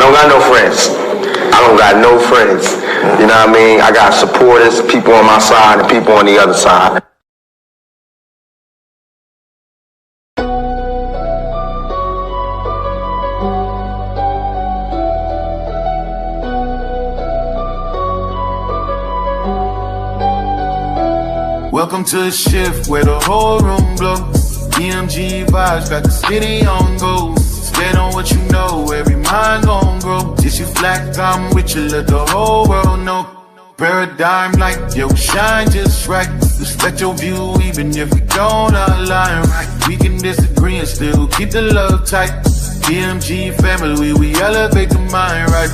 don't got no friends. I don't got no friends. You know what I mean? I got supporters, people on my side and people on the other side. Welcome to the shift where the whole room blows. DMG vibes got the city on go. Stand on what you know, every mind gon' grow. This you flat, I'm with you, let the whole world know. Paradigm like, yo, shine just right. Respect your view even if we don't align right. We can disagree and still keep the love tight. DMG family, we elevate the mind right.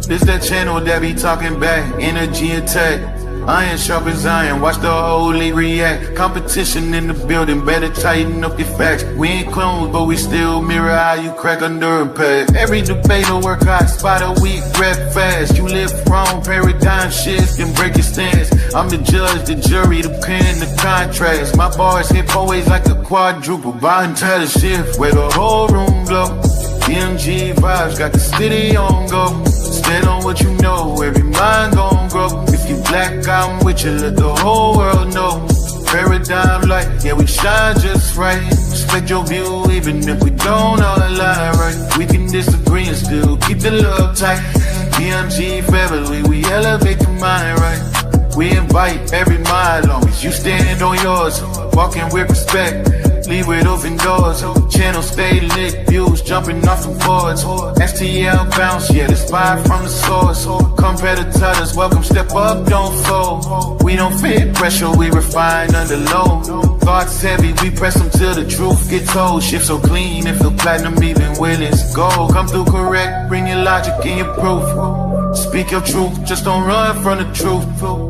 This that channel that be talking back, energy attack. Iron sharp as iron, watch the whole league react. Competition in the building, better tighten up your facts. We ain't clones, but we still mirror how you crack under impact. Every debater work hard, spot a weak, rep fast. You live wrong, paradigm shift, and break your stance. I'm the judge, the jury, the pen, the contrast. My bars hit always like a quadruple. Bond tell the shift, where the whole room blow. DMG vibes got the city on go. Stand on what you know, every mind gon' grow. If you black, I'm with you, let the whole world know. Paradigm light, yeah, we shine just right. Respect your view, even if we don't all align right. We can disagree and still keep the love tight. DMG family, we elevate the mind right. We invite every mind, long as you stand on yours. Walking with respect, leave with open doors. Channel stay lit, views jumping off the boards. STL bounce, yeah, the spy from the source. Competitors, welcome, step up, don't fold. We don't fit pressure, we refine under load. Thoughts heavy, we press them till the truth get told. Shift so clean, it feel platinum even when it's gold. Come through correct, bring your logic and your proof. Speak your truth, just don't run from the truth.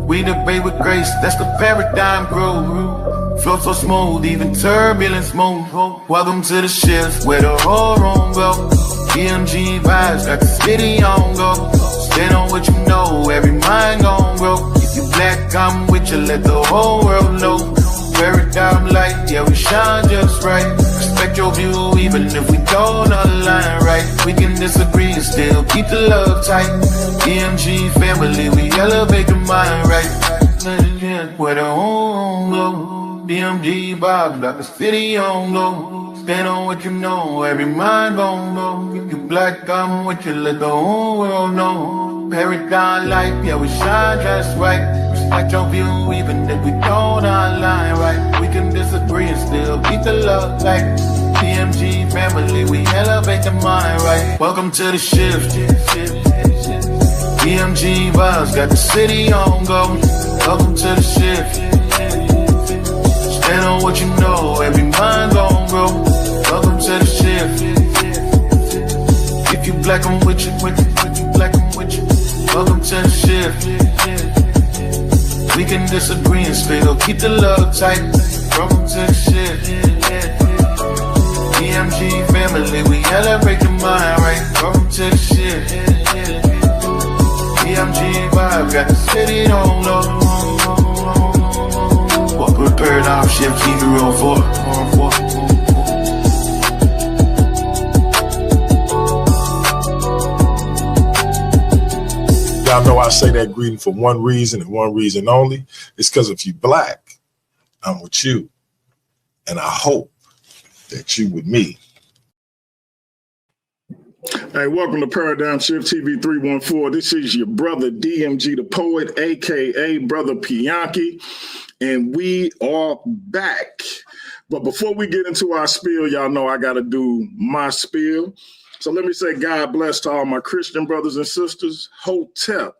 We debate with grace, that's the paradigm groove. Flow so smooth, even turbulence move. Welcome to the shift where the whole room go. DMG vibes got the city on go. Stand on what you know, every mind gon' grow. If you black, I'm with you, let the whole world know. Paradigm light, yeah, we shine just right. Respect your view, even if we don't align right. We can disagree and still keep the love tight. DMG family, we elevate the mind right. Where the whole go. DMG vibes got the city on go. Stand on what you know, every mind gon' go. If you black, I'm with you, let the whole world know. Paradigm light, yeah, we shine just right. Respect your view, even if we don't align right. We can disagree and still keep the love tight. DMG family, we elevate the mind right. Welcome to the shift. DMG vibes got the city on go. Welcome to the shift. Stand on what you know, every mind gon' grow. Welcome to the shift. If you black, I'm with you, if you black, I'm with you. Welcome to the shift. We can disagree and still keep the love tight. Welcome to the shift. DMG family, we elevate the mind right. Welcome to the shift. DMG vibe, got the city on low. With paradigm shift, keep it real for. Y'all know I say that greeting for one reason and one reason only. It's because if you black, I'm with you. And I hope that you with me. Hey, welcome to Paradigm Shift TV 314. This is your brother DMG the Poet, aka Brother Pianki. And we are back. But before we get into our spiel, y'all know I got to do my spiel. So let me say God bless to all my Christian brothers and sisters. Hotep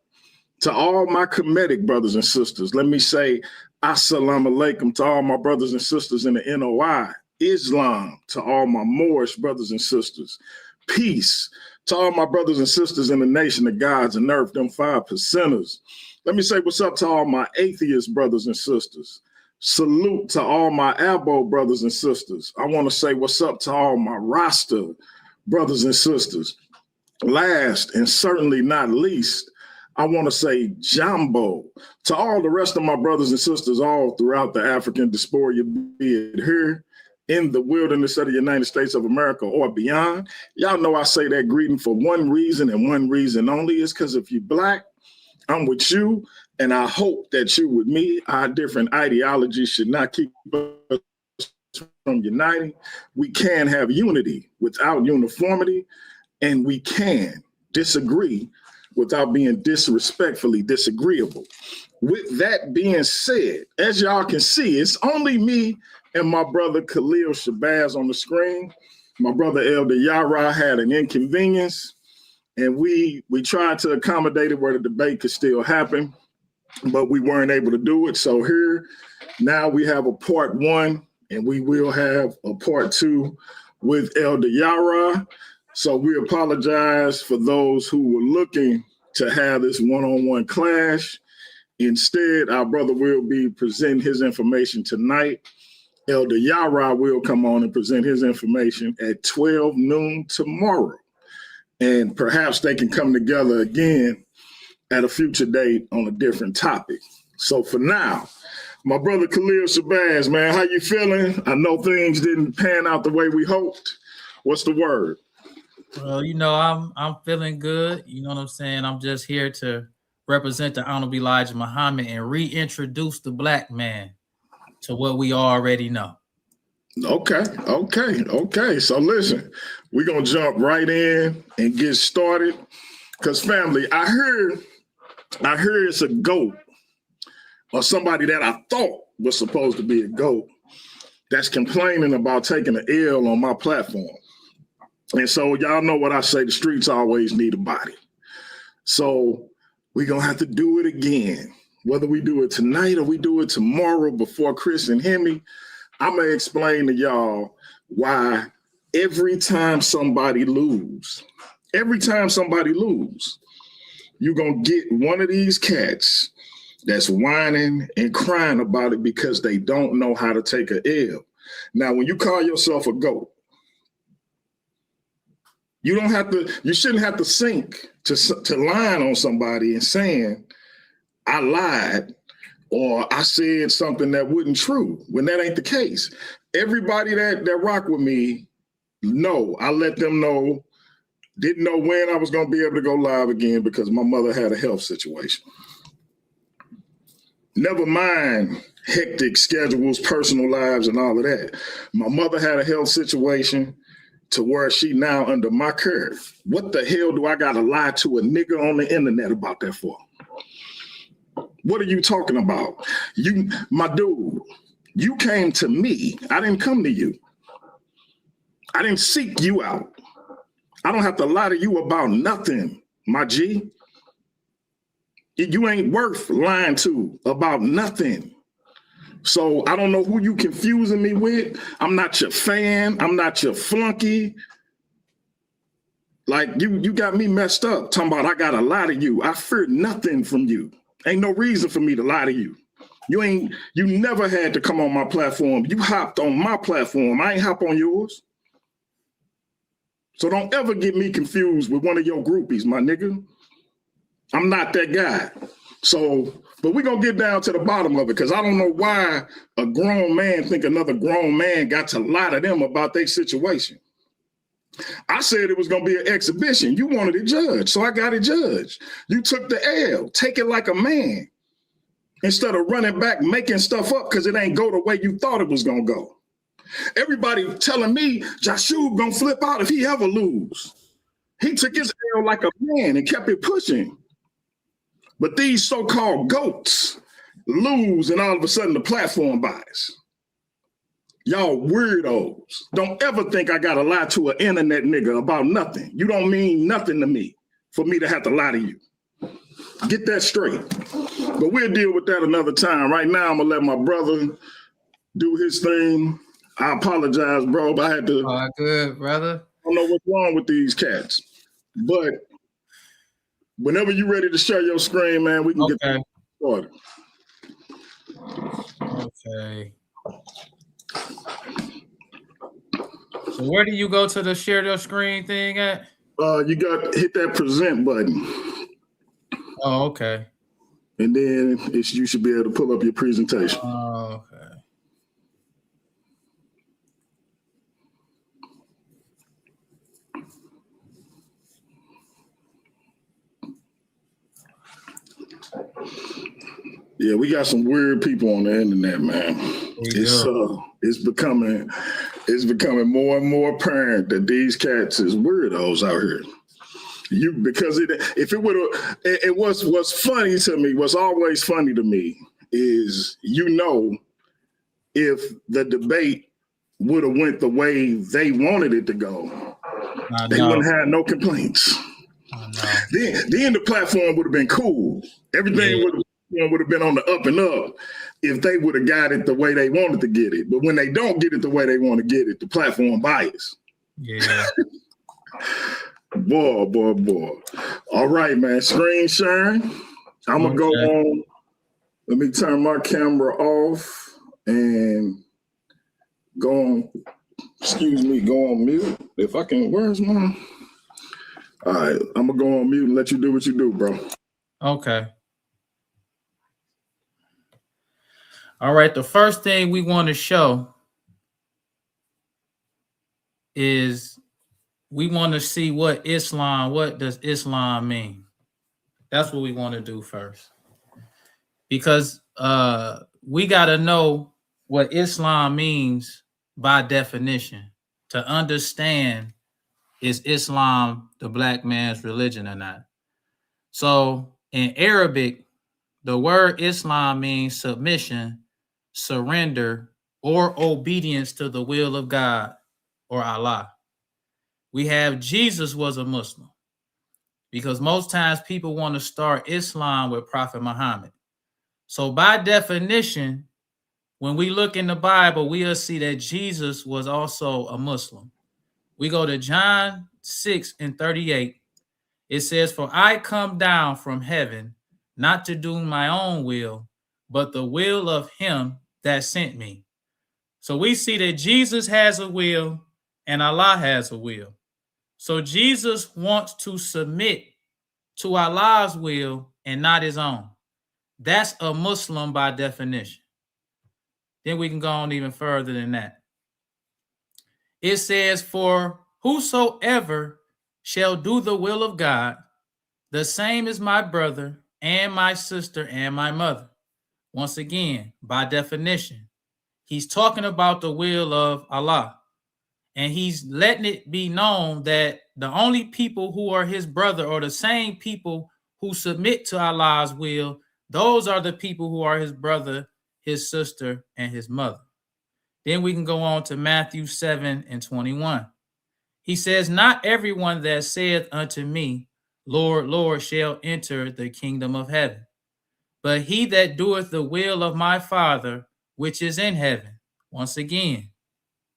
to all my Kemetic brothers and sisters. Let me say Assalamu alaikum to all my brothers and sisters in the NOI. Islam to all my Moorish brothers and sisters. Peace to all my brothers and sisters in the nation of gods and earth, them 5%ers. Let me say what's up to all my atheist brothers and sisters. Salute to all my Abo brothers and sisters. I want to say what's up to all my Rasta brothers and sisters. Last and certainly not least, I want to say Jambo to all the rest of my brothers and sisters all throughout the African diaspora, be it here in the wilderness of the United States of America or beyond. Y'all know I say that greeting for one reason and one reason only, is because if you're Black, I'm with you, and I hope that you with me. Our different ideologies should not keep us from uniting. We can have unity without uniformity, and we can disagree without being disrespectfully disagreeable. With that being said, as y'all can see, it's only me and my brother Khalil Shabazz on the screen. My brother Elder Yara had an inconvenience, and we tried to accommodate it where the debate could still happen, but we weren't able to do it. So here, now we have a part 1, and we will have a part 2 with Elder Yara. So we apologize for those who were looking to have this one-on-one clash. Instead, our brother will be presenting his information tonight. Elder Yara will come on and present his information at 12 noon tomorrow. And perhaps they can come together again at a future date on a different topic. So for now, my brother Khalil Shabazz, man, how you feeling? I know things didn't pan out the way we hoped. What's the word? Well, I'm feeling good. You know what I'm saying? I'm just here to represent the Honorable Elijah Muhammad and reintroduce the Black man to what we already know. Okay. So listen, we're going to jump right in and get started. Because family, I heard it's a GOAT, or somebody that I thought was supposed to be a GOAT, that's complaining about taking an L on my platform. And so y'all know what I say, the streets always need a body. So we're going to have to do it again. Whether we do it tonight or we do it tomorrow before Chris and Hemi, I'm going to explain to y'all why every time somebody lose, you're going to get one of these cats that's whining and crying about it because they don't know how to take an L. Now, when you call yourself a GOAT, you shouldn't have to sink to lying on somebody and saying, I lied or I said something that wasn't true, when that ain't the case. Everybody that rock with me know, I let them know, didn't know when I was going to be able to go live again because my mother had a health situation. Never mind hectic schedules, personal lives, and all of that. My mother had a health situation to where she now under my care. What the hell do I got to lie to a nigga on the internet about that for? What are you talking about? My dude, you came to me. I didn't come to you. I didn't seek you out. I don't have to lie to you about nothing, my G. You ain't worth lying to about nothing. So I don't know who you confusing me with. I'm not your fan. I'm not your flunky. Like you got me messed up talking about I got to lie to you. I fear nothing from you. Ain't no reason for me to lie to you. You never had to come on my platform. You hopped on my platform. I ain't hop on yours. So don't ever get me confused with one of your groupies, my nigga. I'm not that guy. So, but we're going to get down to the bottom of it because I don't know why a grown man think another grown man got to lie to them about their situation. I said it was going to be an exhibition. You wanted it judged, so I got it judged. You took the L. Take it like a man instead of running back, making stuff up because it ain't go the way you thought it was going to go. Everybody telling me Joshua going to flip out if he ever lose. He took his L like a man and kept it pushing. But these so-called GOATs lose and all of a sudden the platform buys. Y'all weirdos. Don't ever think I got to lie to an internet nigga about nothing. You don't mean nothing to me for me to have to lie to you. Get that straight. But we'll deal with that another time. Right now, I'm going to let my brother do his thing. I apologize, bro, but I had to. All good, brother. I don't know what's wrong with these cats. But whenever you're ready to share your screen, man, we can get that started. Okay. So where do you go to the share your screen thing at? You got to hit that present button. Oh, okay. And then you should be able to pull up your presentation. Oh, okay. Yeah, we got some weird people on the internet, man. It's becoming more and more apparent that these cats is weirdos out here. What's funny to me, what's always funny to me is, if the debate would have went the way they wanted it to go, they wouldn't have no complaints. Then the platform would have been cool. Everything would have been on the up and up if they would have got it the way they wanted to get it. But when they don't get it the way they want to get it, the platform bias. Yeah. Boy. All right, man. Screen sharing. I'm going to go on. Let me turn my camera off and go on mute. If I can, where's mine? All right, I'm going to go on mute and let you do what you do, bro. Okay. All right, the first thing we want to show is we want to see what does Islam mean? That's what we want to do first. Because we got to know what Islam means by definition to understand, is Islam the black man's religion or not? So in Arabic, the word Islam means submission, surrender, or obedience to the will of God or Allah. We have Jesus was a Muslim, because most times people want to start Islam with Prophet Muhammad. So by definition, when we look in the Bible, we'll see that Jesus was also a Muslim. We go to John 6:38. It says, "For I come down from heaven, not to do my own will, but the will of him that sent me." So we see that Jesus has a will and Allah has a will. So Jesus wants to submit to Allah's will and not his own. That's a Muslim by definition. Then we can go on even further than that. It says, "For whosoever shall do the will of God, the same is my brother and my sister and my mother." Once again, by definition, he's talking about the will of Allah. And he's letting it be known that the only people who are his brother, or the same people who submit to Allah's will, those are the people who are his brother, his sister, and his mother. Then we can go on to Matthew 7:21. He says, "Not everyone that saith unto me, Lord, Lord, shall enter the kingdom of heaven, but he that doeth the will of my Father which is in heaven." Once again,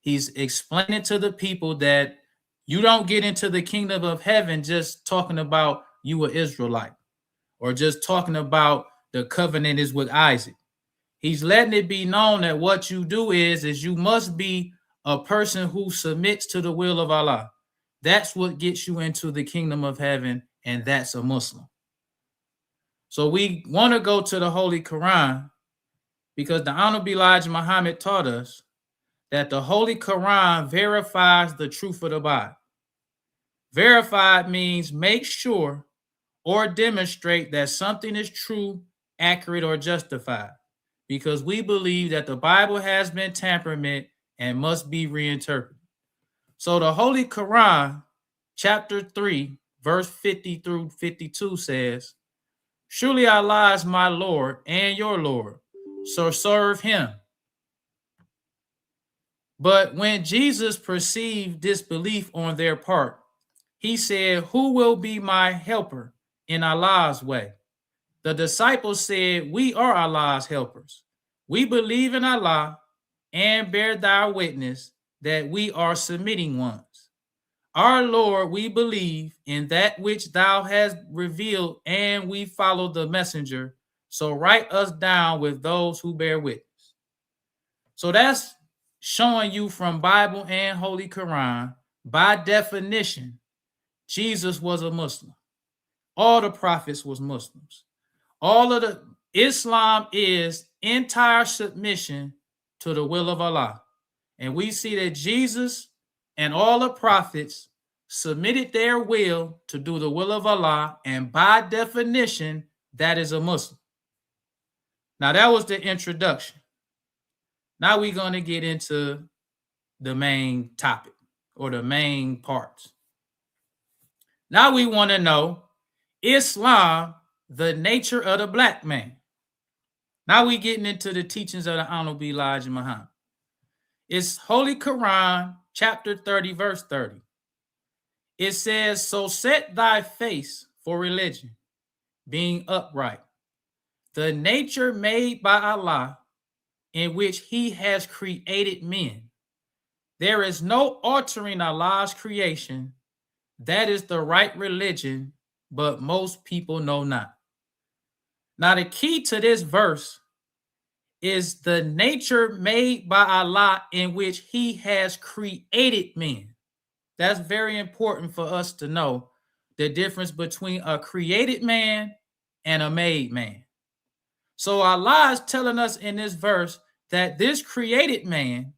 he's explaining to the people that you don't get into the kingdom of heaven just talking about you an Israelite, or just talking about the covenant is with Isaac. He's letting it be known that what you do is you must be a person who submits to the will of Allah. That's what gets you into the kingdom of heaven, and that's a Muslim. So we want to go to the Holy Quran, because the Honorable Elijah Muhammad taught us that the Holy Quran verifies the truth of the Bible. Verified means make sure or demonstrate that something is true, accurate, or justified, because we believe that the Bible has been tampered with and must be reinterpreted. So the Holy Quran, chapter 3, verse 50 through 52 says, "Surely Allah is my Lord and your Lord, so serve him." But when Jesus perceived disbelief on their part, he said, "Who will be my helper in Allah's way?" The disciples said, "We are Allah's helpers. We believe in Allah and bear thy witness that we are submitting ones. Our Lord, we believe in that which thou hast revealed, and we follow the messenger. So write us down with those who bear witness." So that's showing you from Bible and Holy Quran, by definition, Jesus was a Muslim. All the prophets was Muslims. Islam is entire submission to the will of Allah. And we see that Jesus and all the prophets submitted their will to do the will of Allah, and by definition, that is a Muslim. Now, that was the introduction. Now we're going to get into the main topic or the main parts. Now we want to know Islam, the nature of the black man. Now we getting into the teachings of the Honorable Elijah Muhammad. It's Holy Quran, chapter 30, verse 30. It says, so set thy face for religion, being upright. The nature made by Allah, in which he has created men. There is no altering Allah's creation. That is the right religion, but most people know not. Now, the key to this verse is the nature made by Allah in which he has created men. That's very important for us to know the difference between a created man and a made man. So Allah is telling us in this verse that this created man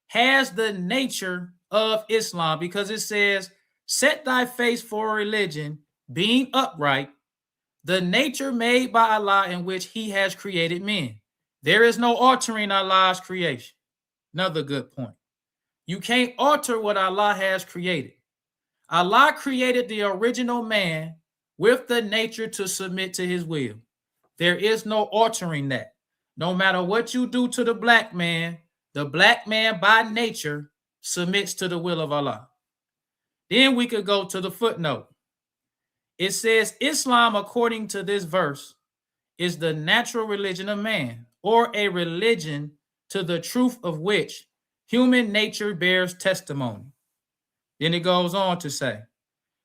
has the nature of Islam, because it says, set thy face for religion, being upright, the nature made by Allah in which he has created men. There is no altering Allah's creation. Another good point. You can't alter what Allah has created. Allah created the original man with the nature to submit to his will. There is no altering that. No matter what you do to the black man by nature submits to the will of Allah. Then we could go to the footnote. It says Islam, according to this verse, is the natural religion of man, or a religion to the truth of which human nature bears testimony. Then it goes on to say,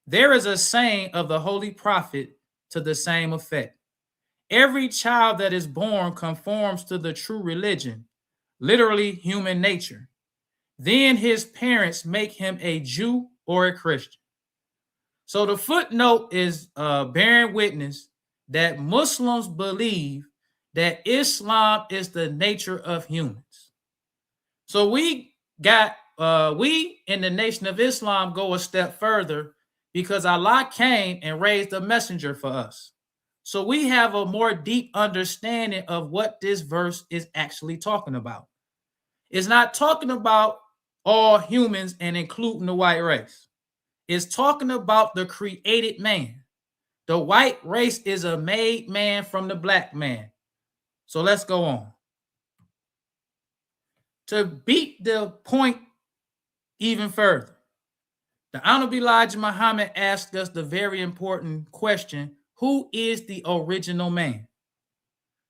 there is a saying of the Holy Prophet to the same effect. Every child that is born conforms to the true religion, literally human nature. Then his parents make him a Jew or a Christian. So the footnote is bearing witness that Muslims believe that Islam is the nature of humans. So we in the Nation of Islam go a step further, because Allah came and raised a messenger for us. So we have a more deep understanding of what this verse is actually talking about. It's not talking about all humans and including the white race. It's talking about the created man. The white race is a made man from the black man. So let's go on. To beat the point even further, the Honorable Elijah Muhammad asked us the very important question, who is the original man?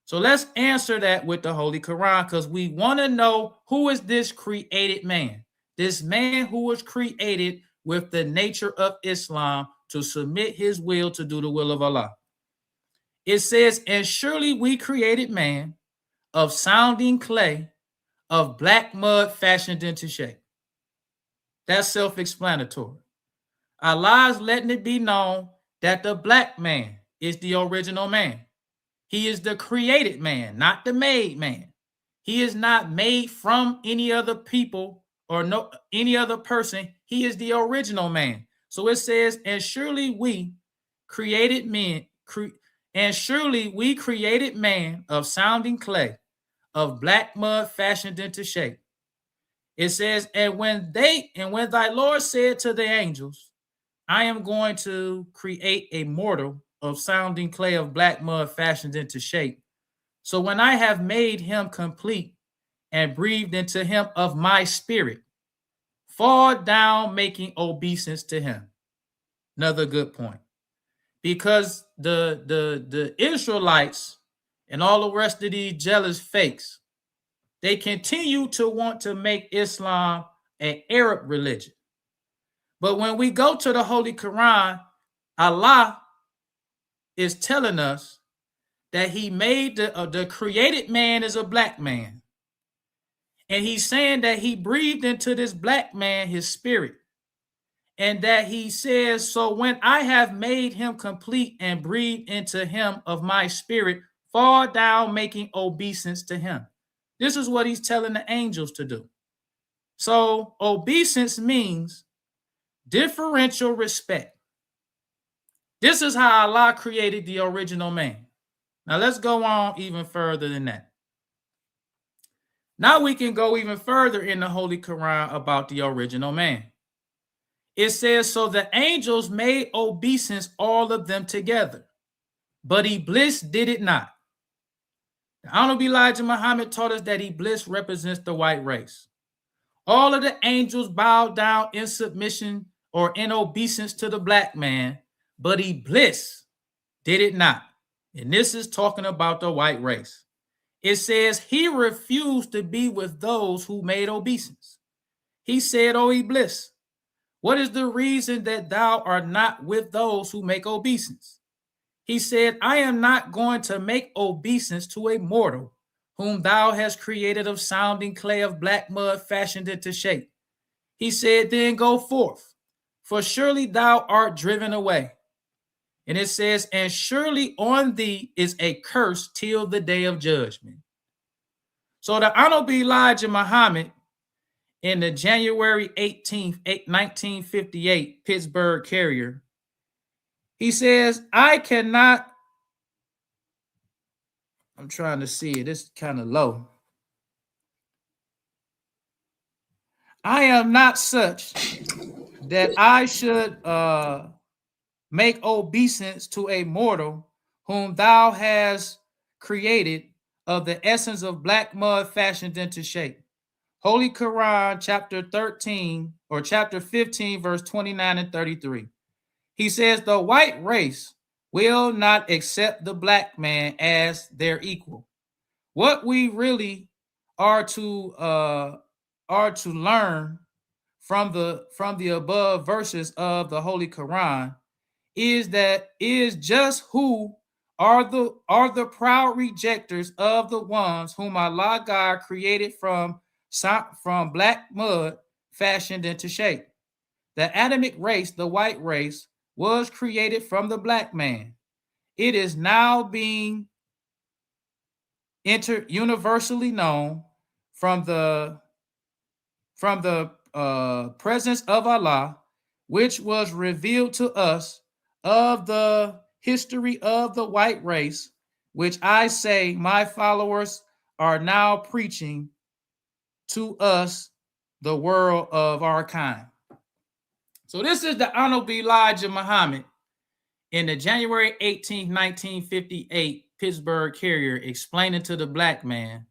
So let's answer that with the Holy Quran, because we want to know, who is this created man? This man who was created with the nature of Islam to submit his will to do the will of Allah. It says, and surely we created man of sounding clay, of black mud fashioned into shape. That's self-explanatory. Allah is letting it be known that the black man is the original man. He is the created man, not the made man. He is not made from any other people or any other person. He is the original man. So it says, and surely we created man, of sounding clay, of black mud fashioned into shape. It says, and when thy Lord said to the angels, I am going to create a mortal of sounding clay of black mud fashioned into shape. So when I have made him complete and breathed into him of my spirit, fall down making obeisance to him. Another good point. Because the Israelites and all the rest of these jealous fakes, they continue to want to make Islam an Arab religion. But when we go to the Holy Quran, Allah is telling us that he made the created man is a black man. And he's saying that he breathed into this black man his spirit. And that he says, so when I have made him complete and breathed into him of my spirit, fall down making obeisance to him. This is what he's telling the angels to do. So obeisance means differential respect. This is how Allah created the original man. Now let's go on even further than that. Now we can go even further in the Holy Quran about the original man. It says, so the angels made obeisance, all of them together, but Iblis did it not. The Honorable Elijah Muhammad taught us that Iblis represents the white race. All of the angels bowed down in submission or in obeisance to the black man, but Iblis did it not. And this is talking about the white race. It says he refused to be with those who made obeisance. He said, O Iblis, what is the reason that thou art not with those who make obeisance? He said, I am not going to make obeisance to a mortal whom thou hast created of sounding clay of black mud fashioned into shape. He said, then go forth, for surely thou art driven away. And it says, and surely on thee is a curse till the day of judgment. So the Honorable Elijah Muhammad, in the January 18th, 1958 Pittsburgh Carrier, he says, I'm trying to see it. It's kind of low. I am not such that I should make obeisance to a mortal whom thou hast created of the essence of black mud fashioned into shape. Holy Quran, chapter 13 or chapter 15, verse 29 and 33. He says the white race will not accept the black man as their equal. What we really are to learn from the above verses of the Holy Quran is just who are the proud rejectors of the ones whom Allah God created from black mud fashioned into shape. The Adamic race, the white race, was created from the black man. It is now being universally known from the presence of Allah, which was revealed to us of the history of the white race, which I say my followers are now preaching to us, the world of our kind. So this is the Honorable Elijah Muhammad in the January 18, 1958 Pittsburgh Carrier explaining to the black man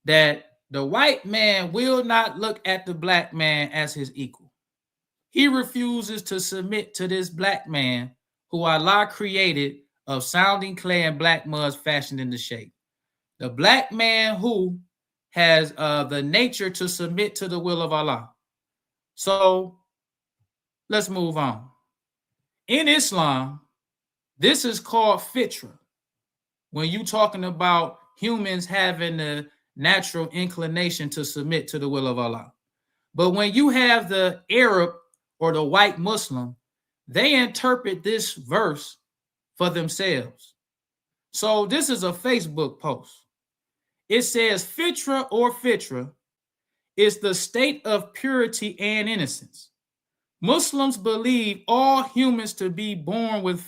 that the white man will not look at the black man as his equal. He refuses to submit to this black man who Allah created of sounding clay and black muds fashioned into shape. The black man who has the nature to submit to the will of Allah. So let's move on. In Islam, this is called fitra. When you're talking about humans having the natural inclination to submit to the will of Allah. But when you have the Arab or the white Muslim, they interpret this verse for themselves. So this is a Facebook post. It says fitra or fitra is the state of purity and innocence. Muslims believe all humans to be born with.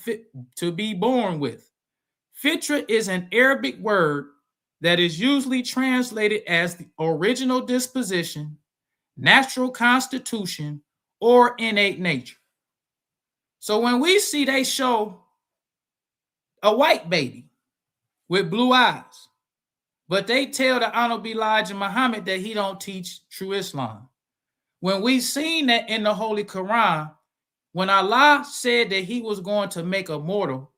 Fitra is an Arabic word that is usually translated as the original disposition, natural constitution, or innate nature. So when we see they show a white baby with blue eyes, but they tell the Honorable Elijah Muhammad that he don't teach true Islam. When we seen that in the Holy Quran, when Allah said that he was going to make a mortal,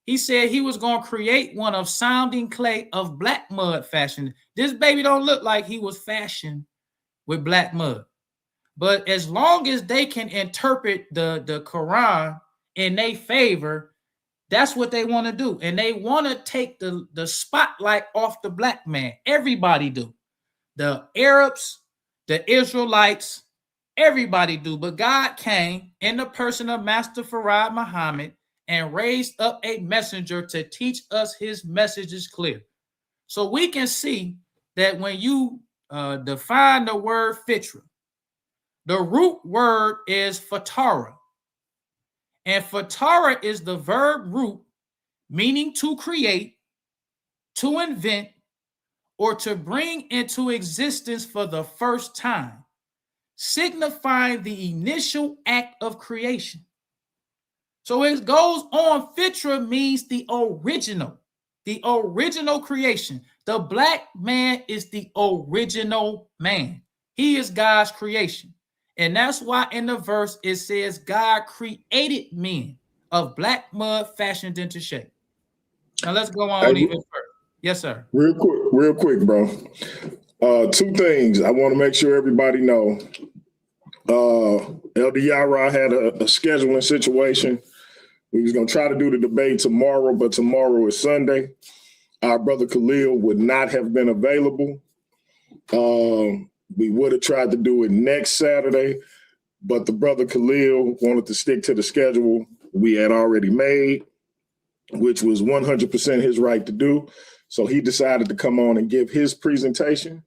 he said he was going to create one of sounding clay of black mud fashioned. This baby don't look like he was fashioned with black mud. But as long as they can interpret the Quran in their favor, that's what they want to do. And they want to take the spotlight off the black man. Everybody do. The Arabs, the Israelites, everybody do. But God came in the person of Master Farad Muhammad and raised up a messenger to teach us his message is clear. So we can see that when you define the word fitra, the root word is fatara. And fatara is the verb root, meaning to create, to invent, or to bring into existence for the first time, signifying the initial act of creation. So it goes on. Fitra means the original creation. The black man is the original man. He is God's creation. And that's why in the verse it says God created men of black mud fashioned into shape. Now let's go on even further. Yes, sir. Real quick, bro. Two things I want to make sure everybody know. Elder Yara had a scheduling situation. We was gonna try to do the debate tomorrow, but tomorrow is Sunday. Our brother Khalil would not have been available. We would have tried to do it next Saturday, but the brother Khalil wanted to stick to the schedule we had already made, which was 100% his right to do. So he decided to come on and give his presentation.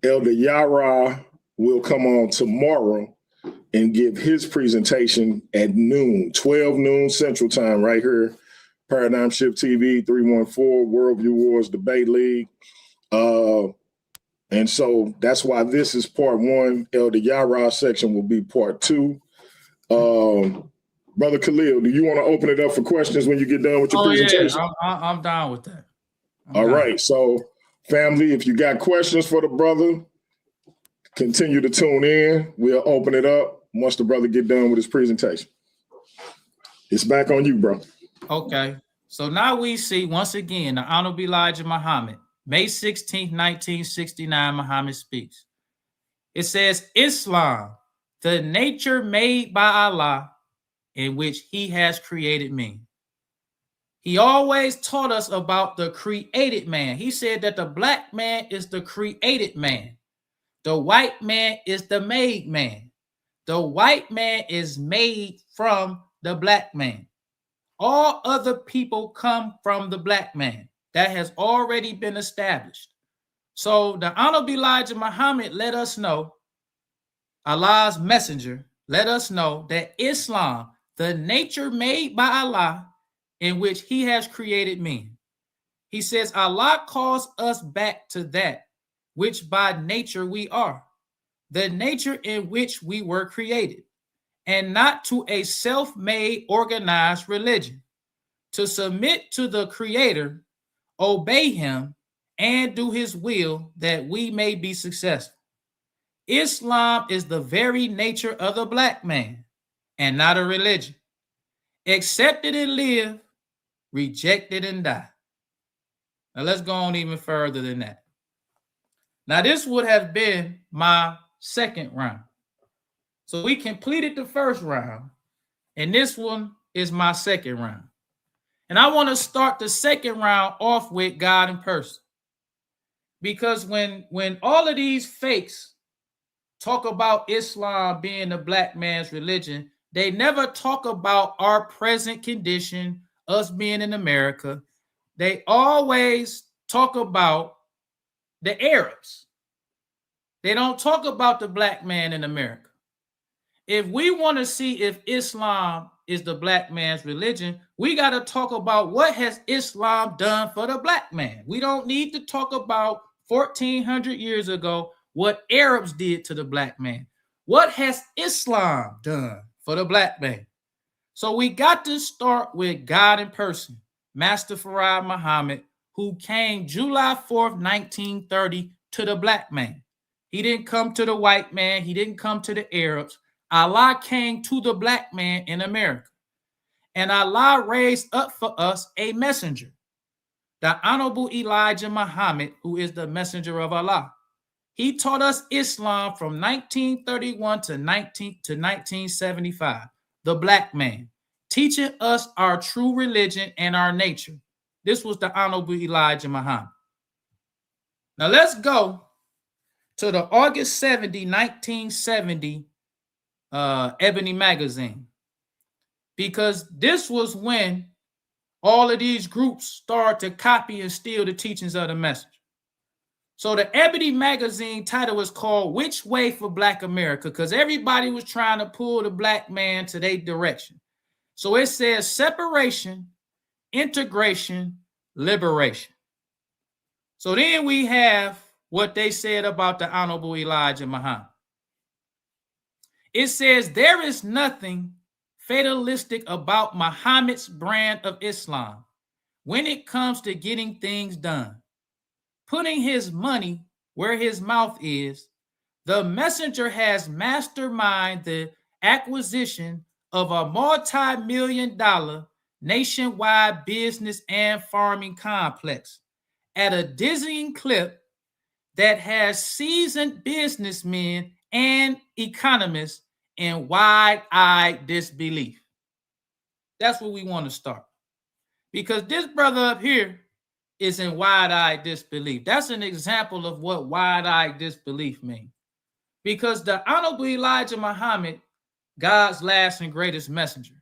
Elder Yara will come on tomorrow and give his presentation at noon, 12 noon Central Time, right here, Paradigm Shift TV, 314, Worldview Wars Debate League. And so that's why this is part one. Elder Yara section will be part two. Brother Khalil, do you want to open it up for questions when you get done with your presentation? Yeah, I'm down with that. All right. So, family, if you got questions for the brother, continue to tune in. We'll open it up once the brother get done with his presentation. It's back on you, bro. Okay. So now we see once again the Honorable Elijah Muhammad, May 16th, 1969, Muhammad speaks. It says, Islam, the nature made by Allah in which he has created me. He always taught us about the created man. He said that the black man is the created man. The white man is the made man. The white man is made from the black man. All other people come from the black man. That has already been established. So the Honorable Elijah Muhammad let us know, Allah's messenger, let us know that Islam, the nature made by Allah, in which he has created men. He says Allah calls us back to that which by nature we are, the nature in which we were created, and not to a self-made organized religion, to submit to the Creator, obey him, and do his will that we may be successful. Islam is the very nature of the black man and not a religion. Accept it and live, reject it and die. Now let's go on even further than that. Now this would have been my second round. So we completed the first round, and this one is my second round. And I want to start the second round off with God in person. Because when all of these fakes talk about Islam being the black man's religion, they never talk about our present condition, us being in America. They always talk about the Arabs. They don't talk about the black man in America. If we want to see if Islam is the black man's religion, we got to talk about what has Islam done for the black man. We don't need to talk about 1400 years ago what Arabs did to the black man. What has Islam done for the black man? So we got to start with God in person, Master Farad Muhammad, who came July 4th, 1930 to the black man. He didn't come to the white man. He didn't come to the Arabs. Allah came to the black man in America. And Allah raised up for us a messenger, the Honorable Elijah Muhammad, who is the messenger of Allah. He taught us Islam from 1931 to 1975, the black man, teaching us our true religion and our nature. This was the Honorable Elijah Muhammad. Now let's go to the August 70, 1970 Ebony magazine, because this was when all of these groups started to copy and steal the teachings of the message. So the Ebony magazine title was called Which Way for Black America, because everybody was trying to pull the black man to their direction. So it says separation, integration, liberation. So then we have what they said about the Honorable Elijah Muhammad. It says, there is nothing fatalistic about Muhammad's brand of Islam when it comes to getting things done. Putting his money where his mouth is, the messenger has masterminded the acquisition of a multi-million-dollar nationwide business and farming complex at a dizzying clip that has seasoned businessmen and economists in wide-eyed disbelief. That's where we want to start. Because this brother up here is in wide-eyed disbelief. That's an example of what wide-eyed disbelief means. Because the Honorable Elijah Muhammad, God's last and greatest messenger,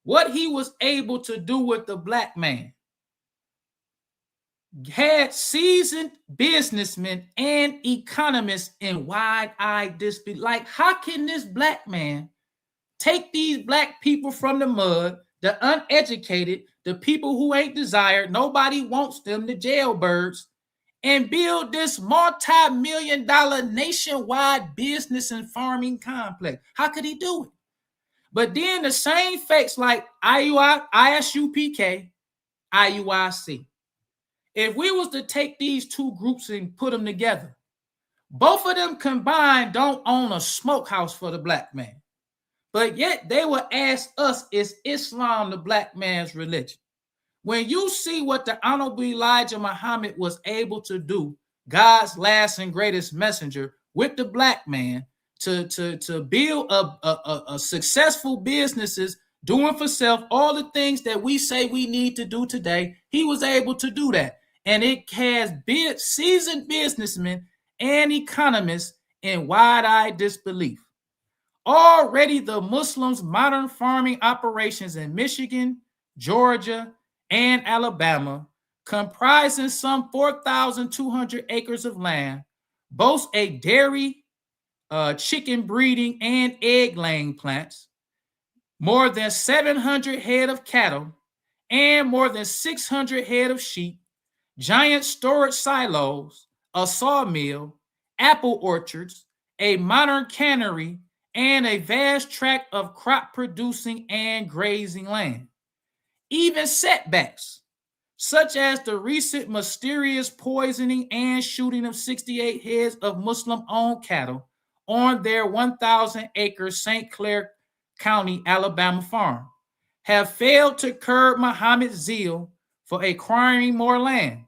what he was able to do with the black man had seasoned businessmen and economists in wide-eyed disbelief. Like, how can this black man take these black people from the mud, the uneducated, the people who ain't desired, nobody wants them, the jailbirds, and build this multi-million-dollar nationwide business and farming complex? How could he do it? But then the same fakes like ISUPK, IUIC. If we was to take these two groups and put them together, both of them combined don't own a smokehouse for the black man. But yet they will ask us, is Islam the black man's religion? When you see what the Honorable Elijah Muhammad was able to do, God's last and greatest messenger, with the black man to build a successful businesses, doing for self, all the things that we say we need to do today, he was able to do that. And it has seasoned businessmen and economists in wide-eyed disbelief. Already the Muslims' modern farming operations in Michigan, Georgia, and Alabama, comprising some 4,200 acres of land, boast a dairy, chicken breeding, and egg laying plants, more than 700 head of cattle, and more than 600 head of sheep, giant storage silos, a sawmill, apple orchards, a modern cannery, and a vast tract of crop producing and grazing land. Even setbacks, such as the recent mysterious poisoning and shooting of 68 heads of Muslim-owned cattle on their 1,000-acre St. Clair County, Alabama farm, have failed to curb Muhammad's zeal for acquiring more land.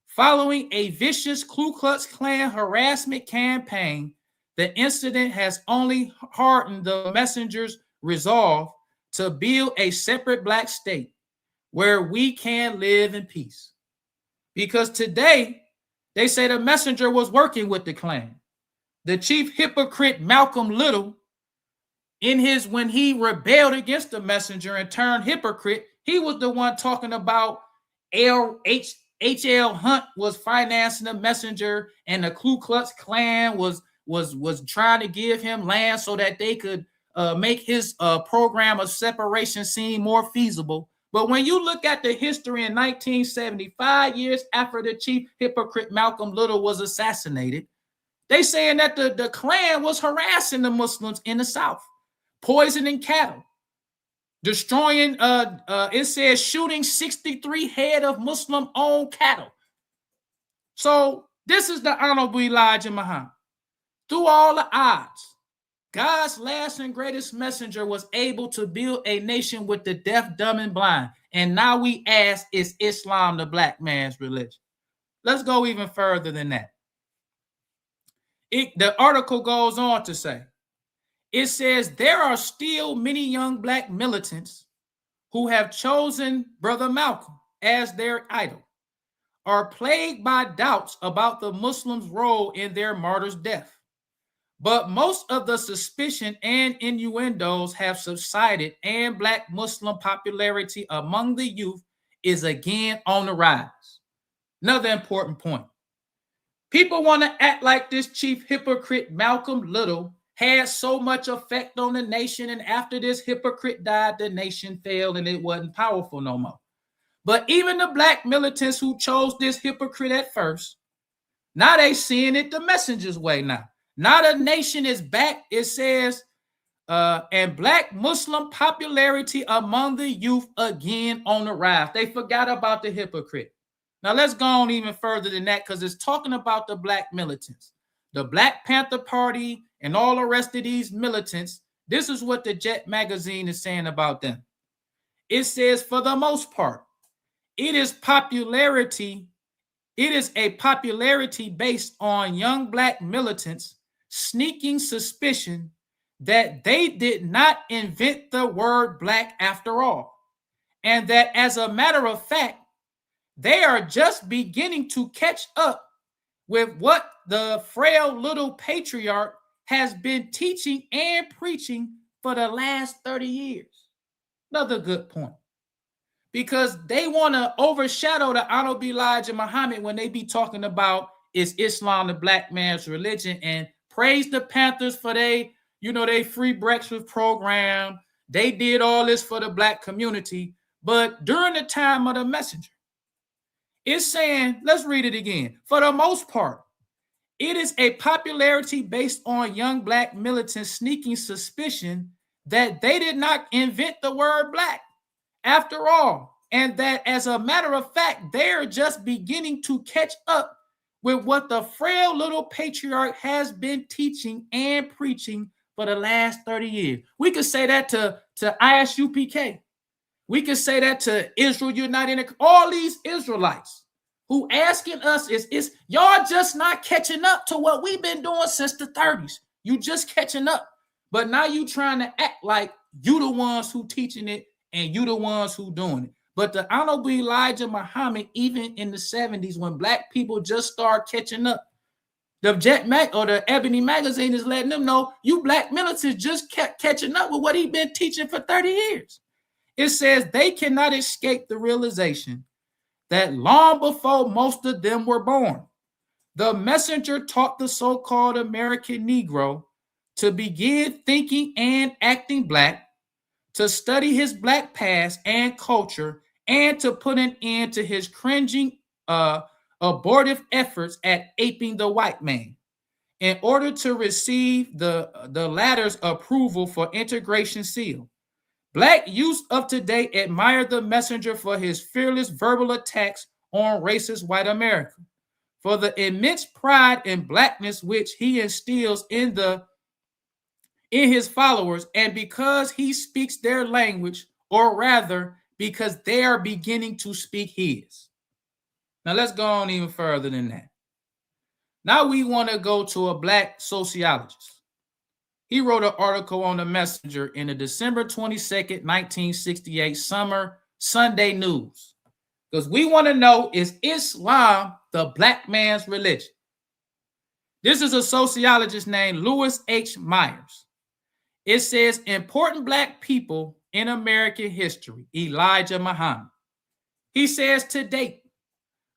Following a vicious Ku Klux Klan harassment campaign, the incident has only hardened the messenger's resolve to build a separate black state where we can live in peace. Because today, they say the messenger was working with the Klan. The chief hypocrite Malcolm Little, when he rebelled against the messenger and turned hypocrite, he was the one talking about H.L. Hunt was financing the messenger, and the Ku Klux Klan was trying to give him land so that they could make his program of separation seem more feasible. But when you look at the history in 1975, years after the chief hypocrite Malcolm Little was assassinated, they saying that the Klan was harassing the Muslims in the South, poisoning cattle, destroying, it says shooting 63 head of Muslim-owned cattle. So this is the Honorable Elijah Muhammad. Through all the odds, God's last and greatest messenger was able to build a nation with the deaf, dumb, and blind. And now we ask, is Islam the black man's religion? Let's go even further than that. The article goes on to say, it says there are still many young black militants who have chosen Brother Malcolm as their idol, are plagued by doubts about the Muslims' role in their martyr's death. But most of the suspicion and innuendos have subsided, and black Muslim popularity among the youth is again on the rise. Another important point. People want to act like this chief hypocrite Malcolm Little had so much effect on the nation, and after this hypocrite died, the nation failed and it wasn't powerful no more. But even the black militants who chose this hypocrite at first Now they seeing it the messenger's way now. Now the nation is back. It says, and black Muslim popularity among the youth again on the rise. They forgot about the hypocrite. Now let's go on even further than that, because it's talking about the black militants, the Black Panther Party, and all the rest of these militants. This is what the Jet magazine is saying about them. It says, for the most part, it is a popularity based on young black militants' sneaking suspicion that they did not invent the word black after all, and that as a matter of fact, they are just beginning to catch up with what the frail little patriarch has been teaching and preaching for the last 30 years. Another good point. Because they want to overshadow the Honorable Elijah Muhammad when they be talking about is Islam the black man's religion, and praise the Panthers for they free breakfast program. They did all this for the black community. But during the time of the messenger, it's saying, let's read it again. For the most part, it is a popularity based on young black militants' sneaking suspicion that they did not invent the word black after all, and that as a matter of fact, they're just beginning to catch up with what the frail little patriarch has been teaching and preaching for the last 30 years. We could say that to ISUPK. We could say that to Israel United, all these Israelites who asking us is y'all just not catching up to what we've been doing since the 30s. You just catching up. But now you trying to act like you the ones who teaching it and you the ones who doing it. But the Honorable Elijah Muhammad, even in the 70s, when black people just start catching up, the the Ebony magazine is letting them know you black militants just kept catching up with what he's been teaching for 30 years. It says they cannot escape the realization that long before most of them were born, the messenger taught the so-called American Negro to begin thinking and acting black, to study his black past and culture, and to put an end to his cringing, abortive efforts at aping the white man in order to receive the latter's approval for integration seal. Black youth of today admire the messenger for his fearless verbal attacks on racist white America, for the immense pride in blackness which he instills in his followers, and because he speaks their language, or rather, because they are beginning to speak his. Now let's go on even further than that. Now we want to go to a black sociologist. He wrote an article on the messenger in the December 22nd, 1968 summer Sunday News. Because we want to know, is Islam the black man's religion? This is a sociologist named Lewis H. Myers. It says, important black people in American history, Elijah Muhammad. He says, to date,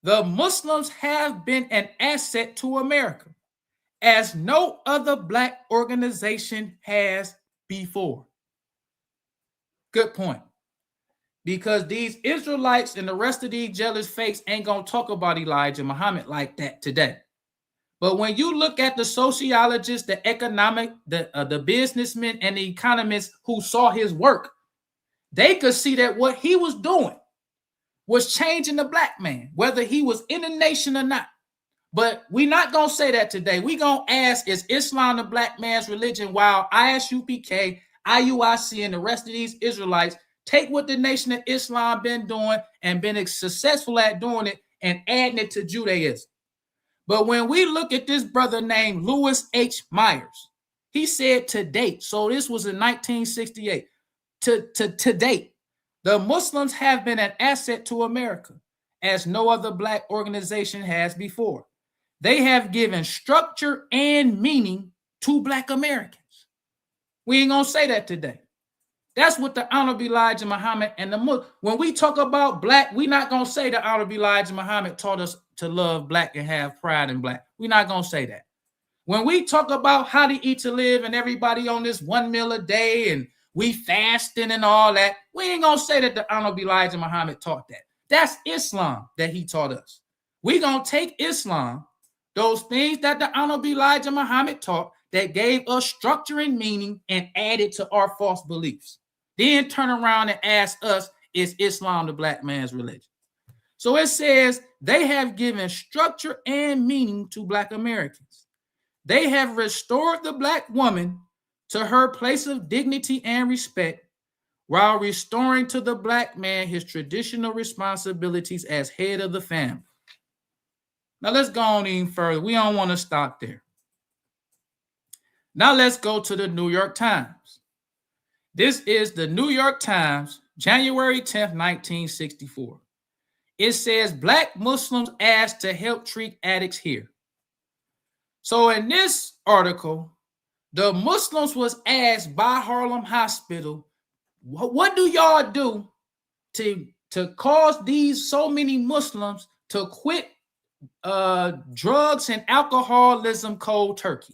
the Muslims have been an asset to America, as no other black organization has before. Good point. Because these Israelites and the rest of these jealous fakes ain't going to talk about Elijah Muhammad like that today. But when you look at the sociologists, the economic, the businessmen, and the economists who saw his work, they could see that what he was doing was changing the black man, whether he was in the nation or not. But we're not going to say that today. We're going to ask, is Islam the black man's religion? While ISUPK, IUIC, and the rest of these Israelites take what the Nation of Islam been doing and been successful at doing it and adding it to Judaism. But when we look at this brother named Lewis H. Myers, he said to date, so this was in 1968, to date, the Muslims have been an asset to America, as no other black organization has before. They have given structure and meaning to black Americans. We ain't gonna say that today. That's what the Honorable Elijah Muhammad and when we talk about black, we're not gonna say the Honorable Elijah Muhammad taught us to love black and have pride in black. We're not gonna say that. When we talk about how to eat to live and everybody on this 1 meal a day and we fasting and all that, we ain't gonna say that the Honorable Elijah Muhammad taught that. That's Islam that he taught us. We're gonna take Islam, those things that the Honorable Elijah Muhammad taught that gave us structure and meaning and added to our false beliefs. Then turn around and ask us, is Islam the black man's religion? So it says they have given structure and meaning to Black Americans. They have restored the Black woman to her place of dignity and respect while restoring to the Black man his traditional responsibilities as head of the family. Now let's go on even further. We don't want to stop there. Now let's go to the New York Times. This is the New York Times, January 10th, 1964. It says Black Muslims asked to help treat addicts here. So in this article, the Muslims was asked by Harlem Hospital, what do y'all do to cause these so many Muslims to quit drugs and alcoholism cold turkey?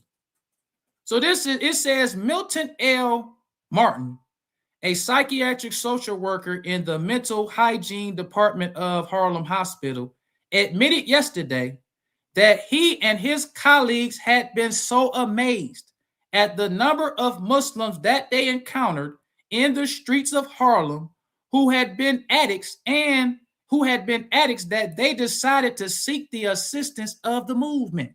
So it says Milton L. Martin, a psychiatric social worker in the mental hygiene department of Harlem Hospital, admitted yesterday that he and his colleagues had been so amazed at the number of Muslims that they encountered in the streets of Harlem who had been addicts that they decided to seek the assistance of the movement.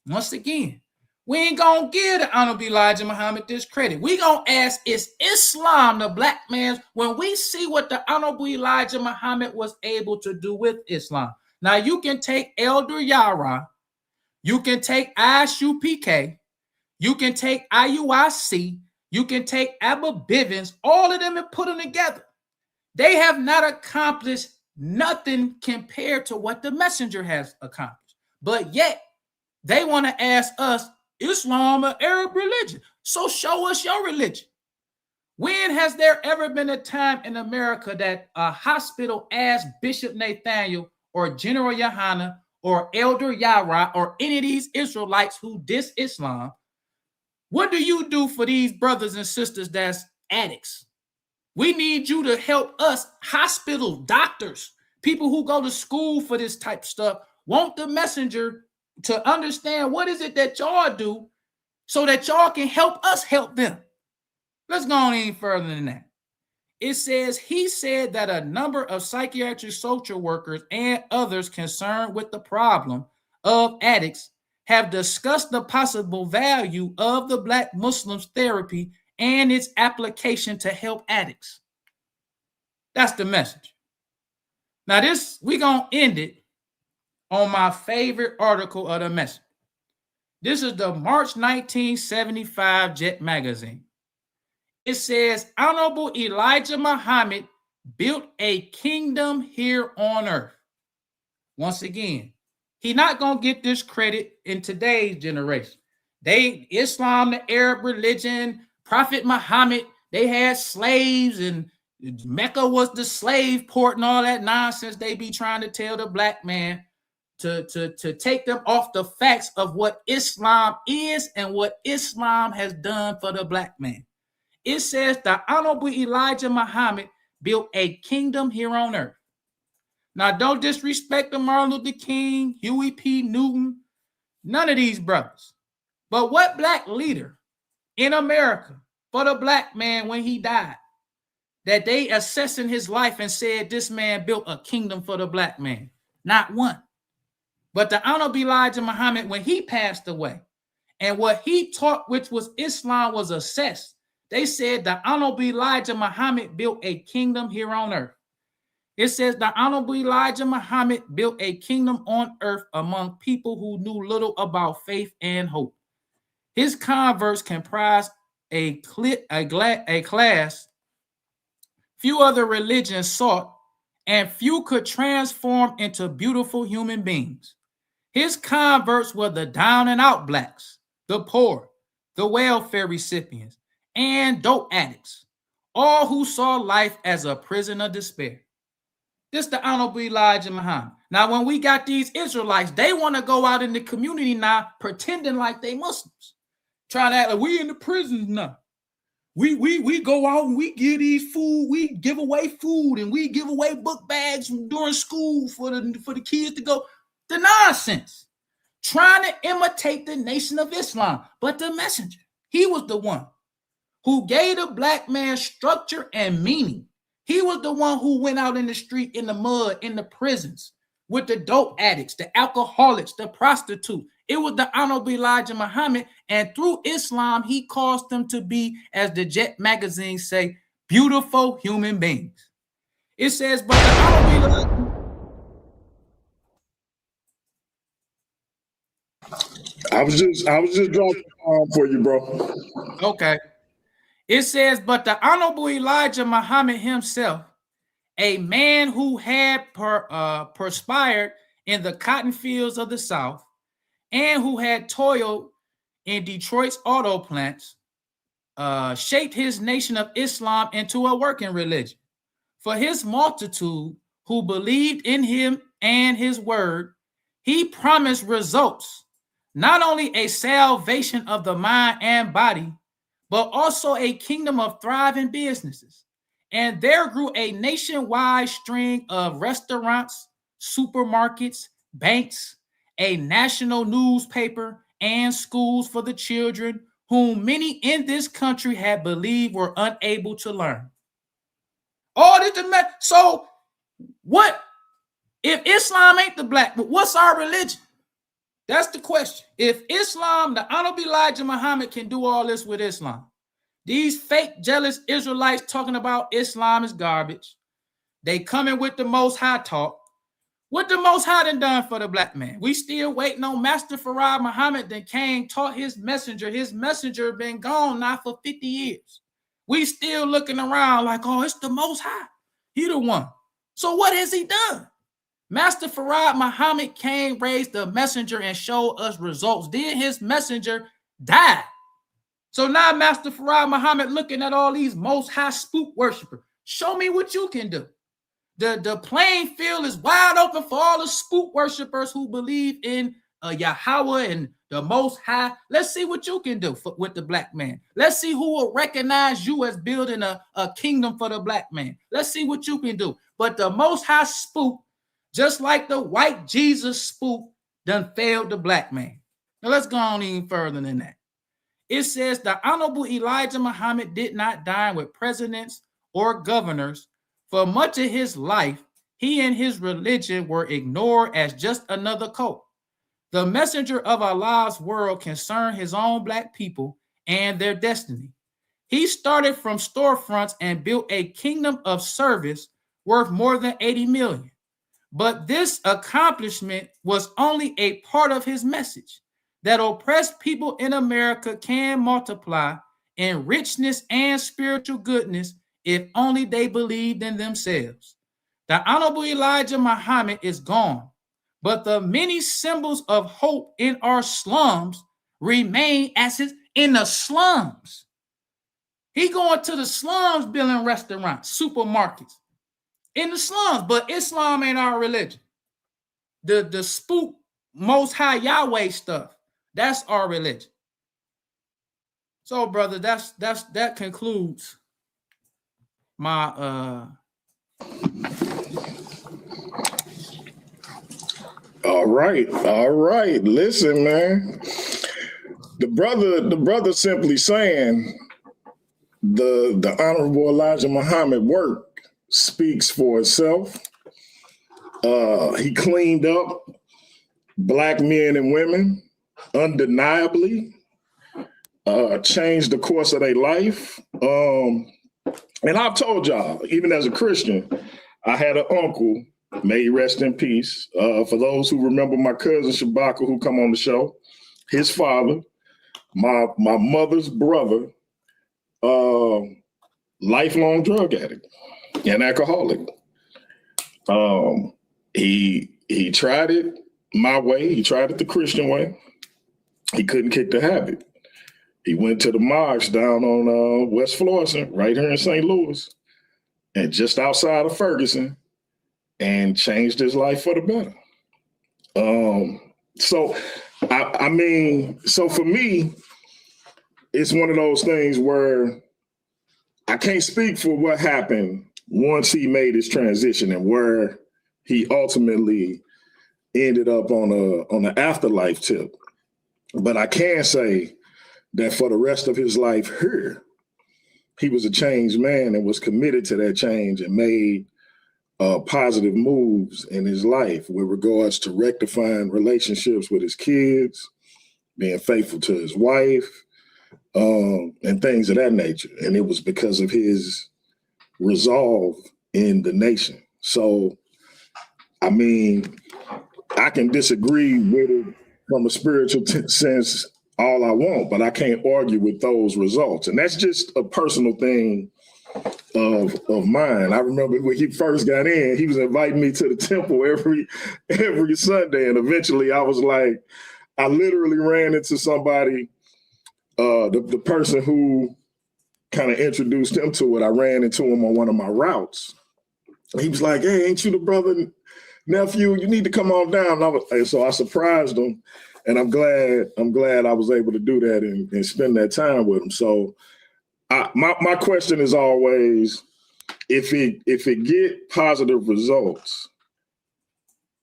Once again, we ain't gonna give the Honorable Elijah Muhammad this credit. We gonna ask, is Islam the black man's, when we see what the Honorable Elijah Muhammad was able to do with Islam. Now you can take Elder Yara, you can take ISUPK, you can take IUIC, you can take Abba Bivens, all of them and put them together. They have not accomplished nothing compared to what the messenger has accomplished. But yet, they want to ask us, Islam an Arab religion? So show us your religion. When has there ever been a time in America that a hospital asked Bishop Nathaniel or General Yohana or Elder Yara or any of these Israelites who diss Islam, what do you do for these brothers and sisters that's addicts? We need you to help us, hospital doctors, people who go to school for this type of stuff, want the messenger to understand what is it that y'all do so that y'all can help us help them. Let's go on any further than that. It says, he said that a number of psychiatric social workers and others concerned with the problem of addicts have discussed the possible value of the Black Muslims therapy and its application to help addicts. That's the message. Now this, we're going to end it on my favorite article of the message. This is the March 1975 Jet magazine. It says, Honorable Elijah Muhammad built a kingdom here on earth. Once again, he's not going to get this credit in today's generation. Islam, the Arab religion, Prophet Muhammad, they had slaves and Mecca was the slave port and all that nonsense they be trying to tell the black man to take them off the facts of what Islam is and what Islam has done for the black man. It says the Honorable Elijah Muhammad built a kingdom here on earth. Now, don't disrespect the Martin Luther King, Huey P. Newton, none of these brothers. But what black leader in America for the black man when he died, that they assessing his life and said this man built a kingdom for the black man? Not one. But the Honorable Elijah Muhammad, when he passed away, and what he taught, which was Islam, was assessed. They said the Honorable Elijah Muhammad built a kingdom here on earth. It says the Honorable Elijah Muhammad built a kingdom on earth among people who knew little about faith and hope. His converts comprised a class few other religions sought, and few could transform into beautiful human beings. His converts were the down and out blacks, the poor, the welfare recipients, and dope addicts, all who saw life as a prison of despair. This is the Honorable Elijah Muhammad. Now, when we got these Israelites, they want to go out in the community now pretending like they Muslims, trying to act like we in the prisons now. We go out and we give these food, we give away food, and we give away book bags during school for the kids to go. The nonsense. trying to imitate the Nation of Islam. But the messenger, he was the one who gave the black man structure and meaning. He was the one who went out in the street, in the mud, in the prisons, with the dope addicts, the alcoholics, the prostitute. It was the Honorable Elijah Muhammad, and through Islam, he caused them to be, as the Jet magazine say, beautiful human beings. It says, but the Honorable Elijah... I was just dropping for you, bro. Okay. It says, but the Honorable Elijah Muhammad himself, a man who had perspired in the cotton fields of the South and who had toiled in Detroit's auto plants, shaped his Nation of Islam into a working religion. For his multitude who believed in him and his word, he promised results, not only a salvation of the mind and body, but also a kingdom of thriving businesses. And there grew a nationwide string of restaurants, supermarkets, banks, a national newspaper, and schools for the children whom many in this country had believed were unable to learn. So what if Islam ain't the black, but what's our religion? That's the question. If Islam, the Honorable Elijah Muhammad can do all this with Islam, these fake jealous Israelites talking about Islam is garbage. They coming with the Most High talk. What the Most High done done for the black man? We still waiting on Master Farad Muhammad that came, taught his messenger. His messenger been gone now for 50 years. We still looking around like, oh, it's the Most High. He the one. So what has he done? Master Farad Muhammad came, raised the messenger, and showed us results. Then his messenger died. So now Master Farad Muhammad looking at all these Most High spook worshipers. Show me what you can do. The playing field is wide open for all the spook worshipers who believe in Yahweh and the Most High. Let's see what you can do with the black man. Let's see who will recognize you as building a kingdom for the black man. Let's see what you can do. But the Most High spook, just like the white Jesus spook, done failed the black man. Now let's go on even further than that. It says the Honorable Elijah Muhammad did not dine with presidents or governors. For much of his life, he and his religion were ignored as just another cult. The messenger of Allah's world concerned his own black people and their destiny. He started from storefronts and built a kingdom of service worth more than 80 million. But this accomplishment was only a part of his message, that oppressed people in America can multiply in richness and spiritual goodness if only they believed in themselves. The Honorable Elijah Muhammad is gone, but the many symbols of hope in our slums remain as is in the slums. He going to the slums building restaurants, supermarkets, in the slums, but Islam ain't our religion. The spook Most High Yahweh stuff, that's our religion. So, brother, that concludes my All right. Listen, man. The brother simply saying the Honorable Elijah Muhammad work speaks for itself. He cleaned up black men and women undeniably, changed the course of their life. And I've told y'all, even as a Christian, I had an uncle, may he rest in peace. For those who remember my cousin Shabaka, who come on the show, his father, my mother's brother, lifelong drug addict and alcoholic. He tried it my way. He tried it the Christian way. He couldn't kick the habit. He went to the mosque down on West Florissant, right here in St. Louis, and just outside of Ferguson, and changed his life for the better. So for me, it's one of those things where I can't speak for what happened once he made his transition and where he ultimately ended up on an afterlife tip. But I can say that for the rest of his life here, he was a changed man and was committed to that change and made positive moves in his life with regards to rectifying relationships with his kids, being faithful to his wife, and things of that nature. And it was because of his resolve in the nation. So, I mean, I can disagree with it from a spiritual sense all I want, but I can't argue with those results. And that's just a personal thing of mine. I remember when he first got in, he was inviting me to the temple every Sunday. And eventually I was like, I literally ran into somebody, the person who kind of introduced him to it. I ran into him on one of my routes. He was like, hey, ain't you the brother, nephew? You need to come on down. And so I surprised him. And I'm glad I was able to do that and spend that time with him. So my question is always, if it get positive results,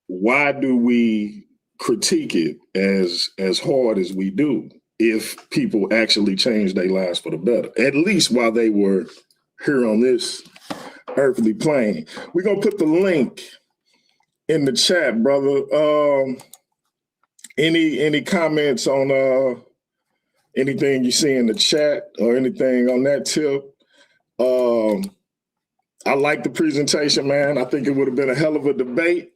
why do we critique it as hard as we do if people actually change their lives for the better, at least while they were here on this earthly plane? We're going to put the link in the chat, brother. Any comments on anything you see in the chat or anything on that tip? I like the presentation, man. I think it would have been a hell of a debate.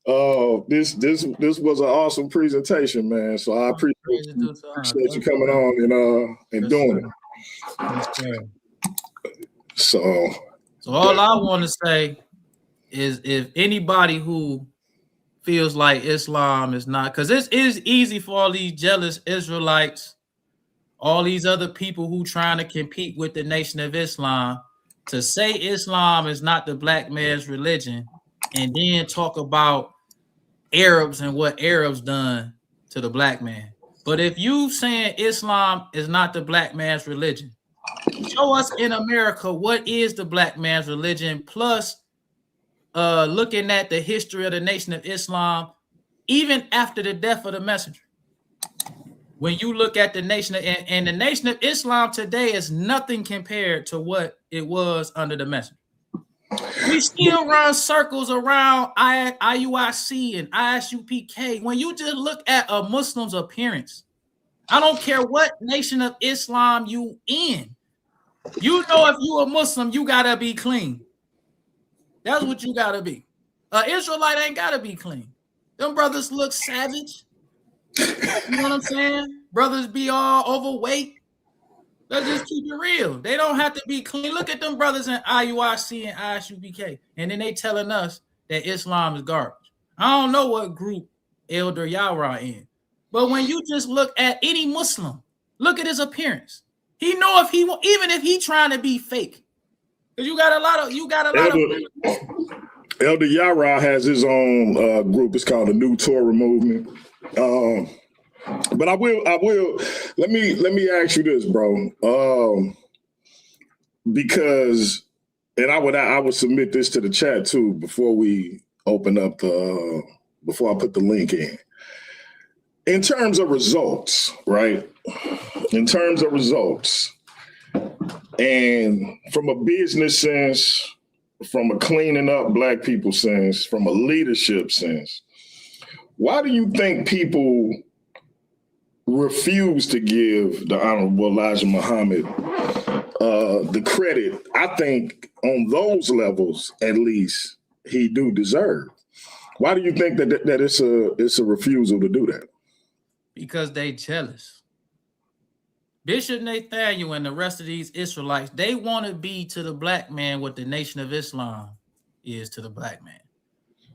This was an awesome presentation, man. So I appreciate you coming on and doing it. So all I want to say is, if anybody who feels like Islam is not, because it is easy for all these jealous Israelites, all these other people who trying to compete with the Nation of Islam, to say Islam is not the black man's religion, and then talk about Arabs and what Arabs done to the black man. But if you saying Islam is not the black man's religion, show us in America what is the black man's religion, plus looking at the history of the Nation of Islam, even after the death of the messenger. When you look at the nation and the Nation of Islam today is nothing compared to what it was under the messenger. We still run circles around IUIC and ISUPK. When you just look at a Muslim's appearance, I don't care what Nation of Islam you in, you know, if you a Muslim, you gotta be clean. That's what you gotta be. Israelite ain't gotta be clean. Them brothers look savage. You know what I'm saying? Brothers be all overweight. Let's just keep it real. They don't have to be clean. Look at them brothers in IUIC and ISUPK. And then they telling us that Islam is garbage. I don't know what group Elder Yara in. But when you just look at any Muslim, look at his appearance. He know if he even if he trying to be fake. Because you got a lot of Elder Yara has his own group. It's called the New Torah Movement. But I will. Let me ask you this, bro. Because, and I would submit this to the chat too before we open up before I put the link in. In terms of results, right? In terms of results, and from a business sense, from a cleaning up black people sense, from a leadership sense, why do you think people refuse to give the Honorable Elijah Muhammad the credit? I think on those levels, at least, he do deserve. Why do you think that it's a refusal to do that? Because they jealous. Bishop Nathaniel and the rest of these Israelites, they want to be to the black man what the Nation of Islam is to the black man.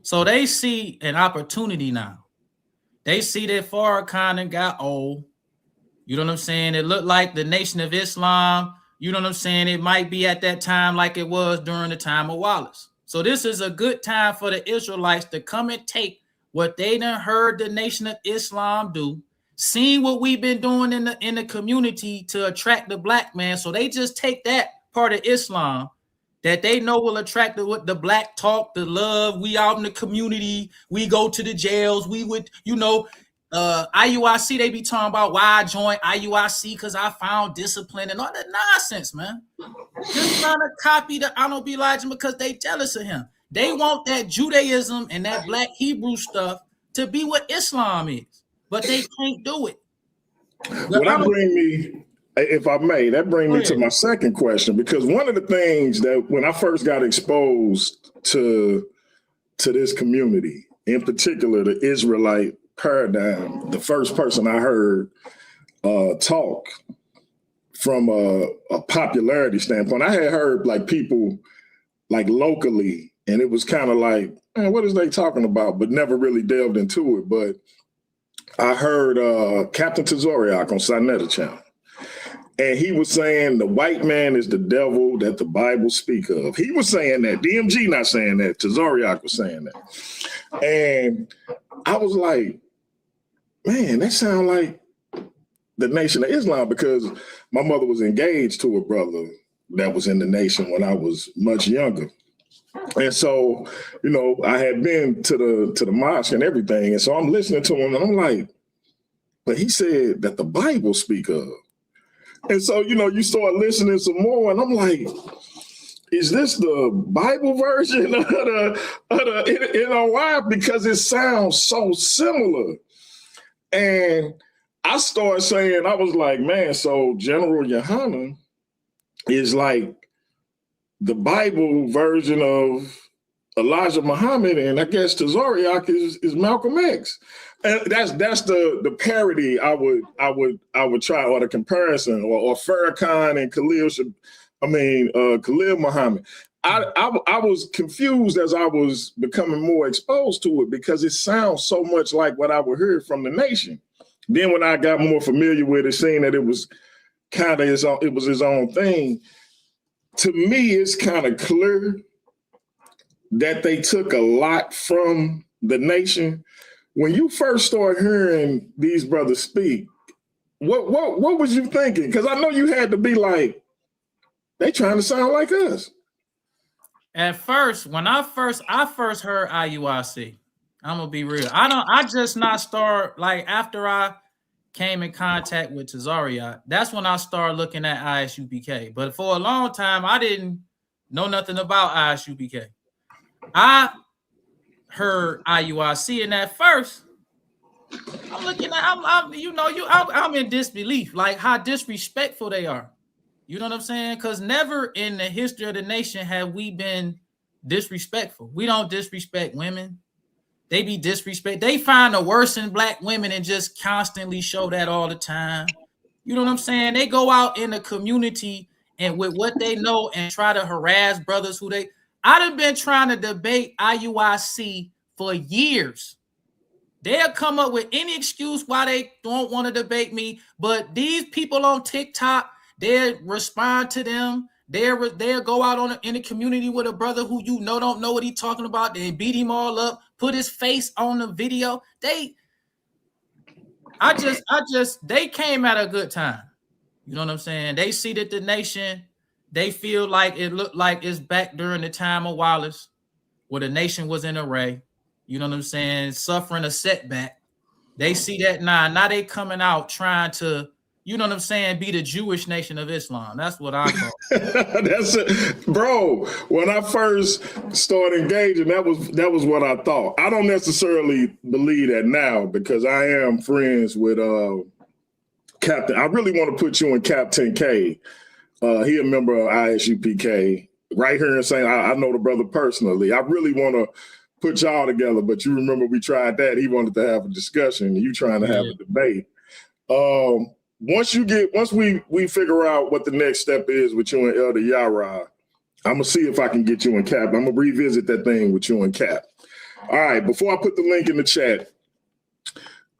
So they see an opportunity now. They see that Farrakhan got old. You know what I'm saying? It looked like the Nation of Islam, you know what I'm saying? It might be at that time like it was during the time of Wallace. So this is a good time for the Israelites to come and take what they done heard the Nation of Islam do, seeing what we've been doing in the community to attract the black man. So they just take that part of Islam that they know will attract the black talk, the love. We out in the community. We go to the jails. We would, IUIC, they be talking about why I joined IUIC because I found discipline and all that nonsense, man. Just trying to copy the Honorable Elijah because they jealous of him. They want that Judaism and that black Hebrew stuff to be what Islam is, but they can't do it. Well, that bring me, if I may, that bring me to my second question, because one of the things that when I first got exposed to this community, in particular the Israelite paradigm, the first person I heard talk from a popularity standpoint, I had heard like people like locally, and it was kind of like, man, what is they talking about? But never really delved into it. But I heard Captain Tazoriak on Sinetta Channel. And he was saying the white man is the devil that the Bible speak of. He was saying that. DMG not saying that. Tazoriak was saying that. And I was like, man, that sounds like the Nation of Islam, because my mother was engaged to a brother that was in the nation when I was much younger. And so, I had been to the mosque and everything. And so I'm listening to him and I'm like, but he said that the Bible speak of. And so, you start listening some more and I'm like, is this the Bible version of the NOI? Because it sounds so similar. And I started saying, I was like, man, so General Yohanan is like the Bible version of Elijah Muhammad, and I guess Tazoriak is Malcolm X. And that's the parody I would try, or the comparison, or Farrakhan and Khalil Muhammad. I was confused as I was becoming more exposed to it, because it sounds so much like what I would hear from the Nation. Then when I got more familiar with it, seeing that it was kind of his own thing, to me, it's kind of clear that they took a lot from the Nation. When you first start hearing these brothers speak, what was you thinking? Because I know you had to be like, they trying to sound like us. At first, when I first heard IUIC, I'm gonna be real. I just not start, like, after I came in contact with Tazariak, that's when I started looking at ISUPK. But for a long time, I didn't know nothing about ISUPK. I heard IUIC, and at first, I'm looking at, I'm in disbelief, like how disrespectful they are. You know what I'm saying? Because never in the history of the nation have we been disrespectful. We don't disrespect women. They be disrespect. They find the worst in black women and just constantly show that all the time. You know what I'm saying? They go out in the community and with what they know and try to harass brothers who they. I'd have been trying to debate IUIC for years. They'll come up with any excuse why they don't want to debate me. But these people on TikTok, they'll respond to them. They'll go out in the community with a brother who don't know what he's talking about. They beat him all up, put his face on the video. They came at a good time. You know what I'm saying? They see that the Nation, they feel like it looked like it's back during the time of Wallace, where the Nation was in array. You know what I'm saying? Suffering a setback. They see that now they coming out trying to, you know what I'm saying, be the Jewish Nation of Islam. That's what I call it. That's it. Bro, when I first started engaging, that was what I thought. I don't necessarily believe that now, because I am friends with Captain. I really want to put you in Captain K. He a member of ISUPK right here in St. I know the brother personally. I really want to put y'all together, but you remember we tried that. He wanted to have a discussion, and you trying to have a debate. Once we figure out what the next step is with you and Elder Yara, I'm gonna see if I can get you and Cap. I'm gonna revisit that thing with you and Cap. All right, before I put the link in the chat,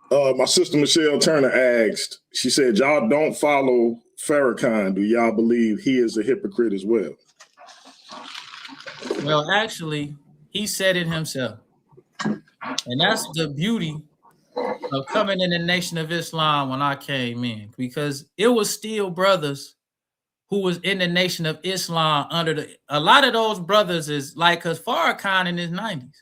my sister Michelle Turner asked, she said, y'all don't follow Farrakhan. Do y'all believe he is a hypocrite as well? Well, actually, he said it himself. And that's the beauty of coming in the Nation of Islam when I came in, because it was still brothers who was in the Nation of Islam under a lot of those brothers is like, because Farrakhan in his 90s.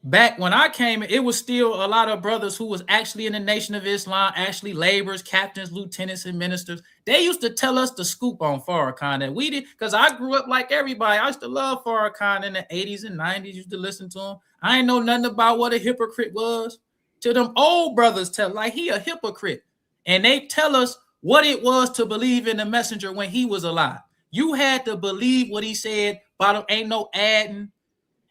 Back when I came, it was still a lot of brothers who was actually in the Nation of Islam, actually laborers, captains, lieutenants, and ministers. They used to tell us the scoop on Farrakhan, and we did, because I grew up like everybody. I used to love Farrakhan in the 80s and 90s, used to listen to him. I ain't know nothing about what a hypocrite was. Till them old brothers tell, like, he a hypocrite. And they tell us what it was to believe in the messenger when he was alive. You had to believe what he said. Bottom, ain't no adding.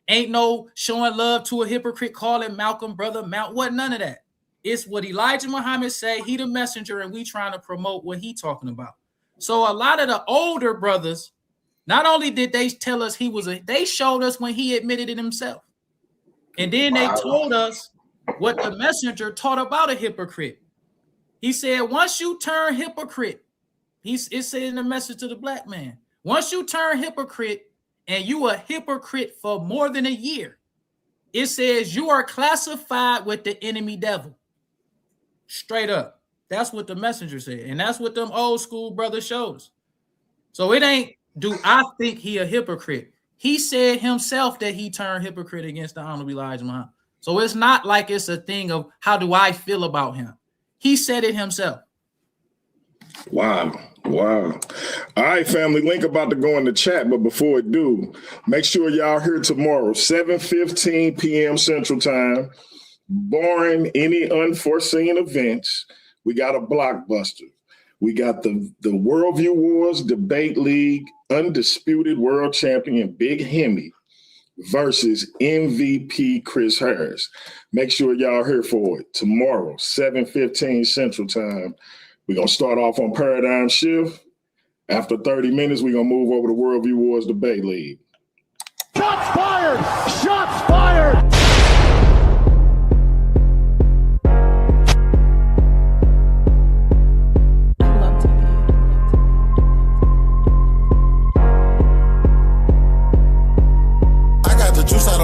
Ain't no showing love to a hypocrite, calling Malcolm brother Mount. What, none of that. It's what Elijah Muhammad say. He the messenger, and we trying to promote what he talking about. So a lot of the older brothers, not only did they tell us they showed us when he admitted it himself. And then they told us what the messenger taught about a hypocrite. He said, once you turn hypocrite, it said in the message to the black man, once you turn hypocrite, and you a hypocrite for more than a year, it says you are classified with the enemy devil. Straight up. That's what the messenger said. And that's what them old school brothers shows. So it ain't, do I think he a hypocrite? He said himself that he turned hypocrite against the Honorable Elijah Muhammad. So it's not like it's a thing of how do I feel about him? He said it himself. Wow. All right, family. Link about to go in the chat, but before it do, make sure y'all here tomorrow, 7:15 p.m. Central Time. Barring any unforeseen events, we got a blockbuster. We got the Worldview Wars Debate League undisputed world champion Big Hemi versus MVP Chris Harris. Make sure y'all here for it tomorrow, 7:15 Central Time. We're going to start off on Paradigm Shift. After 30 minutes, we're going to move over to Worldview Wars Debate League. Shots fired! Shots fired!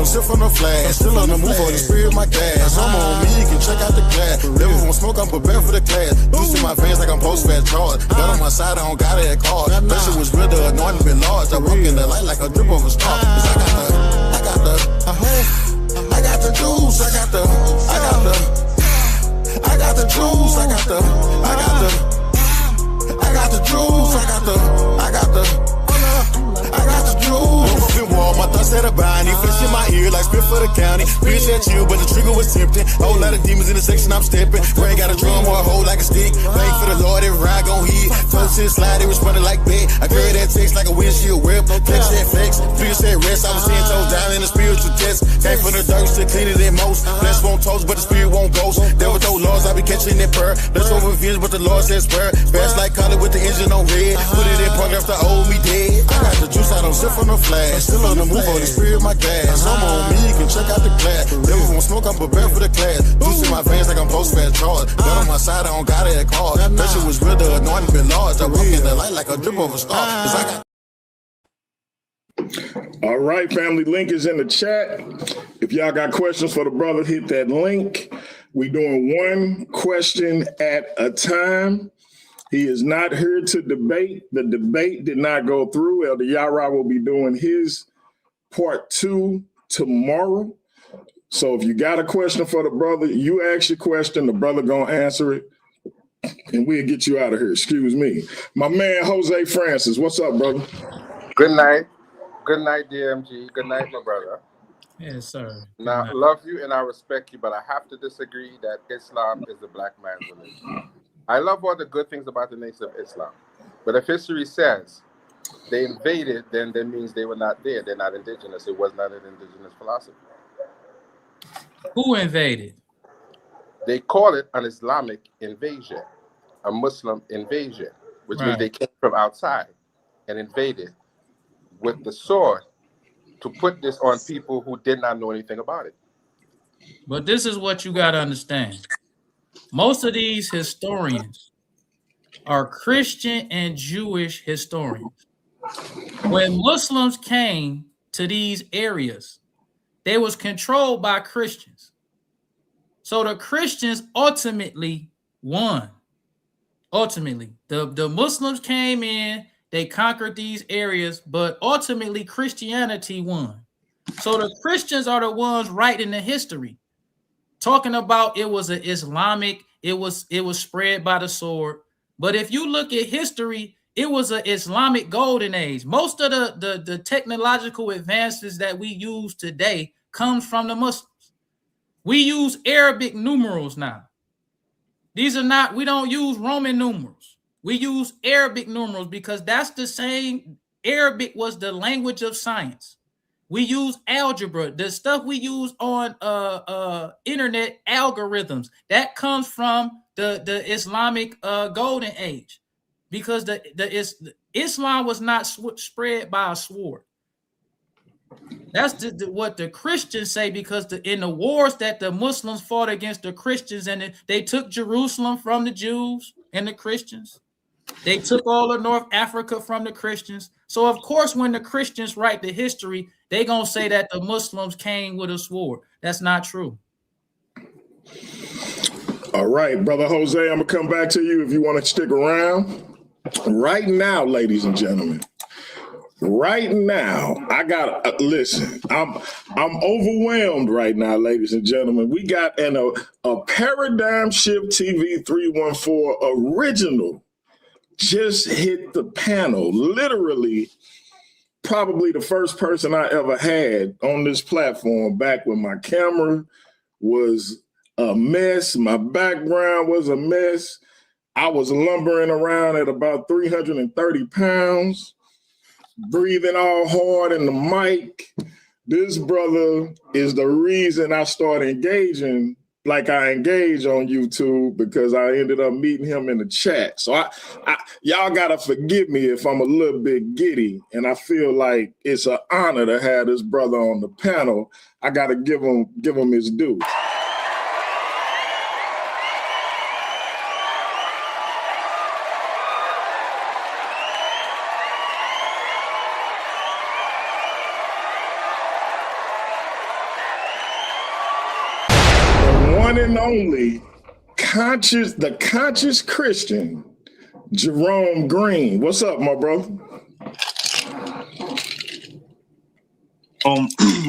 Sip from the flash, still on the move on the spirit of my gas. I'm on me, you can check out the glass. Never want smoke, I'm prepared for the class. Juice in my veins like I'm post-fat charge. Got on my side, I don't got it at card. Pressure was real, the anointing been large. I walk in the light like a drip of a star. Cause I got the juice, I got the juice, I got the juice. My thoughts that are binding, flesh in my ear like spit for the county. Bitch at you, but the trigger was tempting. Whole lot of demons in the section I'm stepping. Brain got a drum or a hole like a stick. Thank for the Lord, every ride gon' hit. Toast to the slide, it was running like bait. I carry that text like a windshield whip. Flex that flex, feel said rest. I was 10 toes down in the spiritual test. Came from the dirt, still cleaner than most. Flesh won't toast, but the spirit won't ghost. Devil told laws, I be catching that purr. That's over revenge, but the Lord says spur. Fast like collar with the engine on red. Put it in park after old me dead. I got the juice, I don't sip from the flash. Still on the move on the spirit of my gas. I'm on me, you can check out the glass. Never want smoke, I'm prepared for the class. Juice in my veins like I'm post-fat charge. Got on my side, I don't got it at card. Pressure was real, the anointing been large. I walk in the light like a drip of a star. Cause I got All right, family, link is in the chat. If y'all got questions for the brother, hit that link. We doing one question at a time. He is not here to debate. The debate did not go through. Elder Yara will be doing his part 2 tomorrow. So if you got a question for the brother, you ask your question, the brother gonna answer it, and we'll get you out of here. Excuse me. My man, Jose Francis, what's up, brother? Good night. Good night, DMG. Good night, my brother. Yes, sir. Now, I love you and I respect you, but I have to disagree that Islam is the black man's religion. I love all the good things about the Nation of Islam. But if history says they invaded, then that means they were not there. They're not indigenous. It was not an indigenous philosophy. Who invaded? They call it an Islamic invasion, a Muslim invasion, which means they came from outside and invaded with the sword to put this on people who did not know anything about it. But this is what you got to understand. Most of these historians are Christian and Jewish historians. When Muslims came to these areas, they was controlled by Christians. So the Christians ultimately won. Ultimately, the Muslims came in, they conquered these areas, but ultimately Christianity won. So the Christians are the ones writing the history, talking about it was an Islamic, it was spread by the sword. But if you look at history, it was an Islamic golden age. Most of the technological advances that we use today comes from the Muslims. We use Arabic numerals now. These are not, we don't use Roman numerals. We use Arabic numerals because that's the same. Arabic was the language of science. We use algebra, the stuff we use on internet algorithms. That comes from the Islamic golden age, because Islam was not spread by a sword. That's what the Christians say, because in the wars that the Muslims fought against the Christians, and they took Jerusalem from the Jews and the Christians. They took all of North Africa from the Christians. So, of course, when the Christians write the history, they're going to say that the Muslims came with a sword. That's not true. All right, Brother Jose, I'm going to come back to you if you want to stick around. Right now, ladies and gentlemen, right now, I got listen. I'm overwhelmed right now, ladies and gentlemen. We got a Paradigm Shift TV 314 original just hit the panel. Literally, probably the first person I ever had on this platform back when my camera was a mess. My background was a mess. I was lumbering around at about 330 pounds, breathing all hard in the mic. This brother is the reason I started engaging like I engage on YouTube, because I ended up meeting him in the chat. So I y'all gotta forgive me if I'm a little bit giddy, and I feel like it's an honor to have this brother on the panel. I gotta give him his due. And only the conscious Christian, Jerome Green. What's up, my brother?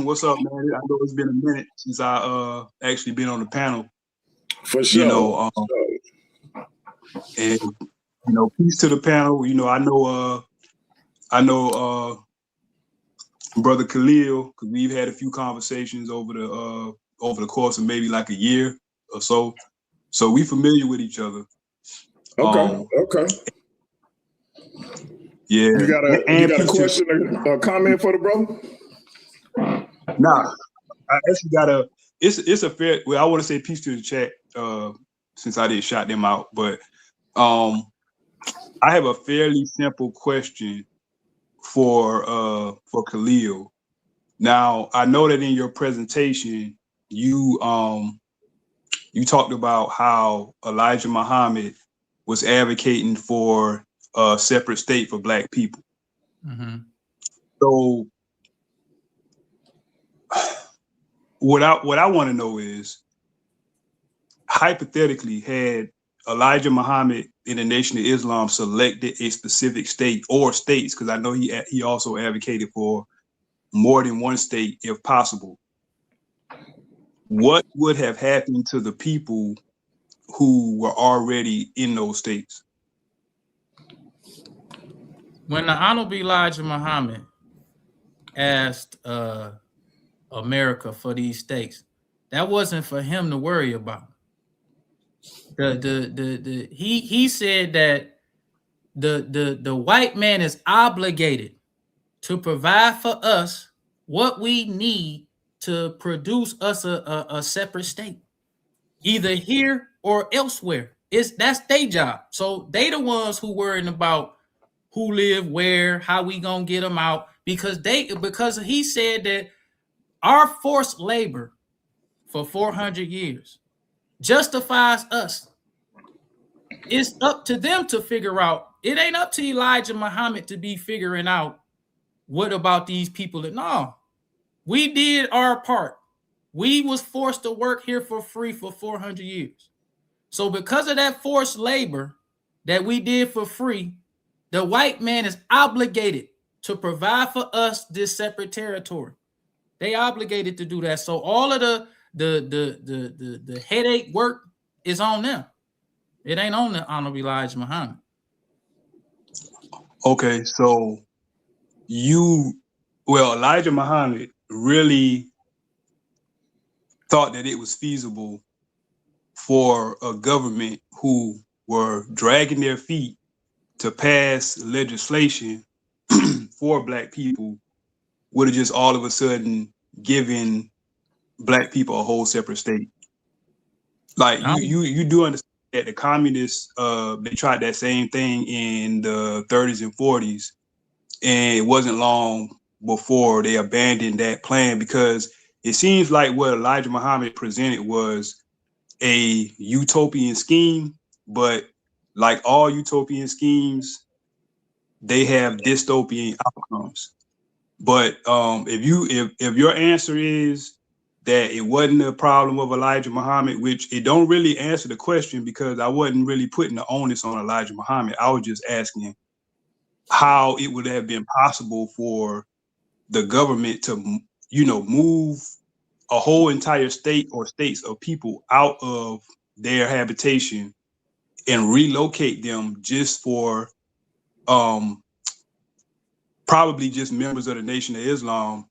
What's up, man? I know it's been a minute since I actually been on the panel. For sure. You know, and you know, peace to the panel. You know, I know Brother Khalil, because we've had a few conversations over the course of maybe like a year or so. So we familiar with each other. Okay. Okay. Yeah. You got a question or comment for the brother? Nah. I actually got it's a fair, well, I want to say peace to the chat, since I did shout them out, but I have a fairly simple question for Khalil. Now, I know that in your presentation, you talked about how Elijah Muhammad was advocating for a separate state for Black people. Mm-hmm. So what I want to know is, hypothetically, had Elijah Muhammad in the Nation of Islam selected a specific state or states, because I know he also advocated for more than one state if possible, what would have happened to the people who were already in those states? When the Honorable Elijah Muhammad asked America for these states, that wasn't for him to worry about. He said that the white man is obligated to provide for us what we need to produce us a separate state, either here or elsewhere. That's their job. So they the ones who worrying about who live where, how we gonna get them out, because he said that our forced labor for 400 years justifies us. It's up to them to figure out. It ain't up to Elijah Muhammad to be figuring out what about these people. No, we did our part. We was forced to work here for free for 400 years. So because of that forced labor, that we did for free, the white man is obligated to provide for us this separate territory. They obligated to do that. So all of the headache work is on them. It ain't on the Honorable Elijah Muhammad. Okay, so Elijah Muhammad really thought that it was feasible for a government who were dragging their feet to pass legislation for black people would have just all of a sudden given black people a whole separate state. Like you do understand that the communists they tried that same thing in the 30s and 40s, and it wasn't long before they abandoned that plan, because it seems like what Elijah Muhammad presented was a utopian scheme, but like all utopian schemes, they have dystopian outcomes. But if your answer is that it wasn't a problem of Elijah Muhammad, which it don't really answer the question, because I wasn't really putting the onus on Elijah Muhammad. I was just asking how it would have been possible for the government to, move a whole entire state or states of people out of their habitation and relocate them just for probably just members of the Nation of Islam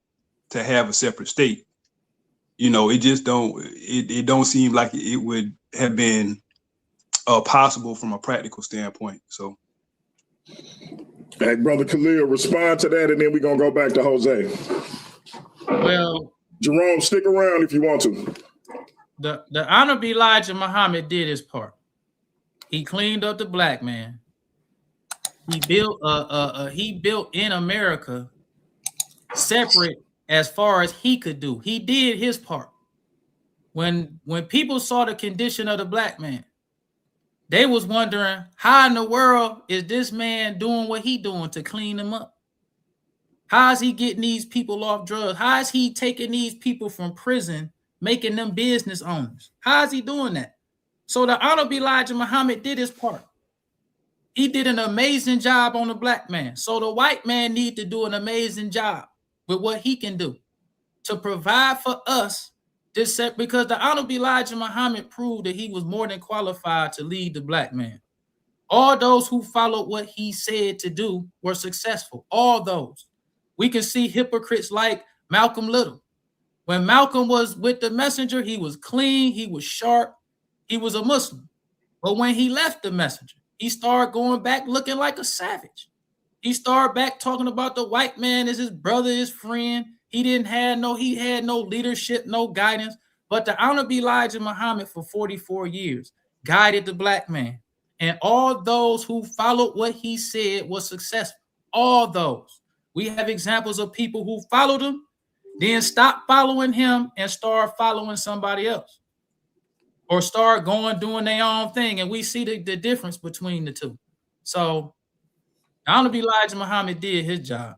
to have a separate state. It just don't seem like it would have been possible from a practical standpoint. So, hey, Brother Khalil, respond to that, and then we're gonna go back to Jose. Well, Jerome, stick around if you want to. The Honorable Elijah Muhammad did his part. He cleaned up the black man. He built in America separate as far as he could do. He did his part. When people saw the condition of the black man, they was wondering, how in the world is this man doing what he doing to clean them up? How is he getting these people off drugs? How is he taking these people from prison, making them business owners? How is he doing that? So the Honorable Elijah Muhammad did his part. He did an amazing job on the black man. So the white man need to do an amazing job with what he can do to provide for us this set, because the Honorable Elijah Muhammad proved that he was more than qualified to lead the black man. All those who followed what he said to do were successful. All those. We can see hypocrites like Malcolm Little. When Malcolm was with the messenger, he was clean, he was sharp, he was a Muslim. But when he left the messenger, he started going back looking like a savage. He started back talking about the white man as his brother, his friend. He had no leadership, no guidance. But the Honorable Elijah Muhammad for 44 years guided the black man. And all those who followed what he said was successful. All those. We have examples of people who followed him, then stopped following him and start following somebody else. Or start doing their own thing. And we see the difference between the two. So Honorable Elijah Muhammad did his job.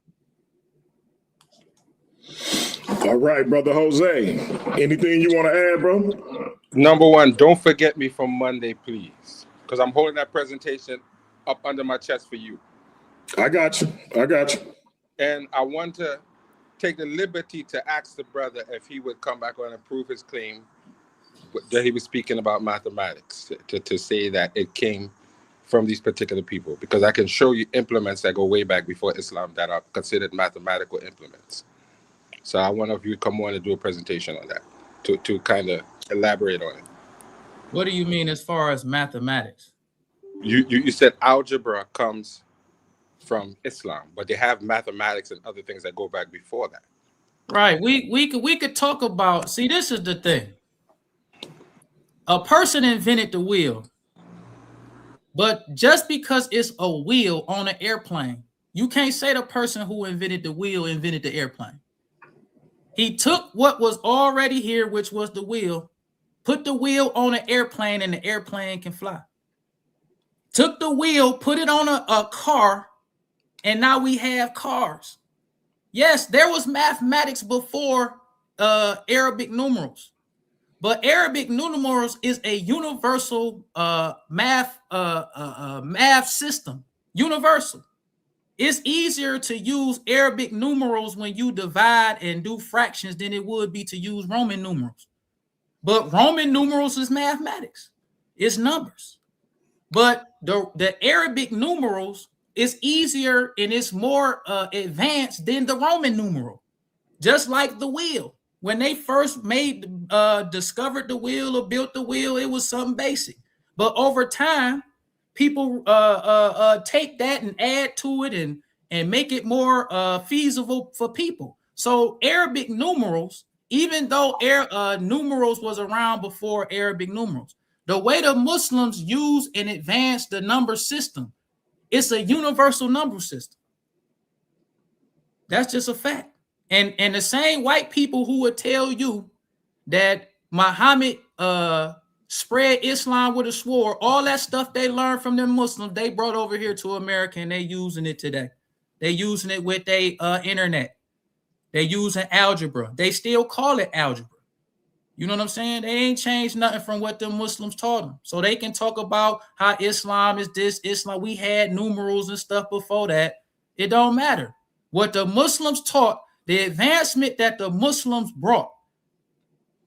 All right, Brother Jose. Anything you want to add, bro? Number one, don't forget me for Monday, please. Because I'm holding that presentation up under my chest for you. I got you. And I want to take the liberty to ask the brother if he would come back on and prove his claim that he was speaking about mathematics, to say that it came from these particular people, because I can show you implements that go way back before Islam that are considered mathematical implements. So I want you to come on and do a presentation on that to kind of elaborate on it. What do you mean as far as mathematics? You said algebra comes from Islam, but they have mathematics and other things that go back before that. Right. We could talk about, see, this is the thing. A person invented the wheel, but just because it's a wheel on an airplane, you can't say the person who invented the wheel invented the airplane. He took what was already here, which was the wheel, put the wheel on an airplane, and the airplane can fly. Took the wheel, put it on a car, and now we have cars. Yes, there was mathematics before Arabic numerals. But Arabic numerals is a universal math system. Universal. It's easier to use Arabic numerals when you divide and do fractions than it would be to use Roman numerals. But Roman numerals is mathematics. It's numbers. But the Arabic numerals is easier and it's more advanced than the Roman numeral. Just like the wheel. When they first discovered the wheel or built the wheel, it was something basic. But over time, people take that and add to it and make it more feasible for people. So Arabic numerals, even though numerals was around before Arabic numerals, the way the Muslims use and advance the number system, it's a universal number system. That's just a fact. And the same white people who would tell you that Muhammad spread Islam with a sword, all that stuff they learned from them Muslims, they brought over here to America and they using it today. They using it with their internet. They using algebra. They still call it algebra. You know what I'm saying? They ain't changed nothing from what the Muslims taught them. So they can talk about how Islam is this, Islam. We had numerals and stuff before that. It don't matter. What the Muslims taught, the advancement that the Muslims brought,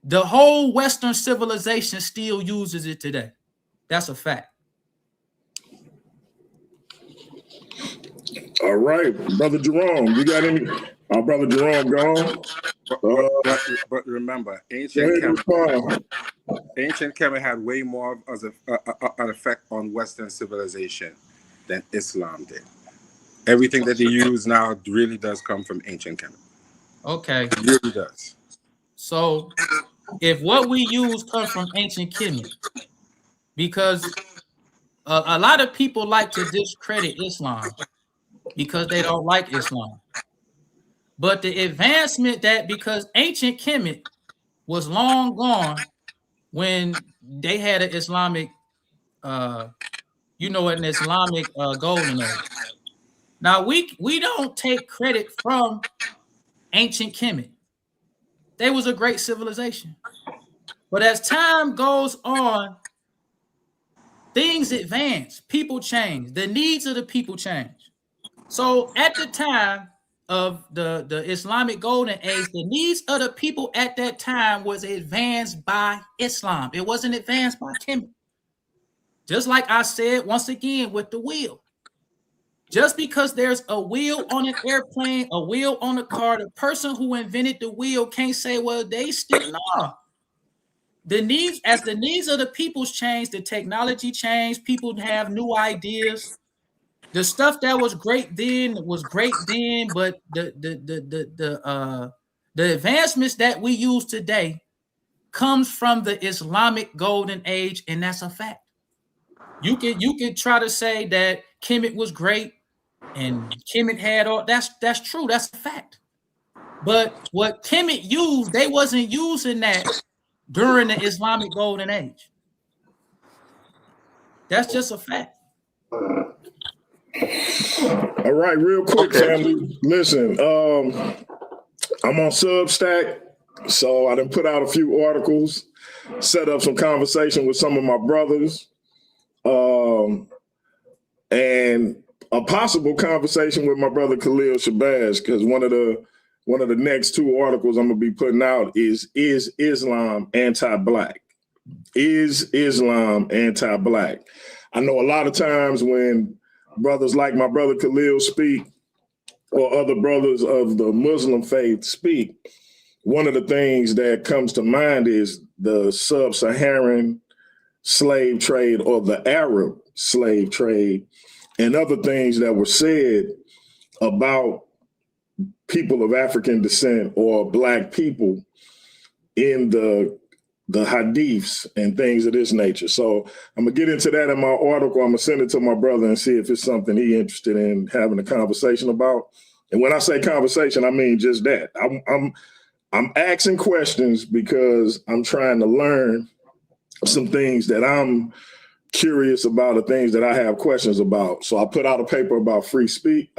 the whole Western civilization still uses it today. That's a fact. All right, Brother Jerome, you got any? Our brother Jerome gone. But remember, ancient Kemet had way more of an effect on Western civilization than Islam did. Everything that they use now really does come from ancient Kemet. Okay. It really does. So if what we use comes from ancient Kemet, because a lot of people like to discredit Islam because they don't like Islam. But the advancement that, because ancient Kemet was long gone when they had an Islamic, an Islamic golden age. Now, we don't take credit from ancient Kemet. They was a great civilization. But as time goes on, things advance, people change, the needs of the people change. So at the time of the Islamic golden age, the needs of the people at that time was advanced by Islam. It wasn't advanced by Kemet. Just like I said once again with the wheel. Just because there's a wheel on an airplane, a wheel on a car, the person who invented the wheel can't say, well, they still know. The needs of the peoples change, the technology changed, people have new ideas. The stuff that was great then, but the advancements that we use today comes from the Islamic golden age, and that's a fact. You could try to say that Kemet was great and Kemet had all that's true, that's a fact. But what Kemet used, they wasn't using that during the Islamic golden age. That's just a fact. All right, real quick, family. Listen, I'm on Substack, so I done put out a few articles, set up some conversation with some of my brothers, and a possible conversation with my brother Khalil Shabazz, because one of the next two articles I'm gonna be putting out is Islam anti-black? Is Islam anti-black? I know a lot of times when brothers like my brother Khalil speak, or other brothers of the Muslim faith speak, one of the things that comes to mind is the sub-Saharan slave trade or the Arab slave trade and other things that were said about people of African descent or black people in the hadiths and things of this nature. So I'm gonna get into that in my article. I'm gonna send it to my brother and see if it's something he's interested in having a conversation about. And when I say conversation, I mean just that. I'm asking questions because I'm trying to learn some things that I'm curious about, the things that I have questions about. So I put out a paper about free speech,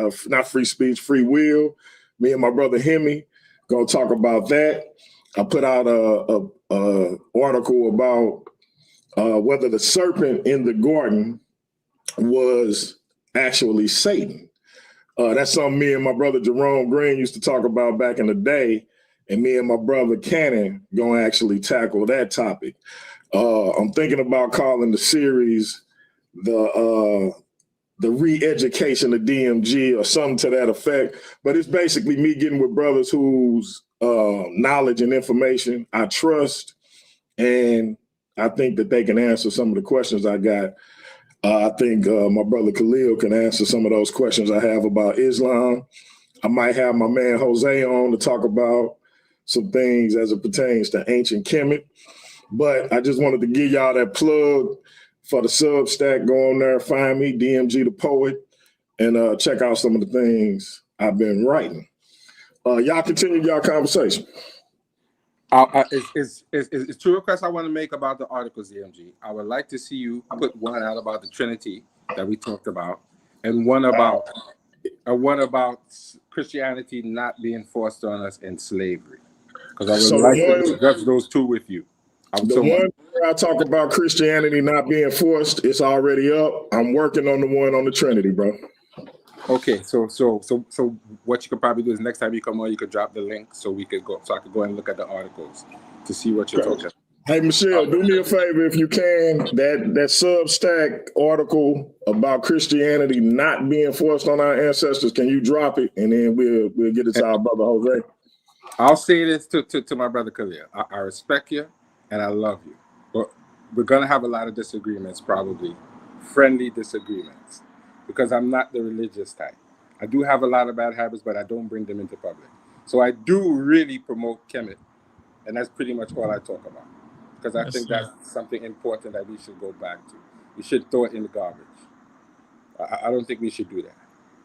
free will. Me and my brother Hemi gonna talk about that. I put out a article about whether the serpent in the garden was actually Satan. That's something me and my brother Jerome Green used to talk about back in the day, and me and my brother Cannon gonna actually tackle that topic. I'm thinking about calling the series the re-education of DMG or something to that effect. But it's basically me getting with brothers whose knowledge and information I trust, and I think that they can answer some of the questions I got. I think my brother Khalil can answer some of those questions I have about Islam. I might have my man Jose on to talk about some things as it pertains to ancient Kemet. But I just wanted to give y'all that plug for the Substack. Go on there, find me, DMG the Poet, and check out some of the things I've been writing. Y'all continue y'all conversation. It's two requests I want to make about the articles, DMG. I would like to see you put one out about the Trinity that we talked about, and one about Christianity not being forced on us in slavery. Because I would like to discuss those two with you. The one where I talk about Christianity not being forced, it's already up. I'm working on the one on the Trinity, bro. Okay, so what you could probably do is next time you come on, you could drop the link so we could go, so I could go and look at the articles to see what you're talking about. Hey, Michelle, do me a favor if you can. That Substack article about Christianity not being forced on our ancestors, can you drop it, and then we'll get it to our brother Jose. I'll say this to my brother Khalil. I respect you and I love you, but we're gonna have a lot of disagreements, probably friendly disagreements, because I'm not the religious type. I do have a lot of bad habits, but I don't bring them into public. So I do really promote Kemet, and that's pretty much all I talk about, because I think that's something important that we should go back to. We should throw it in the garbage. I don't think we should do that.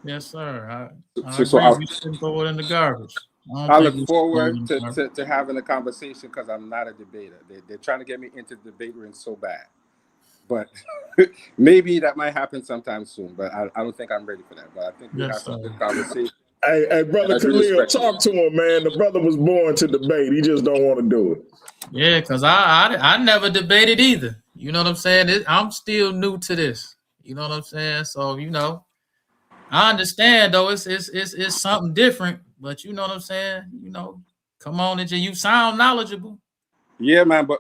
Yes, sir. I So agree. We shouldn't throw it in the garbage. I look forward to having a conversation, because I'm not a debater. They're trying to get me into the debate ring so bad. But maybe that might happen sometime soon. But I don't think I'm ready for that. But I think we have some good conversation. Hey, brother Khalil, talk to him, man. The brother was born to debate. He just don't want to do it. Yeah, because I never debated either. You know what I'm saying? I'm still new to this. You know what I'm saying? So, I understand, though. It's something different. But you know what I'm saying? Come on, and you sound knowledgeable. Yeah, man. But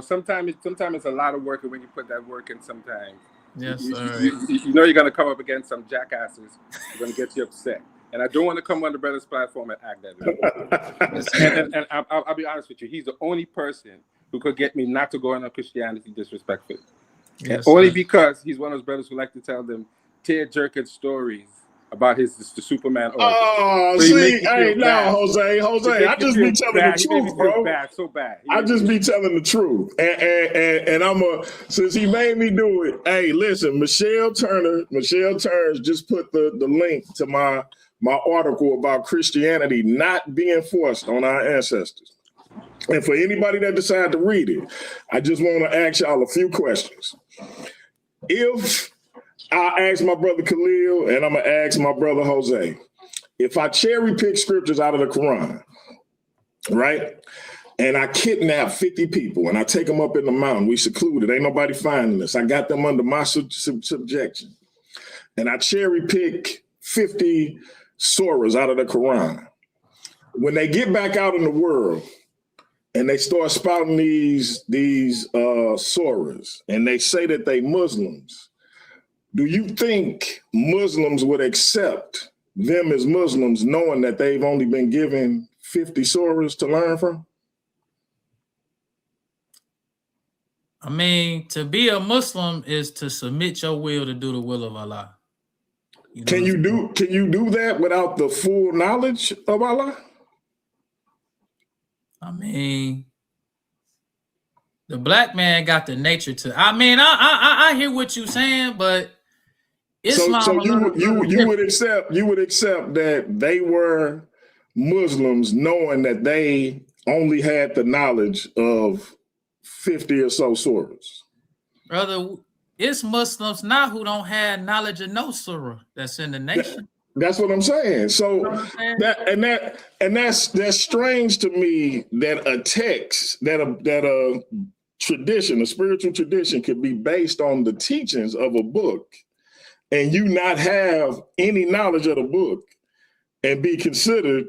sometimes it's a lot of work, and when you put that work in, sometimes sir. You're gonna come up against some jackasses. You're gonna get you upset, and I don't want to come on the brother's platform and act that way. and I'll be honest with you. He's the only person who could get me not to go on Christianity disrespectfully, only because he's one of those brothers who like to tell them tear-jerking stories about the Superman origin. Oh, so see, hey, now, Jose, I just be telling the truth, bro. So bad. I just be telling the truth, and since he made me do it. Hey, listen, Michelle Turns just put the link to my article about Christianity not being forced on our ancestors. And for anybody that decided to read it, I just want to ask y'all a few questions. If I ask my brother Khalil, and I'm going to ask my brother Jose, if I cherry pick scriptures out of the Quran, right, and I kidnap 50 people and I take them up in the mountain, we secluded, ain't nobody finding us, I got them under my subjection, and I cherry pick 50 surahs out of the Quran, when they get back out in the world and they start spouting these surahs and they say that they Muslims, do you think Muslims would accept them as Muslims knowing that they've only been given 50 surahs to learn from? I mean, to be a Muslim is to submit your will to do the will of Allah. Can you do that without the full knowledge of Allah? I mean, the black man got the nature to. I mean, I hear what you're saying, but Islam. So you would accept that they were Muslims knowing that they only had the knowledge of 50 or so surahs. Brother, it's Muslims now who don't have knowledge of no surah that's in the nation. That's what I'm saying. So that's strange to me that a text, that a tradition, a spiritual tradition, could be based on the teachings of a book, and you not have any knowledge of the book and be considered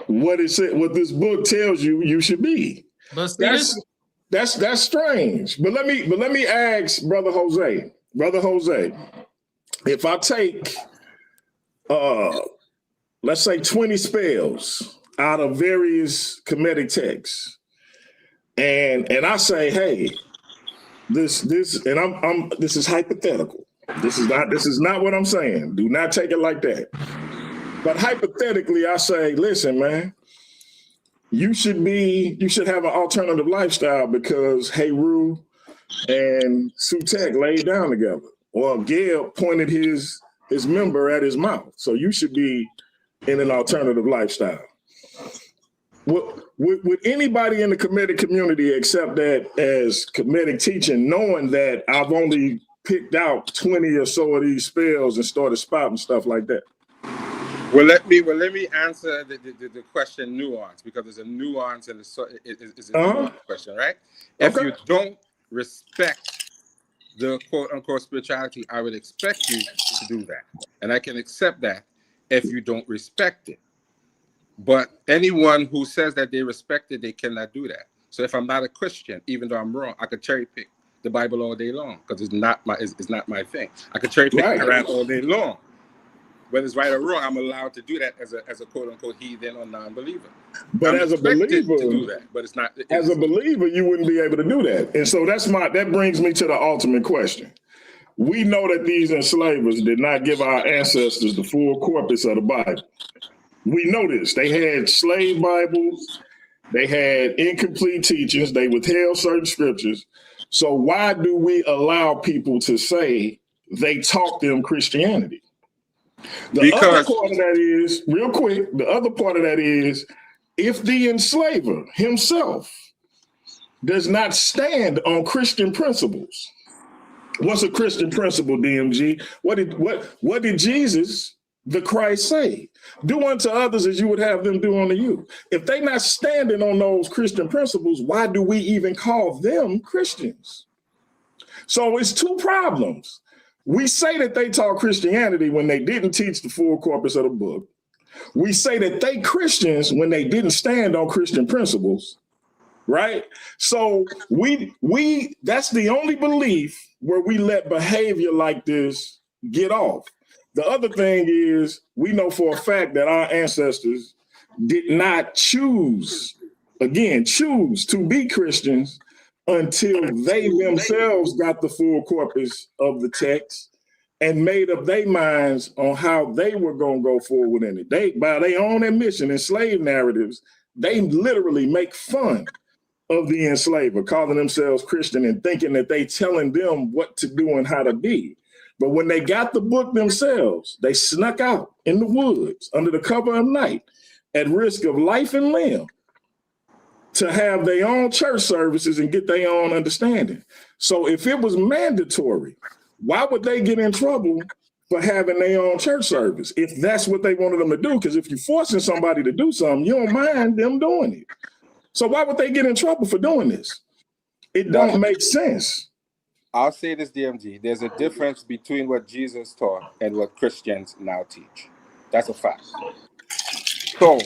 what it said, what this book tells you should be. But see, that's strange. But let me ask Brother Jose, if I take let's say 20 spells out of various Kemetic texts, and I say, hey, this and this is hypothetical. This is not what I'm saying. Do not take it like that. But hypothetically, I say, listen, man, you should have an alternative lifestyle because Heru and Sutek laid down together, or Gail pointed his member at his mouth. So you should be in an alternative lifestyle. Would anybody in the Kemetic community accept that as Kemetic teaching, knowing that I've only picked out 20 or so of these spells and started spouting stuff like that? Well, let me answer the question nuance, because there's a nuance and it's a nuance question, right? If you don't respect the quote unquote spirituality, I would expect you to do that. And I can accept that if you don't respect it. But anyone who says that they respect it, they cannot do that. So if I'm not a Christian, even though I'm wrong, I could cherry pick the Bible all day long because it's not my thing. I could cherry pick Quran all day long. Whether it's right or wrong, I'm allowed to do that as a quote unquote heathen or non-believer. But as a believer, to do that, but it's not. As a believer, you wouldn't be able to do that. And so that brings me to the ultimate question. We know that these enslavers did not give our ancestors the full corpus of the Bible. We know this. They had slave Bibles. They had incomplete teachings. They withheld certain scriptures. So why do we allow people to say they taught them Christianity? The other part of that is, real quick, if the enslaver himself does not stand on Christian principles. What's a Christian principle, DMG? What did Jesus, the Christ, say? Do unto others as you would have them do unto you. If they're not standing on those Christian principles, why do we even call them Christians? So it's two problems. We say that they taught Christianity when they didn't teach the full corpus of the book. We say that they Christians when they didn't stand on Christian principles, right? So that's the only belief where we let behavior like this get off. The other thing is, we know for a fact that our ancestors did not choose to be Christians until they themselves got the full corpus of the text and made up their minds on how they were going to go forward in it. They, by their own admission in slave narratives, they literally make fun of the enslaver, calling themselves Christian and thinking that they telling them what to do and how to be. But when they got the book themselves, they snuck out in the woods under the cover of night at risk of life and limb to have their own church services and get their own understanding. So if it was mandatory, why would they get in trouble for having their own church service if that's what they wanted them to do? Because if you're forcing somebody to do something, you don't mind them doing it. So why would they get in trouble for doing this? It don't make sense. I'll say this, DMG. There's a difference between what Jesus taught and what Christians now teach. That's a fact. So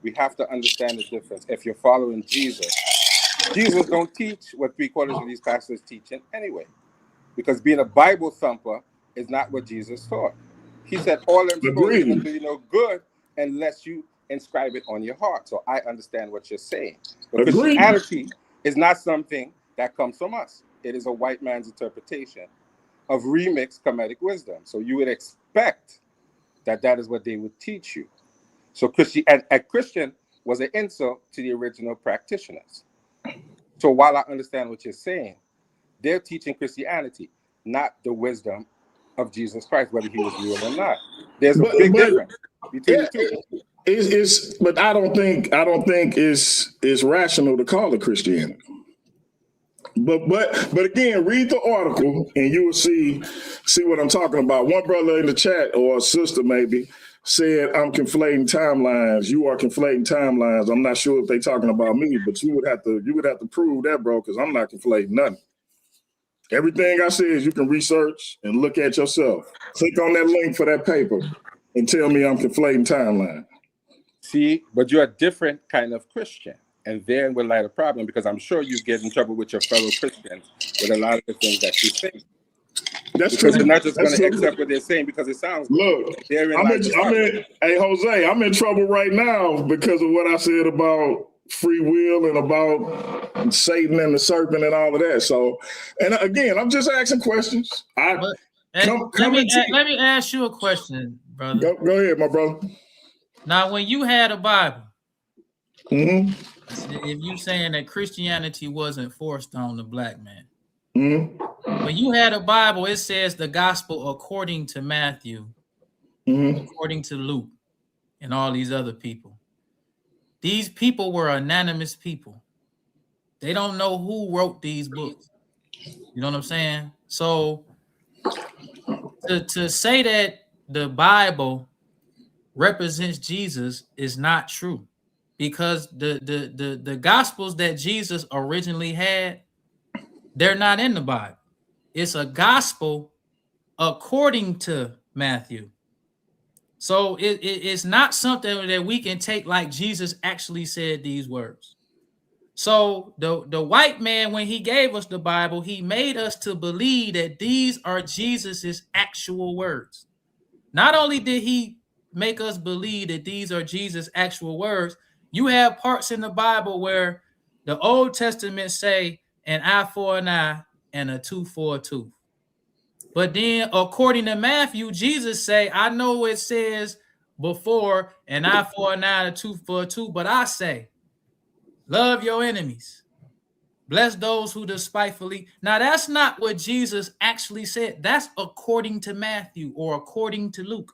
we have to understand the difference. If you're following Jesus don't teach what 3/4 of these pastors teach anyway. Because being a Bible thumper is not what Jesus taught. He said, all them scrolls will do you no good unless you inscribe it on your heart. So I understand what you're saying. But Christianity is not something that comes from us. It is a white man's interpretation of remixed Kemetic wisdom. So you would expect that is what they would teach you. So a Christian was an insult to the original practitioners. So while I understand what you're saying, they're teaching Christianity, not the wisdom of Jesus Christ, whether he was real or not. There's a big difference between the two. But I don't think it's rational to call it Christianity. But again, read the article and you will see what I'm talking about. One brother in the chat, or a sister maybe, said I'm conflating timelines. You are conflating timelines. I'm not sure if they're talking about me, but you would have to prove that, bro, because I'm not conflating nothing. Everything I say is you can research and look at yourself. Click on that link for that paper and tell me I'm conflating timeline. See, but you're a different kind of Christian. And therein will lie the problem, because I'm sure you get in trouble with your fellow Christians with a lot of the things that you say. That's because true. You're not just going to true. accept what they're saying because it sounds good. Look, hey, Jose, I'm in trouble right now because of what I said about free will and about Satan and the serpent and all of that. So, and again, I'm just asking questions. Let me ask you a question, brother. Go ahead, my brother. Now, when you had a Bible, mm-hmm. if you saying that Christianity wasn't forced on the black man, mm-hmm. when you had a Bible, it says the gospel according to Matthew, mm-hmm. according to Luke, and all these other people. These people were anonymous people. They don't know who wrote these books. You know what I'm saying? So to say that the Bible represents Jesus is not true, because the gospels that Jesus originally had, they're not in the Bible. It's a gospel according to Matthew. So it's not something that we can take like Jesus actually said these words. So the white man, when he gave us the Bible, he made us to believe that these are Jesus's actual words. Not only did he make us believe that these are Jesus' actual words, you have parts in the Bible where the Old Testament say an eye for an eye and a tooth for a tooth. But then, according to Matthew, Jesus say, I know it says before an eye for an eye, a tooth for a tooth, but I say, love your enemies. Bless those who despitefully. Now, that's not what Jesus actually said. That's according to Matthew or according to Luke.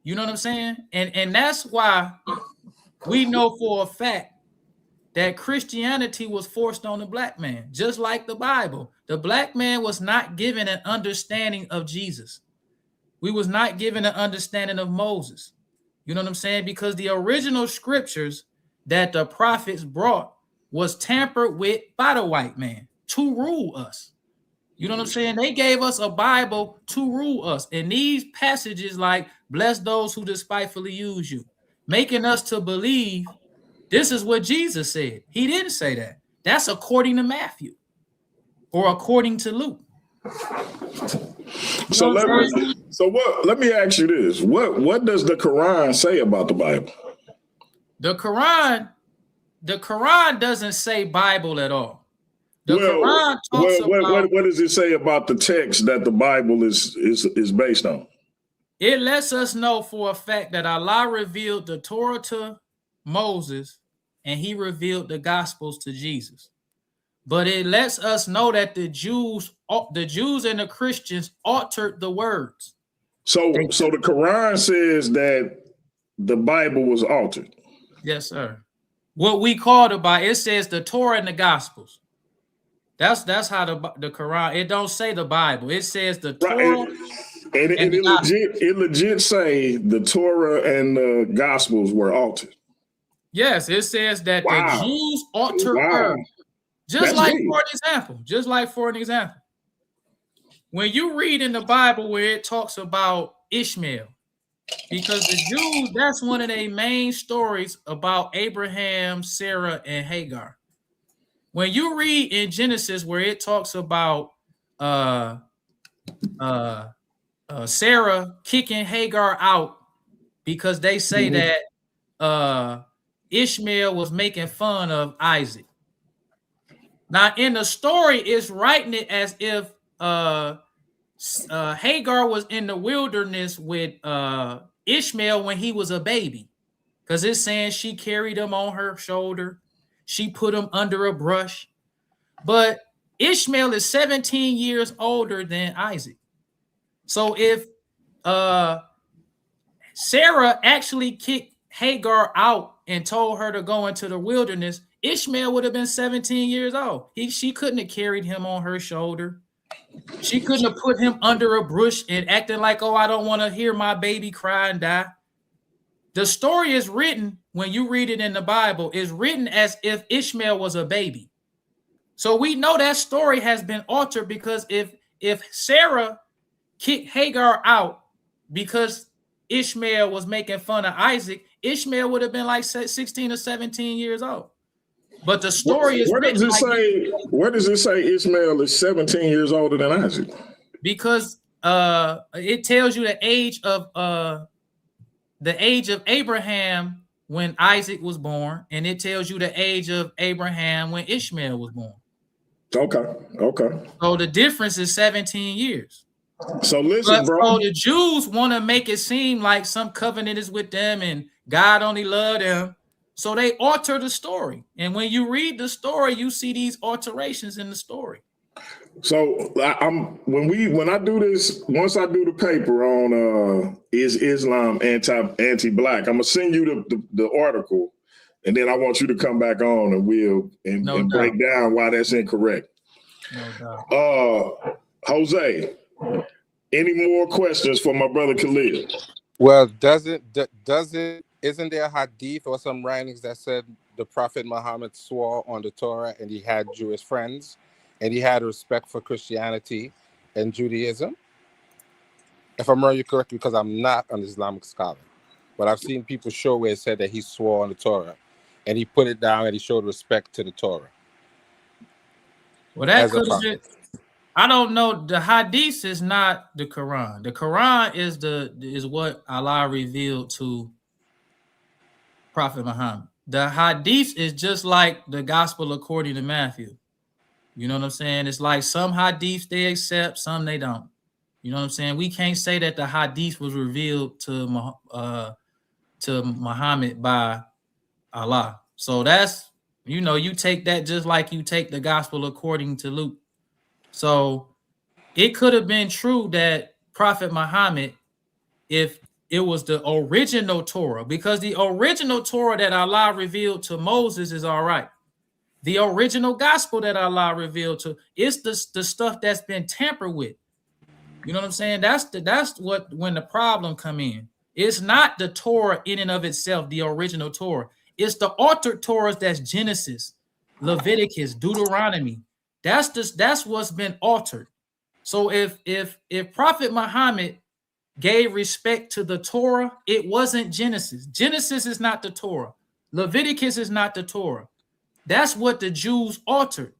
You know what I'm saying? And that's why we know for a fact that Christianity was forced on the black man, just like the Bible. The black man was not given an understanding of Jesus. We was not given an understanding of Moses. You know what I'm saying? Because the original scriptures that the prophets brought was tampered with by the white man to rule us. You know what I'm saying? They gave us a Bible to rule us. And these passages like, bless those who despitefully use you, making us to believe this is what Jesus said. He didn't say that. That's according to Matthew or according to Luke. So let me ask you this. What does the Quran say about the Bible? The Quran doesn't say Bible at all. The Quran talks about what does it say about the text that the Bible is based on? It lets us know for a fact that Allah revealed the Torah to Moses and he revealed the Gospels to Jesus. But it lets us know that the Jews and the Christians altered the words. So the Quran says that the Bible was altered. Yes, sir. What we call the Bible, it says the Torah and the Gospels. That's how the Quran, it don't say the Bible. It says the Torah. And it legit say the Torah and the Gospels were altered. Yes, it says that the Jews altered words. Just like for an example, when you read in the Bible where it talks about Ishmael, because the Jews, that's one of their main stories about Abraham, Sarah, and Hagar. When you read in Genesis where it talks about Sarah kicking Hagar out because they say that Ishmael was making fun of Isaac. Now, in the story, it's writing it as if Hagar was in the wilderness with Ishmael when he was a baby, because it's saying she carried him on her shoulder. She put him under a brush. But Ishmael is 17 years older than Isaac. So if Sarah actually kicked Hagar out and told her to go into the wilderness, Ishmael would have been 17 years old. She couldn't have carried him on her shoulder. She couldn't have put him under a bush and acting like, oh, I don't want to hear my baby cry and die. The story is written, when you read it in the Bible, is written as if Ishmael was a baby. So we know that story has been altered, because if Sarah kicked Hagar out because Ishmael was making fun of Isaac, Ishmael would have been like 16 or 17 years old. But the story is where written where does it say Ishmael is 17 years older than Isaac? Because it tells you the age of Abraham when Isaac was born, and it tells you the age of Abraham when Ishmael was born. Okay. So the difference is 17 years. So listen, bro. So the Jews want to make it seem like some covenant is with them and God only loved them. So they alter the story. And when you read the story, you see these alterations in the story. So when I do this, once I do the paper on is Islam anti-black, I'm gonna send you the article, and then I want you to come back on and break down why that's incorrect. No doubt. Jose, any more questions for my brother Khalil? Well, isn't there a hadith or some writings that said the Prophet Muhammad swore on the Torah and he had Jewish friends and he had respect for Christianity and Judaism? If I'm remembering correctly, because I'm not an Islamic scholar, but I've seen people show where it said that he swore on the Torah and he put it down and he showed respect to the Torah. Well, that could have been. I don't know. The hadith is not the Quran. The Quran is what Allah revealed to Prophet Muhammad. The hadith is just like the gospel according to Matthew. You know what I'm saying? It's like some hadiths they accept, some they don't. You know what I'm saying? We can't say that the hadith was revealed to Muhammad by Allah. So that's, you take that just like you take the gospel according to Luke. So it could have been true that Prophet Muhammad, if it was the original Torah, because the original Torah that Allah revealed to Moses is all right. The original gospel that Allah revealed to, it's the stuff that's been tampered with. You know what I'm saying? That's what when the problem come in. It's not the Torah in and of itself, the original Torah. It's the altered Torahs that's Genesis, Leviticus, Deuteronomy. That's what's been altered. So if Prophet Muhammad gave respect to the Torah, it wasn't Genesis. Genesis is not the Torah. Leviticus is not the Torah. That's what the Jews altered,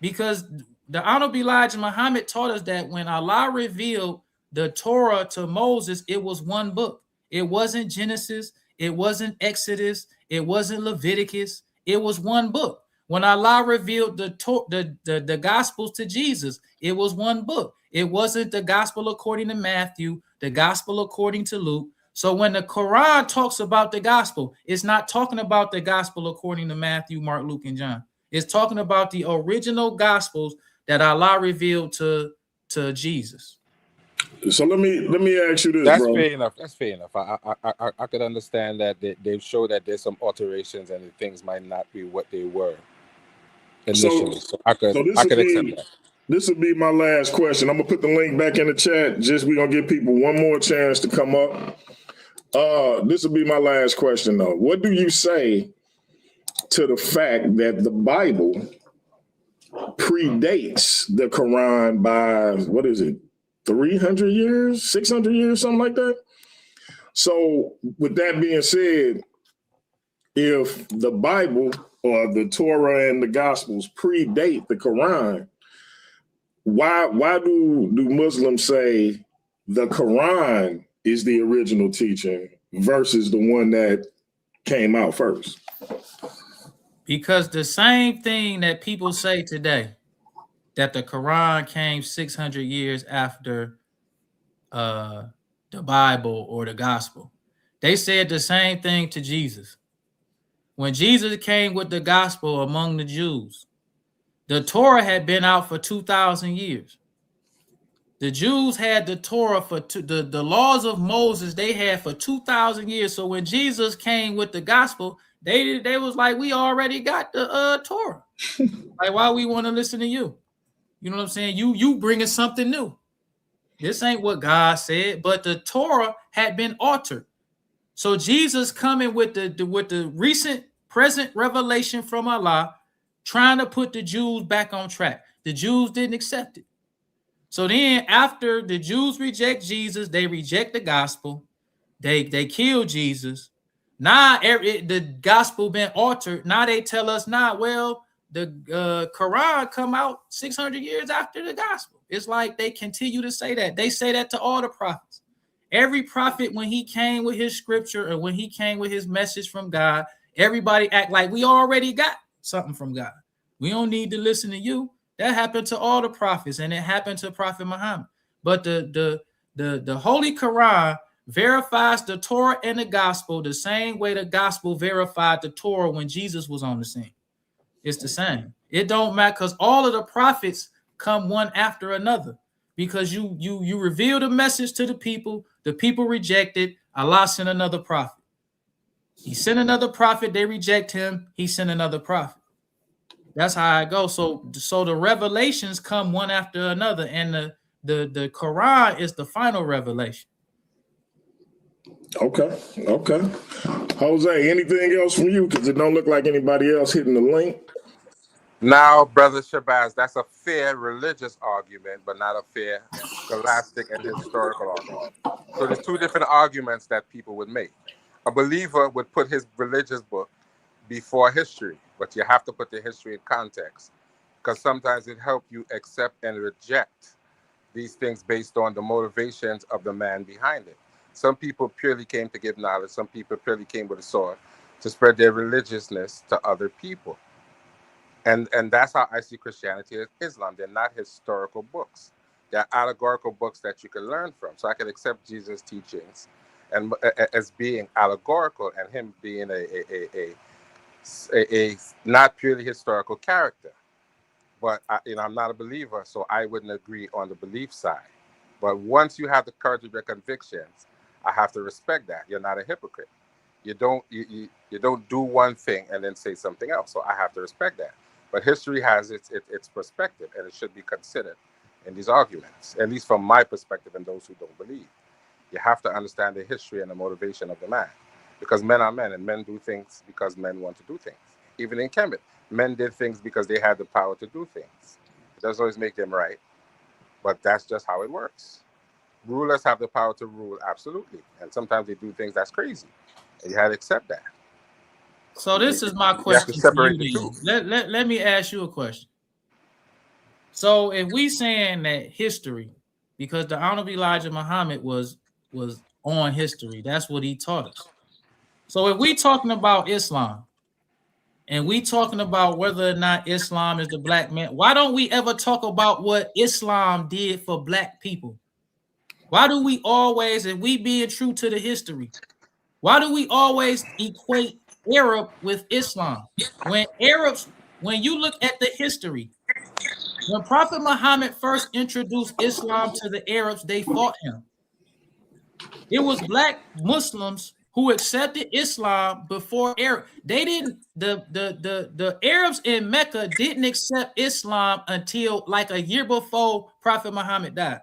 because the Honorable Elijah Muhammad taught us that when Allah revealed the Torah to Moses, it was one book. It wasn't Genesis. It wasn't Exodus. It wasn't Leviticus. It was one book. When Allah revealed the Gospels to Jesus, it was one book. It wasn't the Gospel according to Matthew, the Gospel according to Luke. So when the Quran talks about the Gospel, it's not talking about the Gospel according to Matthew, Mark, Luke, and John. It's talking about the original Gospels that Allah revealed to Jesus. So let me ask you this, That's bro. fair enough. That's fair enough. I could understand that they show that there's some alterations and things might not be what they were initially. So I could accept that. This would be my last question. I'm gonna put the link back in the chat. We're gonna give people one more chance to come up. This will be my last question though. What do you say to the fact that the Bible predates the Quran by, 300 years, 600 years, something like that? So with that being said, if the Bible or the Torah and the Gospels predate the Quran, why do Muslims say the Quran is the original teaching versus the one that came out first? Because the same thing that people say today, that the Quran came 600 years after the Bible or the gospel. They said the same thing to Jesus. When Jesus came with the gospel among the Jews, the Torah had been out for 2,000 years. The Jews had the Torah for the laws of Moses they had for 2,000 years. So when Jesus came with the gospel, They was like, we already got the Torah. Like, why we want to listen to you? You know what I'm saying? You bringing something new. This ain't what God said, but the Torah had been altered. So Jesus coming with the recent present revelation from Allah, trying to put the Jews back on track. The Jews didn't accept it. So then after the Jews reject Jesus, they reject the gospel. They kill Jesus. Now the gospel been altered. Now they tell us, well, the Quran come out 600 years after the gospel. It's like they continue to say that. They say that to all the prophets. Every prophet, when he came with his scripture or when he came with his message from God, everybody act like we already got something from God. We don't need to listen to you. That happened to all the prophets, and it happened to Prophet Muhammad. But the Holy Quran verifies the Torah and the gospel the same way the gospel verified the Torah when Jesus was on the scene. It's the same. It don't matter, because all of the prophets come one after another, because you reveal the message to the people reject it. Allah sent another prophet. He sent another prophet, they reject him, he sent another prophet. That's how it goes. So the revelations come one after another, and the Quran is the final revelation. Okay. Jose, anything else from you? Because it don't look like anybody else hitting the link. Now, Brother Shabazz, that's a fair religious argument, but not a fair scholastic and historical argument. So there's two different arguments that people would make. A believer would put his religious book before history, but you have to put the history in context, because sometimes it helps you accept and reject these things based on the motivations of the man behind it. Some people purely came to give knowledge. Some people purely came with a sword to spread their religiousness to other people. And that's how I see Christianity and Islam. They're not historical books. They're allegorical books that you can learn from. So I can accept Jesus' teachings and as being allegorical, and him being a not purely historical character. But I'm not a believer, so I wouldn't agree on the belief side. But once you have the courage of your convictions, I have to respect that. You're not a hypocrite. You don't do one thing and then say something else. So I have to respect that. But history has its perspective, and it should be considered in these arguments, at least from my perspective and those who don't believe. You have to understand the history and the motivation of the man, because men are men, and men do things because men want to do things. Even in Kemet, men did things because they had the power to do things. It doesn't always make them right, but that's just how it works. Rulers have the power to rule, absolutely, and sometimes they do things that's crazy, and you have to accept that. So this is my question for you. Let me ask you a question. So if we saying that history, because the Honorable Elijah Muhammad was on history, that's what he taught us. So if we talking about Islam, and we talking about whether or not Islam is the black man, why don't we ever talk about what Islam did for black people? Why do we always, if we being true to the history, why do we always equate Arab with Islam? When you look at the history, when Prophet Muhammad first introduced Islam to the Arabs, they fought him. It was black Muslims who accepted Islam before Arab. They didn't, the Arabs in Mecca didn't accept Islam until like a year before Prophet Muhammad died.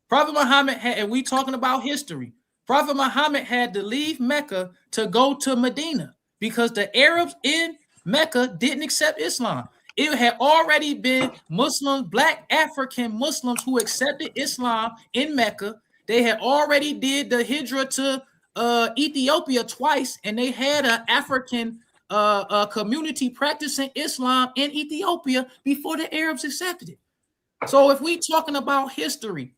Prophet Muhammad had, and we talking about history, Prophet Muhammad had to leave Mecca to go to Medina because the Arabs in Mecca didn't accept Islam. It had already been Muslims, black African Muslims who accepted Islam in Mecca. They had already did the hijrah to Ethiopia twice, and they had an African community practicing Islam in Ethiopia before the Arabs accepted it. So if we talking about history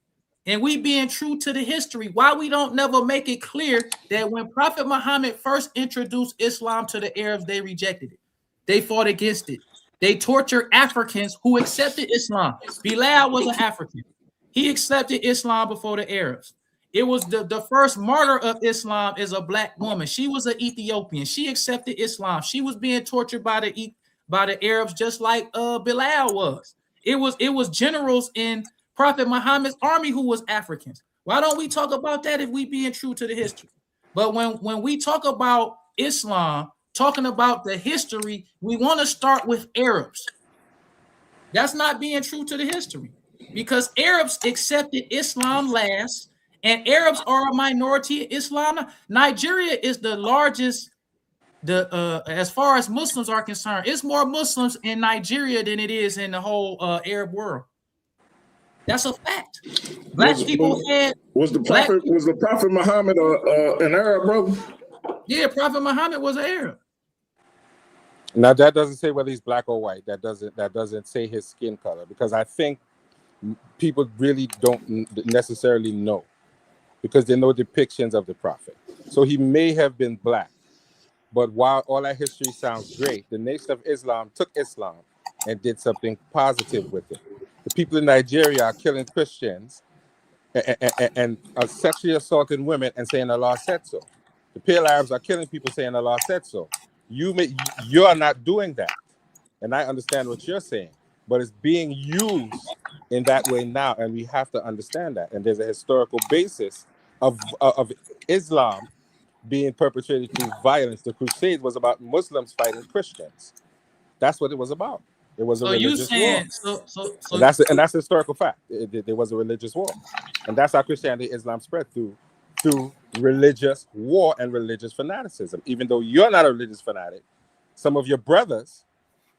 and we being true to the history, why we don't never make it clear that when Prophet Muhammad first introduced Islam to the Arabs, they rejected it. They fought against it. They tortured Africans who accepted Islam. Bilal was an African. He accepted Islam before the Arabs. It was the first martyr of Islam is a black woman. She was an Ethiopian. She accepted Islam. She was being tortured by the Arabs just like Bilal was. It was generals in Prophet Muhammad's army who was Africans. Why don't we talk about that if we being true to the history? But when we talk about Islam talking about the history, we want to start with Arabs. That's not being true to the history, because Arabs accepted Islam last, and Arabs are a minority in Islam. Nigeria is the largest, as far as Muslims are concerned, it's more Muslims in Nigeria than it is in the whole Arab world. That's a fact. Was the Prophet Muhammad an Arab, brother? Yeah, Prophet Muhammad was an Arab. Now that doesn't say whether he's black or white. That doesn't say his skin color, because I think people really don't necessarily know, because there are no depictions of the prophet. So he may have been black, but while all that history sounds great, the Nation of Islam took Islam and did something positive with it. The people in Nigeria are killing Christians and are sexually assaulting women and saying Allah said so. The Pale Arabs are killing people saying Allah said so. You are not doing that, and I understand what you're saying, but it's being used in that way now, and we have to understand that. And there's a historical basis of Islam being perpetrated through violence. The Crusade was about Muslims fighting Christians. That's what it was about. It was a religious war. And that's a historical fact. There was a religious war, and that's how Christianity, Islam spread through religious war and religious fanaticism. Even though you're not a religious fanatic, some of your brothers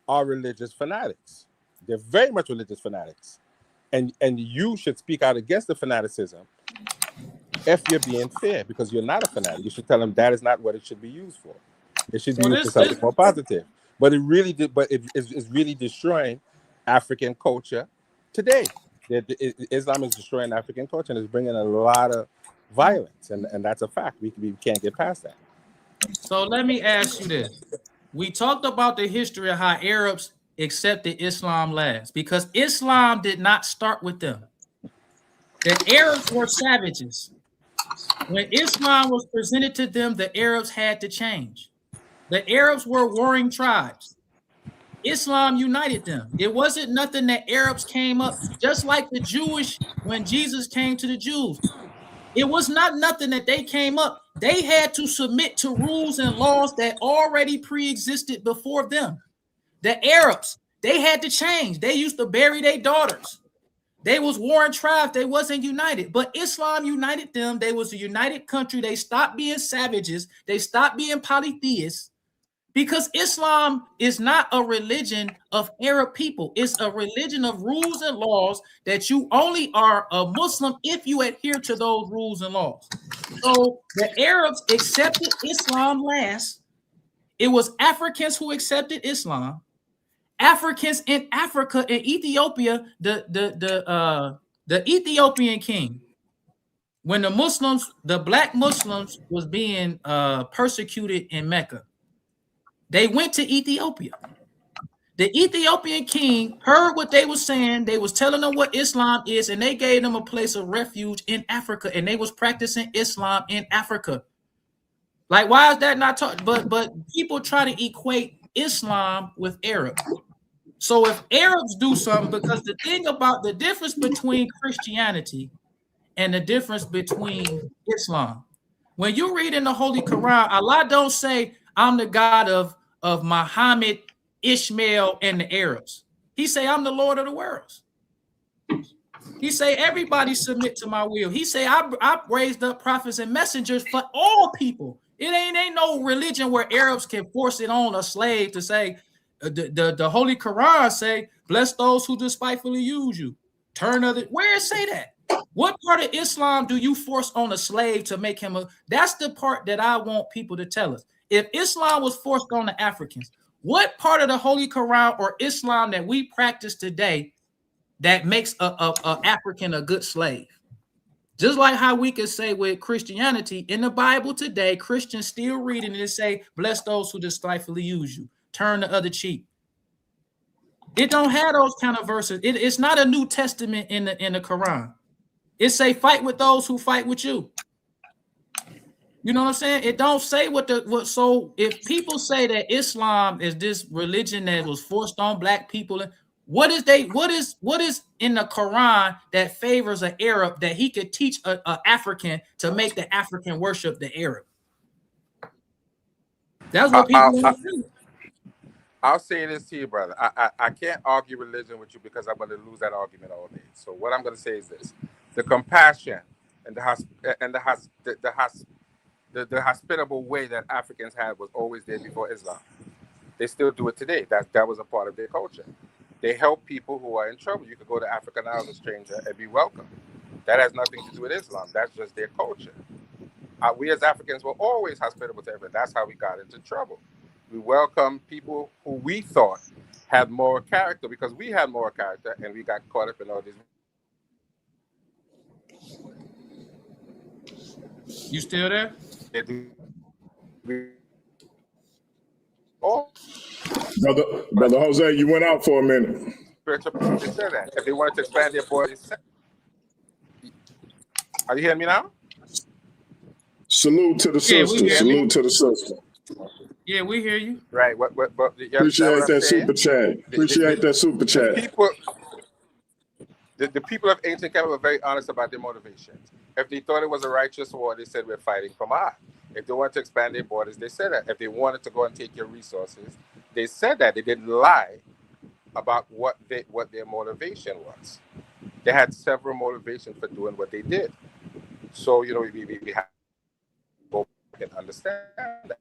are religious fanatics. They're very much religious fanatics, and you should speak out against the fanaticism if you're being fair, because you're not a fanatic. You should tell them that is not what it should be used for. It should be used for something more positive. But it's really destroying African culture today. Islam is destroying African culture and is bringing a lot of violence, and that's a fact. We can't get past that. So let me ask you this. We talked about the history of how Arabs accepted Islam last, because Islam did not start with them. The Arabs were savages. When Islam was presented to them, the Arabs had to change. The Arabs were warring tribes. Islam united them. It wasn't nothing that Arabs came up, just like the Jewish, when Jesus came to the Jews. It was not nothing that they came up. They had to submit to rules and laws that already pre-existed before them. The Arabs, they had to change. They used to bury their daughters. They was warring tribes. They wasn't united. But Islam united them. They was a united country. They stopped being savages. They stopped being polytheists. Because Islam is not a religion of Arab people. It's a religion of rules and laws that you only are a Muslim if you adhere to those rules and laws. So the Arabs accepted Islam last. It was Africans who accepted Islam. Africans in Africa and Ethiopia, the Ethiopian king, when the Muslims, the black Muslims was being persecuted in Mecca, they went to Ethiopia. The Ethiopian king heard what they were saying. They was telling them what Islam is, and they gave them a place of refuge in Africa, and they was practicing Islam in Africa. Like, why is that not taught? But people try to equate Islam with Arab. So if Arabs do something, because the thing about the difference between Christianity and the difference between Islam, when you read in the Holy Quran, Allah don't say, I'm the God of Muhammad, Ishmael, and the Arabs. He say, I'm the Lord of the worlds. He say, everybody submit to my will. He say, I raised up prophets and messengers for all people. It ain't no religion where Arabs can force it on a slave to say, the Holy Quran say, bless those who despitefully use you. Turn other, where it say that? What part of Islam do you force on a slave to make him a, that's the part that I want people to tell us. If Islam was forced on the Africans, what part of the Holy Quran or Islam that we practice today that makes a African a good slave? Just like how we could say with Christianity in the Bible today, Christians still reading it and say, bless those who despitefully use you, turn the other cheek. It don't have those kind of verses. It's not a New Testament in the Quran. It say fight with those who fight with you. You know what I'm saying? It don't say what. So if people say that Islam is this religion that was forced on black people, what is in the Quran that favors an Arab that he could teach an African to make the African worship the Arab? That's what people want to do. I'll say this to you, brother. I can't argue religion with you because I'm going to lose that argument all day. So what I'm going to say is this: the compassion and the hospitable way that Africans had was always there before Islam. They still do it today. That was a part of their culture. They help people who are in trouble. You could go to Africa now as a stranger and be welcome. That has nothing to do with Islam. That's just their culture. We as Africans were always hospitable to everyone. That's how we got into trouble. We welcome people who we thought had moral character because we had moral character, and we got caught up in all these. You still there? Oh, brother Jose, you went out for a minute. Spiritual people said that if they wanted to expand their borders. Are you hearing me now? Salute to the sister. Salute to the sister. Yeah, we hear you. Right. Appreciate that super chat. Appreciate that super chat. The people of ancient Canada were very honest about their motivations. If they thought it was a righteous war, they said we're fighting for Ma'at. If they wanted to expand their borders, they said that. If they wanted to go and take your resources, they said that. They didn't lie about what their motivation was. They had several motivations for doing what they did. So, we have to go back and understand that.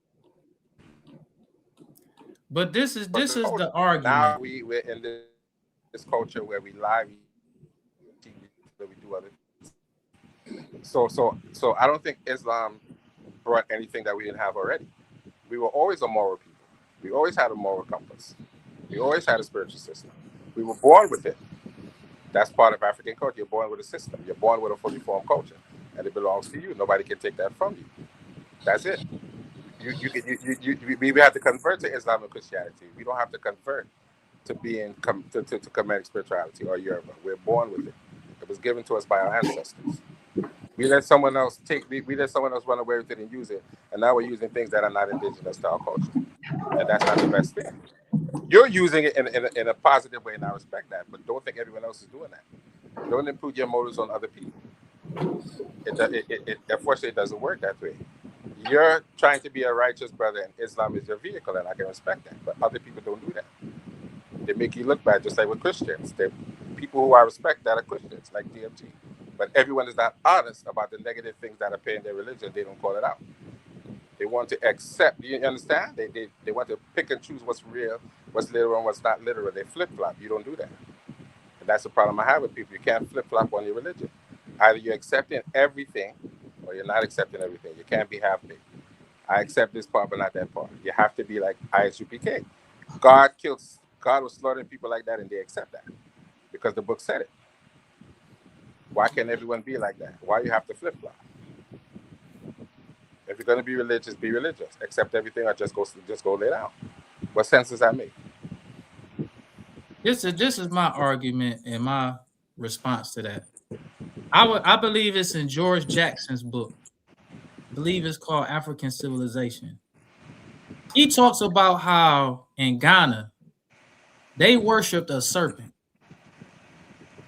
But this is the argument. Now we're in this culture where we lie, where we do other things. So I don't think Islam brought anything that we didn't have already. We were always a moral people. We always had a moral compass. We always had a spiritual system. We were born with it. That's part of African culture. You're born with a system. You're born with a fully formed culture, and it belongs to you. Nobody can take that from you. That's it. We have to convert to Islam and Christianity. We don't have to convert to being to Kemetic spirituality or Yoruba. We're born with it. It was given to us by our ancestors. We let someone else run away with it and use it, and now we're using things that are not indigenous to our culture, and that's not the best thing. You're using it in a positive way, and I respect that, but don't think everyone else is doing that. Don't impute your motives on other people. Unfortunately, it doesn't work that way. You're trying to be a righteous brother, and Islam is your vehicle, and I can respect that, but other people don't do that. They make you look bad, just like with Christians. They're people who I respect that are Christians, like DMT. But everyone is not honest about the negative things that appear in their religion. They don't call it out. They want to accept. Do you understand? They want to pick and choose what's real, what's literal, and what's not literal. They flip-flop. You don't do that. And that's the problem I have with people. You can't flip-flop on your religion. Either you're accepting everything or you're not accepting everything. You can't be half-baked. I accept this part, but not that part. You have to be like ISUPK. God was slaughtering people like that, and they accept that because the book said it. Why can't everyone be like that? Why you have to flip-flop? If you're going to be religious, be religious. Accept everything or just go lay down. What sense does that make? This is my argument and my response to that. I believe it's in George Jackson's book. I believe it's called African Civilization. He talks about how in Ghana, they worshipped a serpent.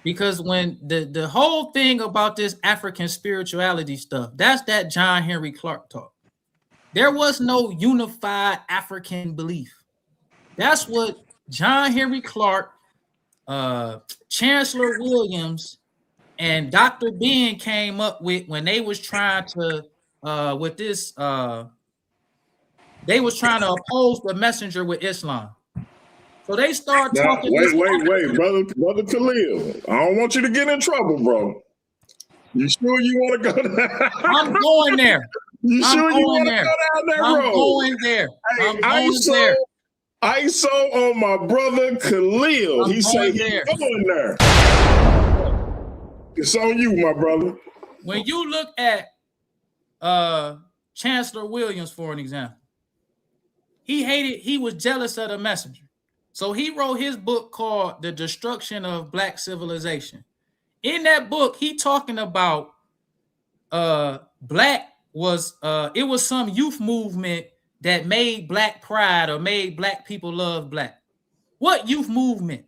Because when the whole thing about this African spirituality stuff, that's that John Henry Clark talk. There was no unified African belief. That's what John Henry Clark, Chancellor Williams, and Dr. Ben came up with when they was trying to they was trying to oppose the messenger with Islam. So they start talking. Wait, brother Khalil. I don't want you to get in trouble, bro. You sure you want to go there? I'm going there. You sure you want to go down that road? I'm going there. I'm going there. ISO on my brother Khalil. He said he's going there. It's on you, my brother. When you look at Chancellor Williams, for an example, he was jealous of the messenger. So he wrote his book called The Destruction of Black Civilization. In that book, he talking about black was it was some youth movement that made black pride or made black people love black. What youth movement?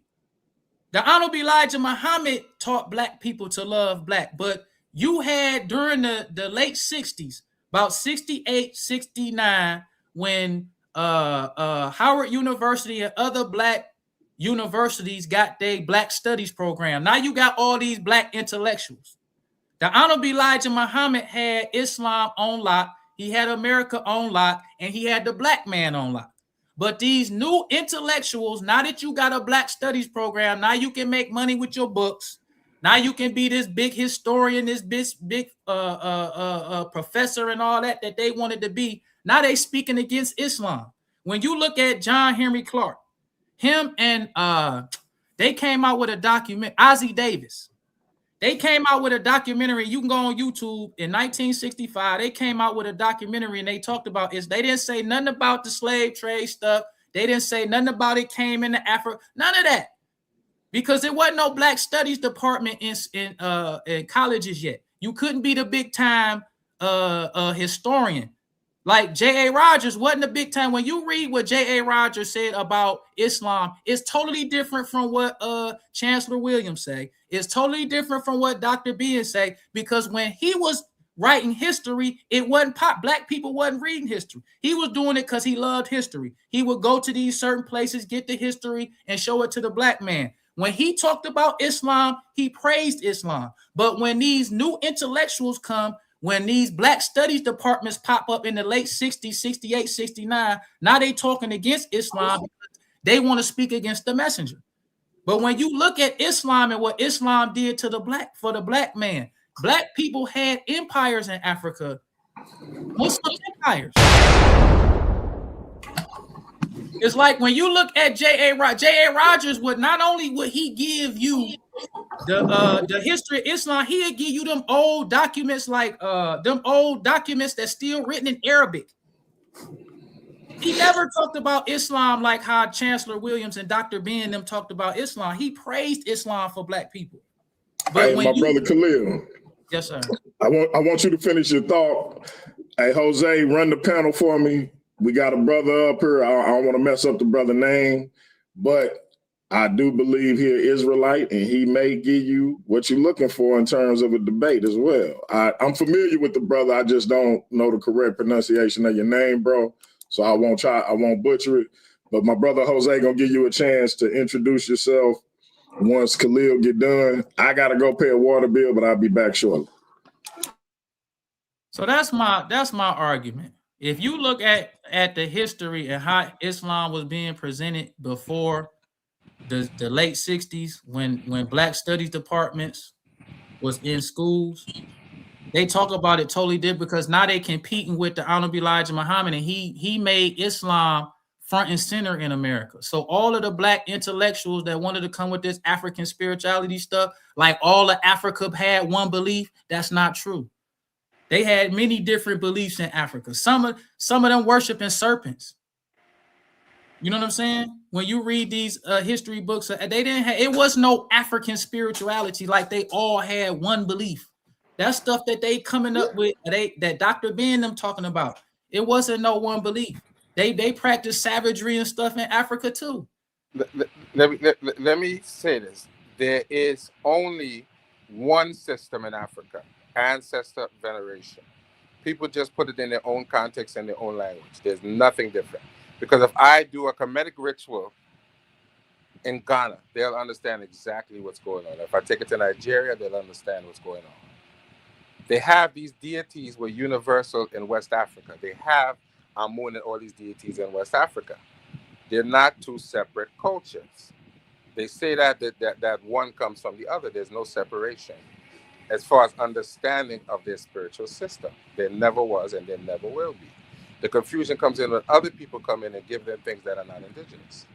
The Honorable Elijah Muhammad taught black people to love black, but you had during the late 60s, about 68, 69, when Howard University and other black universities got their black studies program. Now you got all these black intellectuals. The Honorable Elijah Muhammad had Islam on lock, he had America on lock, and he had the black man on lock. But these new intellectuals, now that you got a black studies program, now you can make money with your books. Now you can be this big historian, this big professor and all that they wanted to be. Now they speaking against Islam. When you look at John Henry Clark, him and they came out with a document, Ozzie Davis. They came out with a documentary. You can go on YouTube in 1965. They came out with a documentary and they talked about it. They didn't say nothing about the slave trade stuff. They didn't say nothing about it came into Africa. None of that. Because there wasn't no black studies department in colleges yet. You couldn't be the big time historian. Like J.A. Rogers wasn't a big time. When you read what J.A. Rogers said about Islam, it's totally different from what Chancellor Williams say. It's totally different from what Dr. Bean say, because when he was writing history, it wasn't pop. Black people wasn't reading history. He was doing it because he loved history. He would go to these certain places, get the history, and show it to the black man. When he talked about Islam, he praised Islam. But when these new intellectuals come, when these black studies departments pop up in the late 60s, 68, 69, now they talking against Islam because they want to speak against the messenger. But when you look at Islam and what Islam did to the black man, black people had empires in Africa, Muslim empires. It's like when you look at J.A. Rogers, would not only would he give you the history of Islam, he'll give you them old documents like that's still written in Arabic. He never talked about Islam like how Chancellor Williams and Dr. Ben them talked about Islam. He praised Islam for black people. But hey, my brother Khalil. Yes, sir. I want you to finish your thought. Hey, Jose, run the panel for me. We got a brother up here. I don't want to mess up the brother name, but I do believe he is Israelite, and he may give you what you're looking for in terms of a debate as well. I'm familiar with the brother. I just don't know the correct pronunciation of your name, bro. So I won't butcher it. But my brother Jose gonna give you a chance to introduce yourself once Khalil get done. I gotta go pay a water bill, but I'll be back shortly. So that's my argument. If you look at the history and how Islam was being presented before the late 60s, when black studies departments was in schools, they talk about it totally different, because now they competing with the Honorable Elijah Muhammad, and he made Islam front and center in America. So all of the black intellectuals that wanted to come with this African spirituality stuff, like all of Africa had one belief, that's not true. They had many different beliefs in Africa. Some of them worshiping serpents. You know what I'm saying? When you read these history books, it was no African spirituality. Like they all had one belief. That stuff that they coming up with, that Dr. Ben them talking about, it wasn't no one belief. They practice savagery and stuff in Africa too. Let me say this. There is only one system in Africa: ancestor veneration. People just put it in their own context and their own language. There's nothing different. Because if I do a Kemetic ritual in Ghana, they'll understand exactly what's going on. If I take it to Nigeria, they'll understand what's going on. They have these deities were universal in West Africa. They have Amun and all these deities in West Africa. They're not two separate cultures. They say that one comes from the other. There's no separation as far as understanding of their spiritual system. There never was and there never will be. The confusion comes in when other people come in and give them things that are not indigenous.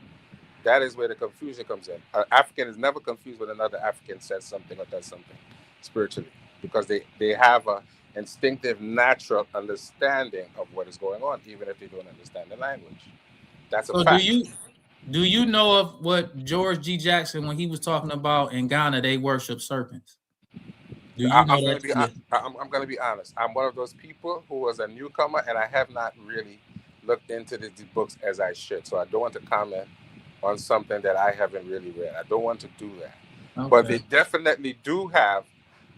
That is where the confusion comes in. An African is never confused when another African says something or does something spiritually, because they have a instinctive, natural understanding of what is going on, even if they don't understand the language. That's a fact. Do you know of what George G. Jackson, when he was talking about in Ghana, they worship serpents? I'm going to be honest. I'm one of those people who was a newcomer, and I have not really looked into these books as I should. So I don't want to comment on something that I haven't really read. I don't want to do that. Okay. But they definitely do have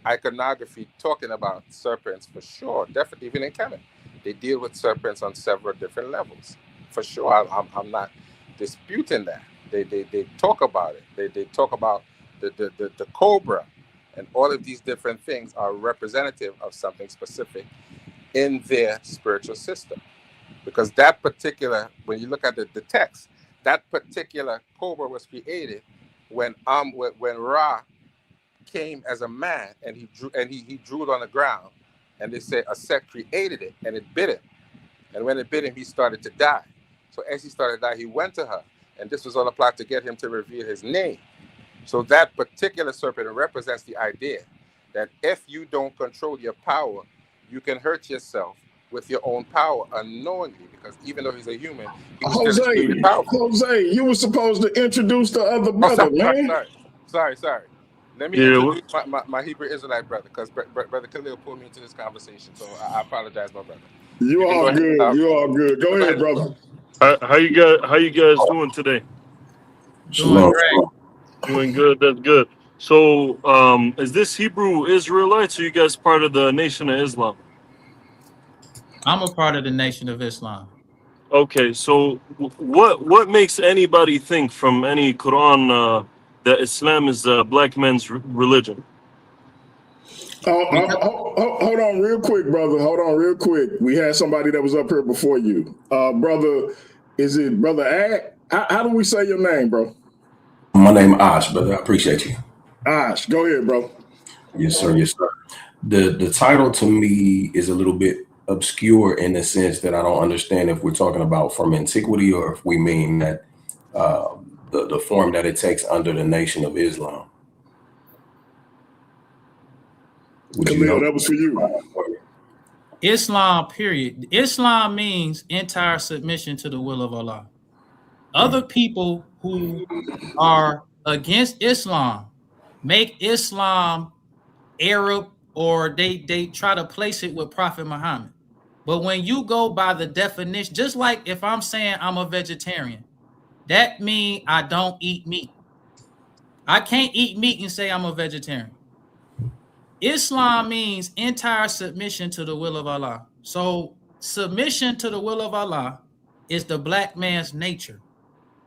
iconography talking about serpents for sure. Definitely, even in Kemet, they deal with serpents on several different levels. for sure. I'm not disputing that. They talk about it. They talk about the cobra, and all of these different things are representative of something specific in their spiritual system. Because that particular, when you look at the text, that particular cobra was created when Ra came as a man, and he drew it on the ground, and they say a Set created it, and it bit him, and when it bit him, he started to die. So as he started to die, he went to her, and this was all a plot to get him to reveal his name. So that particular serpent represents the idea that if you don't control your power, you can hurt yourself with your own power unknowingly, because even though he's a human, he's still extremely powerful. Jose, you were supposed to introduce the other brother, man. Sorry. Let me introduce my Hebrew Israelite brother, because Brother Khalil pulled me into this conversation, so I apologize, my brother. You all good. You all good. Go ahead, brother. How you guys doing today? Doing great. Doing good. That's good. So, is this Hebrew Israelites, or you guys part of the Nation of Islam? I'm a part of the Nation of Islam. Okay, so what makes anybody think from any Quran that Islam is a black man's religion? Hold on real quick, brother. Hold on real quick. We had somebody that was up here before you. Brother, is it Brother Ad? How do we say your name, bro? My name is Ash, brother. I appreciate you. Ash, go ahead, bro. Yes, sir. Yes, sir. The title to me is a little bit obscure in the sense that I don't understand if we're talking about from antiquity or if we mean that the form that it takes under the Nation of Islam. Khalil, that was for you. Islam, period. Islam means entire submission to the will of Allah. Other people who are against Islam make Islam Arab, or they try to place it with Prophet Muhammad. But when you go by the definition, just like if I'm saying I'm a vegetarian, that means I don't eat meat. I can't eat meat and say I'm a vegetarian. Islam means entire submission to the will of Allah. So submission to the will of Allah is the black man's nature.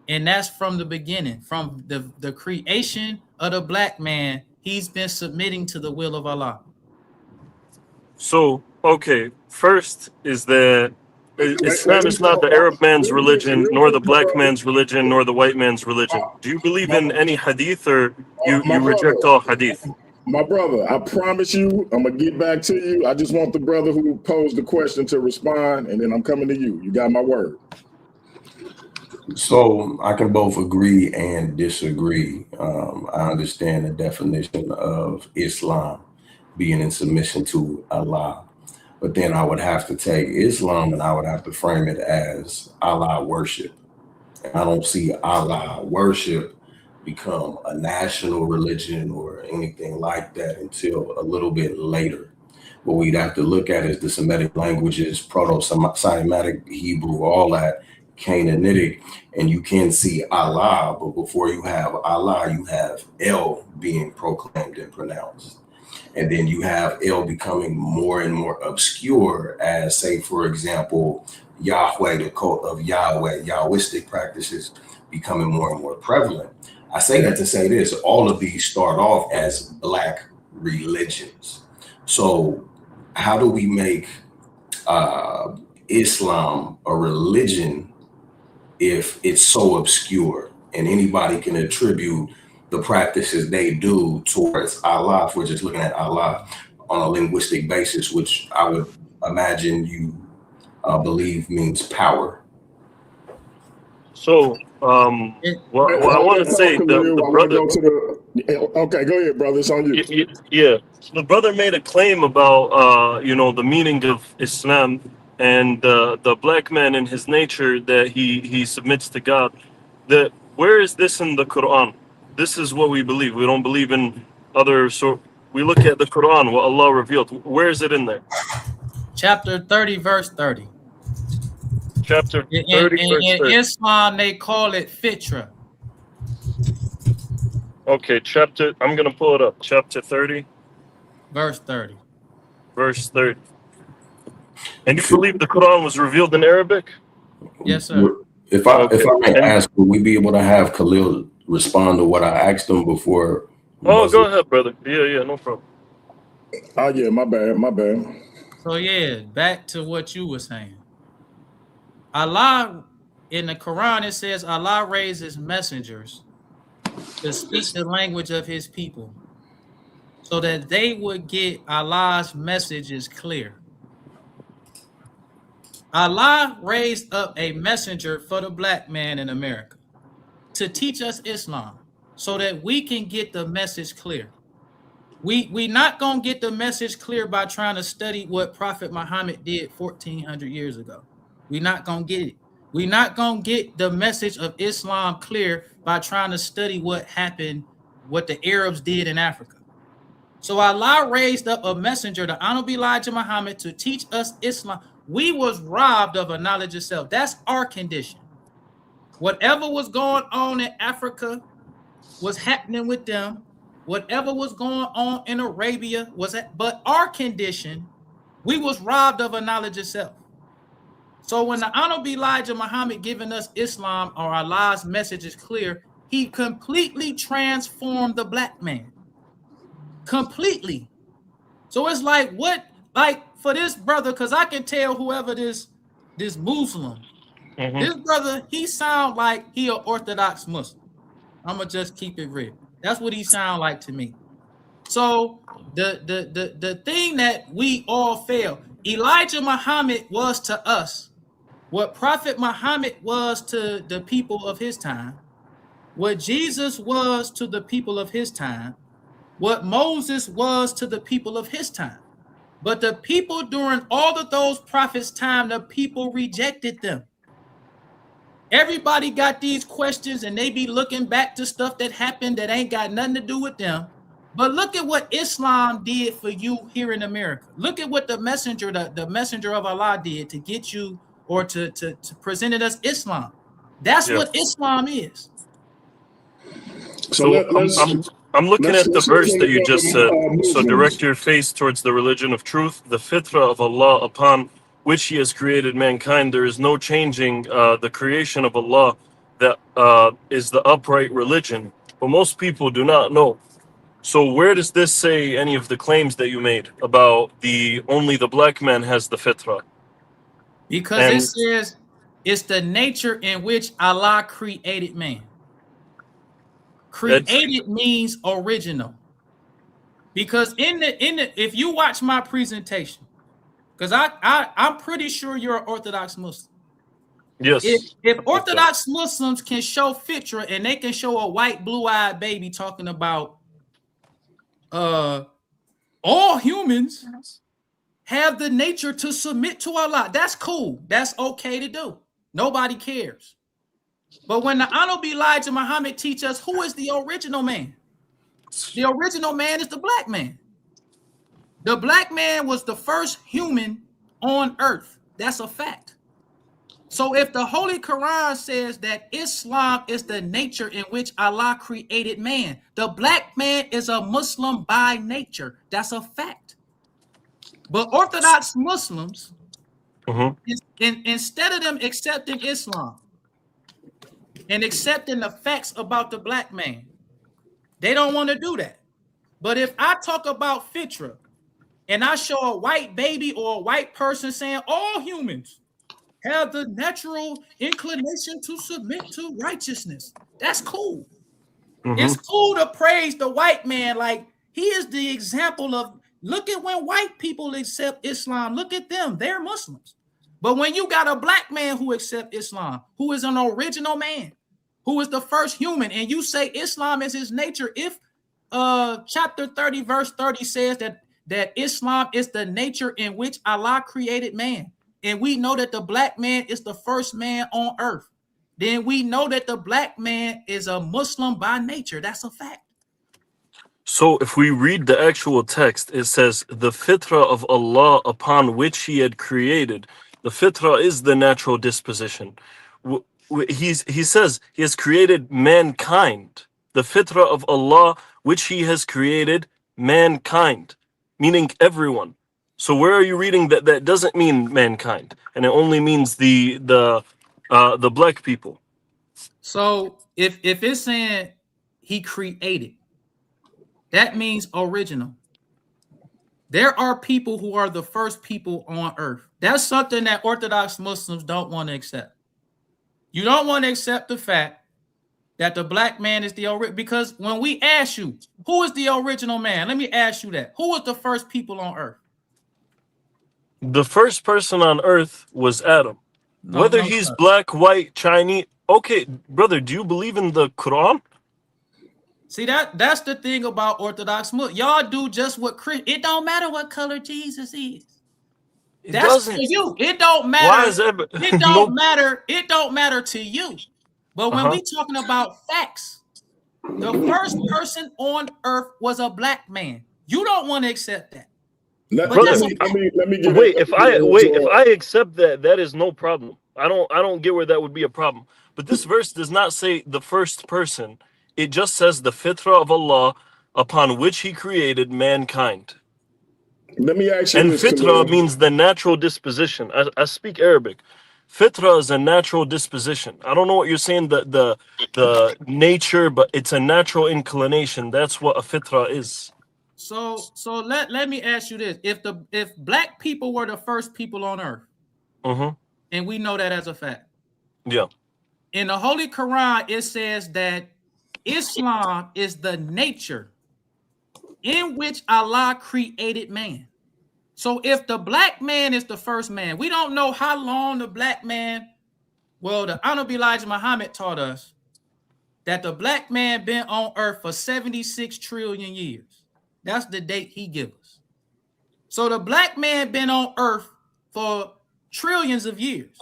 And that's from the beginning, from the creation of the black man, he's been submitting to the will of Allah. So, okay, first is that Islam is not the Arab man's religion, nor the black man's religion, nor the white man's religion. Do you believe in any hadith, or you reject all hadith? My brother, I promise you, I'm going to get back to you. I just want the brother who posed the question to respond, and then I'm coming to you. You got my word. So I can both agree and disagree. I understand the definition of Islam being in submission to Allah, but then I would have to take Islam and I would have to frame it as Allah worship. And I don't see Allah worship become a national religion or anything like that until a little bit later. What we'd have to look at is the Semitic languages, Proto-Semitic Hebrew, all that, Canaanitic, and you can see Allah, but before you have Allah, you have El being proclaimed and pronounced. And then you have El becoming more and more obscure as, say, for example, Yahweh, the cult of Yahweh, Yahwistic practices becoming more and more prevalent. I say that to say this, all of these start off as black religions. So how do we make Islam a religion if it's so obscure and anybody can attribute the practices they do towards Allah, if we're just looking at Allah on a linguistic basis, which I would imagine you believe means power? So, well, I want to say the brother. Okay, go ahead, brother. It's on you. Yeah, the brother made a claim about the meaning of Islam and the black man in his nature, that he submits to God. That where is this in the Quran? This is what we believe. We don't believe in other we look at the Quran, what Allah revealed. Where is it in there? Chapter 30, verse 30. Chapter 30, in verse 30. Islam, they call it fitra. Okay, I'm going to pull it up. Chapter 30. Verse 30. Verse 30. And you believe the Quran was revealed in Arabic? Yes, sir. If I may ask, would we be able to have Khalil respond to what I asked him before? Oh, go ahead, brother. Yeah, no problem. Oh yeah, my bad. So yeah, back to what you were saying. Allah, in the Quran, it says Allah raises messengers to speak the language of his people so that they would get Allah's messages clear. Allah raised up a messenger for the black man in America to teach us Islam so that we can get the message clear. We not gonna get the message clear by trying to study what Prophet Muhammad did 1400 years ago. We're not gonna get it. We're not gonna get the message of Islam clear by trying to study what happened, what the Arabs did in Africa. So Allah raised up a messenger, the Honorable Elijah Muhammad, to teach us Islam. We was robbed of a knowledge of self. That's our condition. Whatever was going on in Africa was happening with them. Whatever was going on in Arabia was that, but our condition, we was robbed of a knowledge of self. So when the Honorable Elijah Muhammad giving us Islam or Allah's message is clear, he completely transformed the black man. Completely. So it's like what, like for this brother, because I can tell whoever this Muslim, this brother, he sound like he an Orthodox Muslim. I'ma just keep it real. That's what he sound like to me. So the thing that we all fail, Elijah Muhammad was to us what Prophet Muhammad was to the people of his time, what Jesus was to the people of his time, what Moses was to the people of his time. But the people during all of those prophets' time, the people rejected them. Everybody got these questions and they be looking back to stuff that happened that ain't got nothing to do with them. But look at what Islam did for you here in America. Look at what the messenger of Allah did to get you or to present us Islam. That's what Islam is. So I'm looking at the verse that you just said. So direct your face towards the religion of truth, the fitrah of Allah upon which he has created mankind. There is no changing the creation of Allah that is the upright religion. But most people do not know. So where does this say any of the claims that you made about only the black man has the fitrah? Because it says it's the nature in which Allah created man. Created means original. Because if you watch my presentation, because I'm pretty sure you're an Orthodox Muslim. Yes. If Orthodox Muslims can show fitra and they can show a white blue-eyed baby talking about all humans have the nature to submit to Allah, that's cool. That's okay to do. Nobody cares. But when the Honorable Elijah Muhammad teach us who is the original man, the original man is the black man. The black man was the first human on earth. That's a fact. So if the Holy Quran says that Islam is the nature in which Allah created man, the black man is a Muslim by nature. That's a fact. But Orthodox Muslims, instead of them accepting Islam and accepting the facts about the black man, they don't want to do that. But if I talk about fitra and I show a white baby or a white person saying all humans have the natural inclination to submit to righteousness, that's cool. It's cool to praise the white man like he is the example of, look at when white people accept Islam, look at them, they're Muslims. But when you got a black man who accepts Islam, who is an original man, who is the first human, and you say Islam is his nature, if chapter 30 verse 30 says that Islam is the nature in which Allah created man, and we know that the black man is the first man on earth, then we know that the black man is a Muslim by nature. That's a fact. So if we read the actual text, it says the fitrah of Allah upon which he had created. The fitrah is the natural disposition. He says he has created mankind. The fitrah of Allah which he has created mankind, meaning everyone. So where are you reading that doesn't mean mankind, and it only means the the black people. So if it's saying he created, that means original. There are people who are the first people on earth. That's something that Orthodox Muslims don't want to accept. You don't want to accept the fact that the black man is the original, because when we ask you, who is the original man? Let me ask you that. Who was the first people on earth? The first person on earth was Adam. No, Whether no, he's sir. black, white, Chinese. Okay, brother, do you believe in the Quran? See, that's the thing about Orthodox Muslims. Y'all do just what it don't matter what color Jesus is. That's doesn't. to you. It don't matter. Why is that? It don't matter. It don't matter to you. But when we talking about facts, the first person on earth was a black man. You don't want to accept that. Let me give wait. If I accept that, that is no problem. I don't get where that would be a problem. But this verse does not say the first person. It just says the fitrah of Allah upon which He created mankind. Let me ask you and this, fitrah Khalil. means the natural disposition. I speak Arabic. Fitrah is a natural disposition. I don't know what you're saying, the nature, but it's a natural inclination. That's what a fitrah is. So let me ask you this: if black people were the first people on earth, and we know that as a fact, yeah, in the Holy Quran it says that Islam is the nature in which Allah created man. So if the black man is the first man, we don't know how long the black man, well, the Honorable Elijah Muhammad taught us that the black man been on earth for 76 trillion years. That's the date he gives us. So the black man been on earth for trillions of years.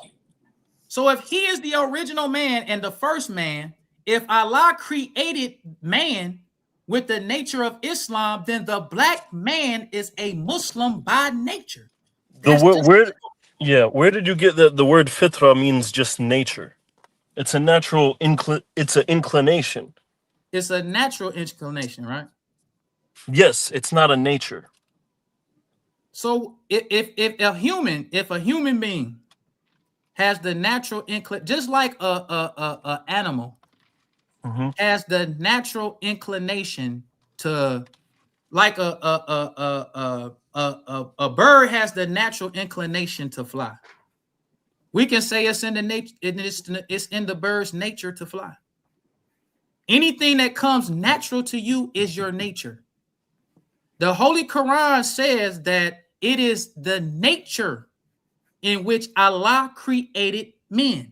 So if he is the original man and the first man, if Allah created man with the nature of Islam, then the black man is a Muslim by nature. Where did you get that the word fitrah means just nature? It's a natural it's an inclination. It's a natural inclination, right? Yes, it's not a nature. So if a human being has the natural inclination, just like a animal has the natural inclination to, like a bird has the natural inclination to fly. We can say it's in the nature, it's in the bird's nature to fly. Anything that comes natural to you is your nature. The Holy Quran says that it is the nature in which Allah created men.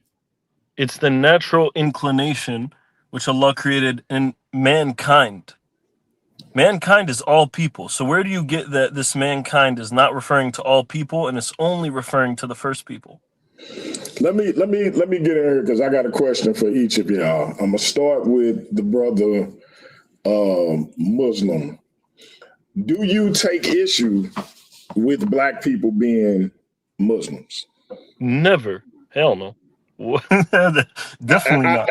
It's the natural inclination which Allah created in mankind. Mankind is all people. So where do you get that this mankind is not referring to all people and it's only referring to the first people? Let me get in here because I got a question for each of y'all. I'm gonna start with the brother Muslim. Do you take issue with black people being Muslims? Never. Hell no. Definitely not.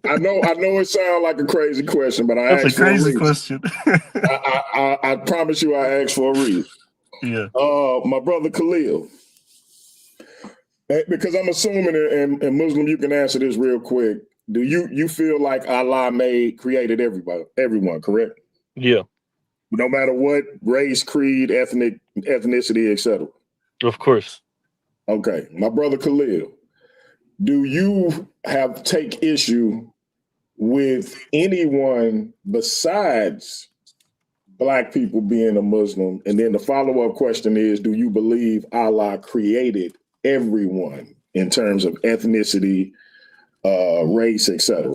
I know it sounds like a crazy question, but That's a crazy question. I promise you I asked for a reason. Yeah. My brother Khalil, because I'm assuming, and Muslim, you can answer this real quick. Do you feel like Allah created everyone, correct? Yeah. No matter what race, creed, ethnicity, etc. Of course. Okay. My brother Khalil, do you take issue with anyone besides black people being a Muslim? And then the follow-up question is, do you believe Allah created everyone in terms of ethnicity, race, etc.?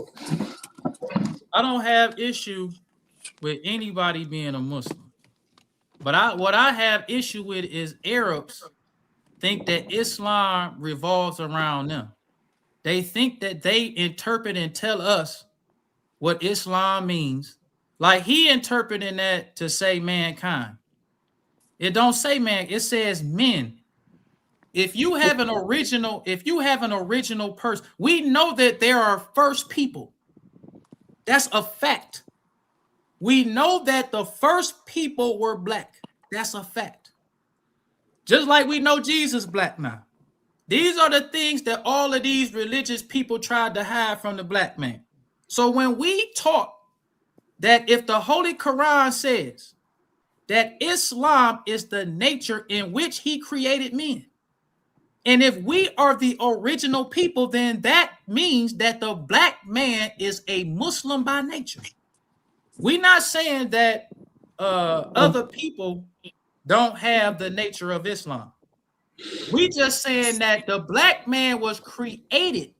I don't have issue with anybody being a Muslim. But what I have issue with is Arabs think that Islam revolves around them. They think that they interpret and tell us what Islam means. Like he interpreting that to say mankind. It don't say man, it says men. If you have an original person, we know that there are first people. That's a fact. We know that the first people were black. That's a fact. Just like we know Jesus black now. These are the things that all of these religious people tried to hide from the black man. So when we talk that if the Holy Quran says that Islam is the nature in which he created men, and if we are the original people, then that means that the black man is a Muslim by nature. We're not saying that other people don't have the nature of Islam. We just saying that the black man was created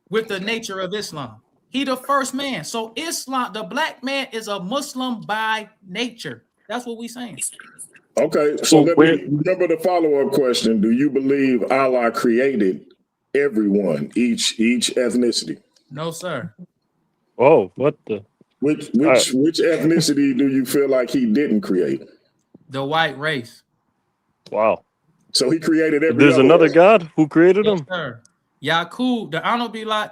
with the nature of Islam. He the first man. So Islam, the black man is a Muslim by nature. That's what we saying. Okay, so let me remember the follow-up question. Do you believe Allah created everyone, each ethnicity? No, sir. Oh, what the? Which ethnicity do you feel like he didn't create? The white race. Wow. So he created every There's other another race. God who created Yes, him? sir. Yaqub, the honor be like,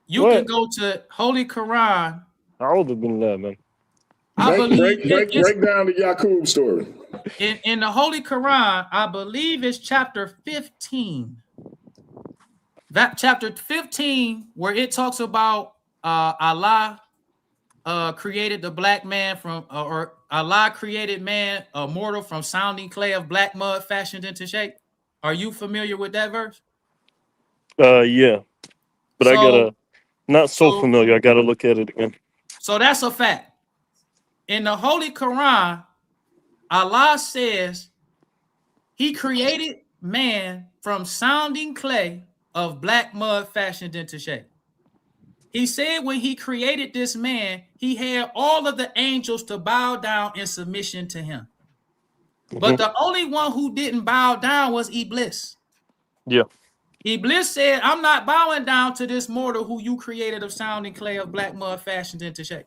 you What? can go to Holy Quran. A'udhu billah, man. I believe Break down the Yaqub story. In the Holy Quran, I believe it's chapter 15. That chapter 15, where it talks about Allah created the black man from, or Allah created man, a mortal from sounding clay of black mud fashioned into shape. Are you familiar with that verse? Yeah. But I gotta, not so familiar. I gotta look at it again. So that's a fact. In the Holy Quran, Allah says he created man from sounding clay of black mud fashioned into shape. He said when he created this man, he had all of the angels to bow down in submission to him. But the only one who didn't bow down was Iblis. Yeah. Iblis said, I'm not bowing down to this mortal who you created of sounding clay of black mud fashioned into shape.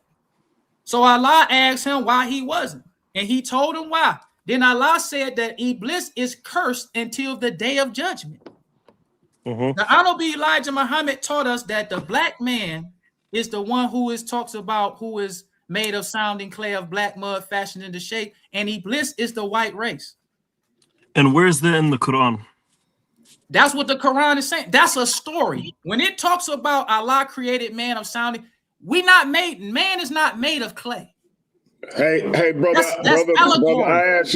So Allah asked him why he wasn't. And he told him why. Then Allah said that Iblis is cursed until the day of judgment. The Honorable Elijah Muhammad taught us that the black man is the one who talks about who is made of sounding clay of black mud fashioned into shape, and Iblis is the white race. And where's that in the Quran? That's what the Quran is saying. That's a story. When it talks about Allah created man of sounding, man is not made of clay. Hey, brother, I asked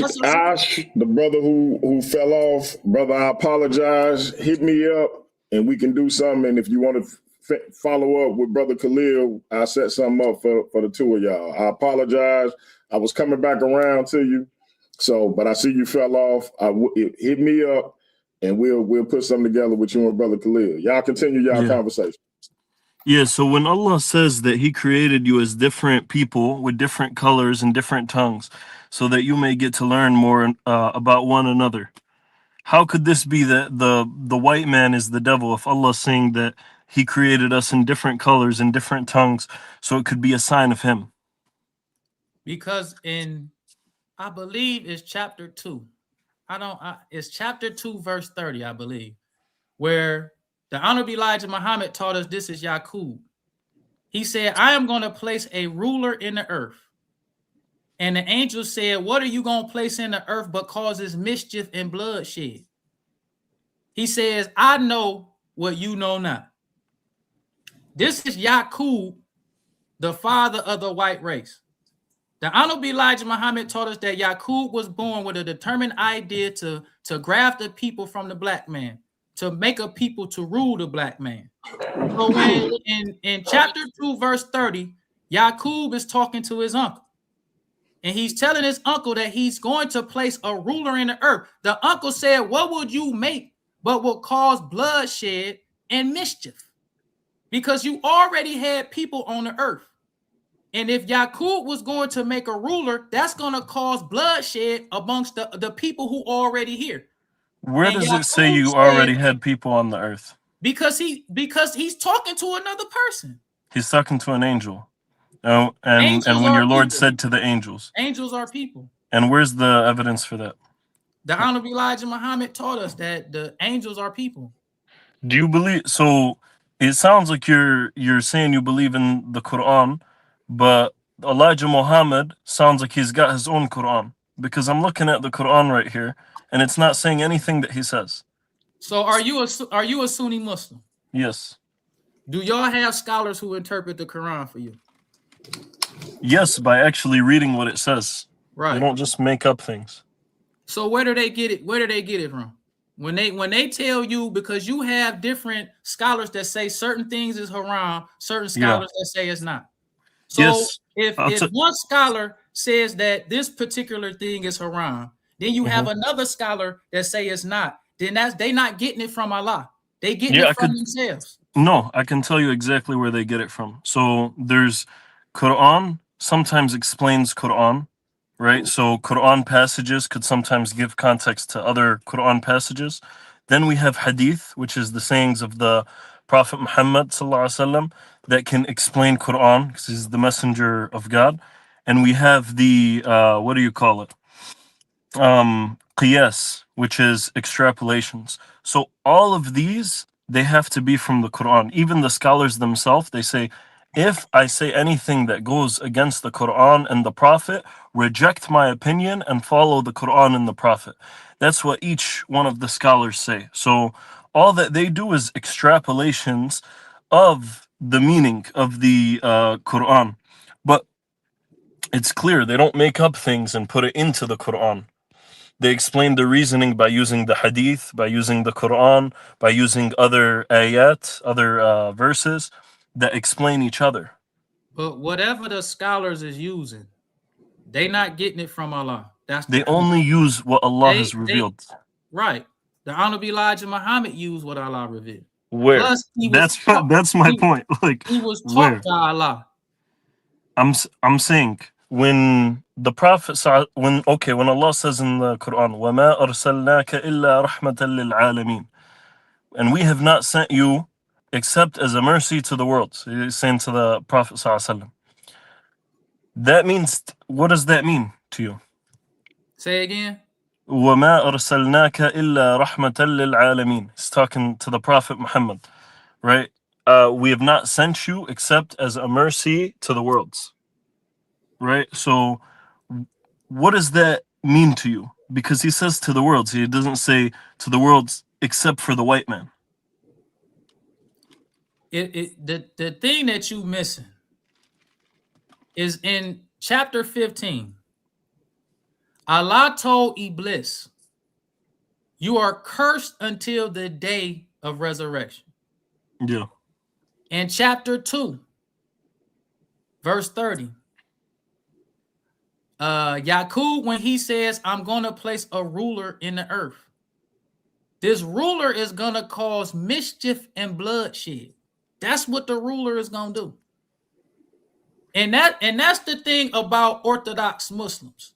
the brother who fell off, brother, I apologize. Hit me up and we can do something. And if you want to follow up with brother Khalil, I'll set something up for the two of y'all. I apologize. I was coming back around to you. But I see you fell off. Hit me up and we'll put something together with you and brother Khalil. Y'all continue y'all conversation. Yeah, so when Allah says that he created you as different people with different colors and different tongues so that you may get to learn more about one another, how could this be that the white man is the devil if Allah is saying that he created us in different colors and different tongues so it could be a sign of him? Because I believe it's chapter 2. It's chapter 2, verse 30, I believe, where the Honorable Elijah Muhammad taught us this is Yaqub. He said, I am going to place a ruler in the earth. And the angel said, what are you going to place in the earth but causes mischief and bloodshed? He says, I know what you know not. This is Yaqub, the father of the white race. The Honorable Elijah Muhammad taught us that Yaqub was born with a determined idea to graft the people from the black man, to make a people to rule the black man. So when in chapter 2, verse 30, Yaqub is talking to his uncle. And he's telling his uncle that he's going to place a ruler in the earth. The uncle said, what would you make but will cause bloodshed and mischief? Because you already had people on the earth. And if Yaqub was going to make a ruler, that's going to cause bloodshed amongst the people who are already here. Where does it say you already had people on the earth? Because he's talking to another person. He's talking to an angel. And when your Lord said to the angels. Angels are people. And where's the evidence for that? The Honorable Elijah Muhammad taught us that the angels are people. Do you believe? So it sounds like you're saying you believe in the Quran, but Elijah Muhammad sounds like he's got his own Quran. Because I'm looking at the Quran right here, and it's not saying anything that he says. So are you a Sunni Muslim? Yes. Do y'all have scholars who interpret the Quran for you? Yes, by actually reading what it says. Right. They don't just make up things. So where do they get it? Where do they get it from? When they tell you, because you have different scholars that say certain things is haram, certain scholars that say it's not. So Yes. if one scholar says that this particular thing is haram, then you have another scholar that say it's not. Then they not getting it from Allah. They getting it from themselves. No, I can tell you exactly where they get it from. So there's Quran sometimes explains Quran, right? So Quran passages could sometimes give context to other Quran passages. Then we have hadith, which is the sayings of the Prophet Muhammad ﷺ that can explain Quran because he's the messenger of God. And we have the what do you call it? Qiyas, which is extrapolations. So all of these, they have to be from the Quran. Even the scholars themselves, they say, if I say anything that goes against the Quran and the Prophet, reject my opinion and follow the Quran and the Prophet. That's what each one of the scholars say. So all that they do is extrapolations of the meaning of the Quran. But it's clear they don't make up things and put it into the Quran. They explain the reasoning by using the hadith, by using the Quran, by using other ayat, other verses that explain each other. But whatever the scholars is using, they not getting it from Allah. They only use what Allah has revealed. Right. The Honorable Elijah Muhammad used what Allah revealed. Where? Plus, that's my point. Like, he was taught by Allah. I'm saying when the Prophet when Allah says in the Quran, وَمَا أَرْسَلْنَاكَ إِلَّا رَحْمَةً لِلْعَالَمِينَ, and we have not sent you except as a mercy to the world. So he's saying to the Prophet ﷺ. That means, what does that mean to you? Say again. وَمَا أَرْسَلْنَاكَ إِلَّا رَحْمَةً لِلْعَالَمِينَ. He's talking to the Prophet Muhammad, right? We have not sent you except as a mercy to the worlds, right? So what does that mean to you? Because he says to the worlds, he doesn't say to the worlds except for the white man. The thing that you missing is in chapter 15. Allah told Iblis, you are cursed until the day of resurrection. Yeah. In chapter 2, verse 30, Yaqub, when he says, I'm going to place a ruler in the earth, this ruler is going to cause mischief and bloodshed. That's what the ruler is going to do. And that's the thing about Orthodox Muslims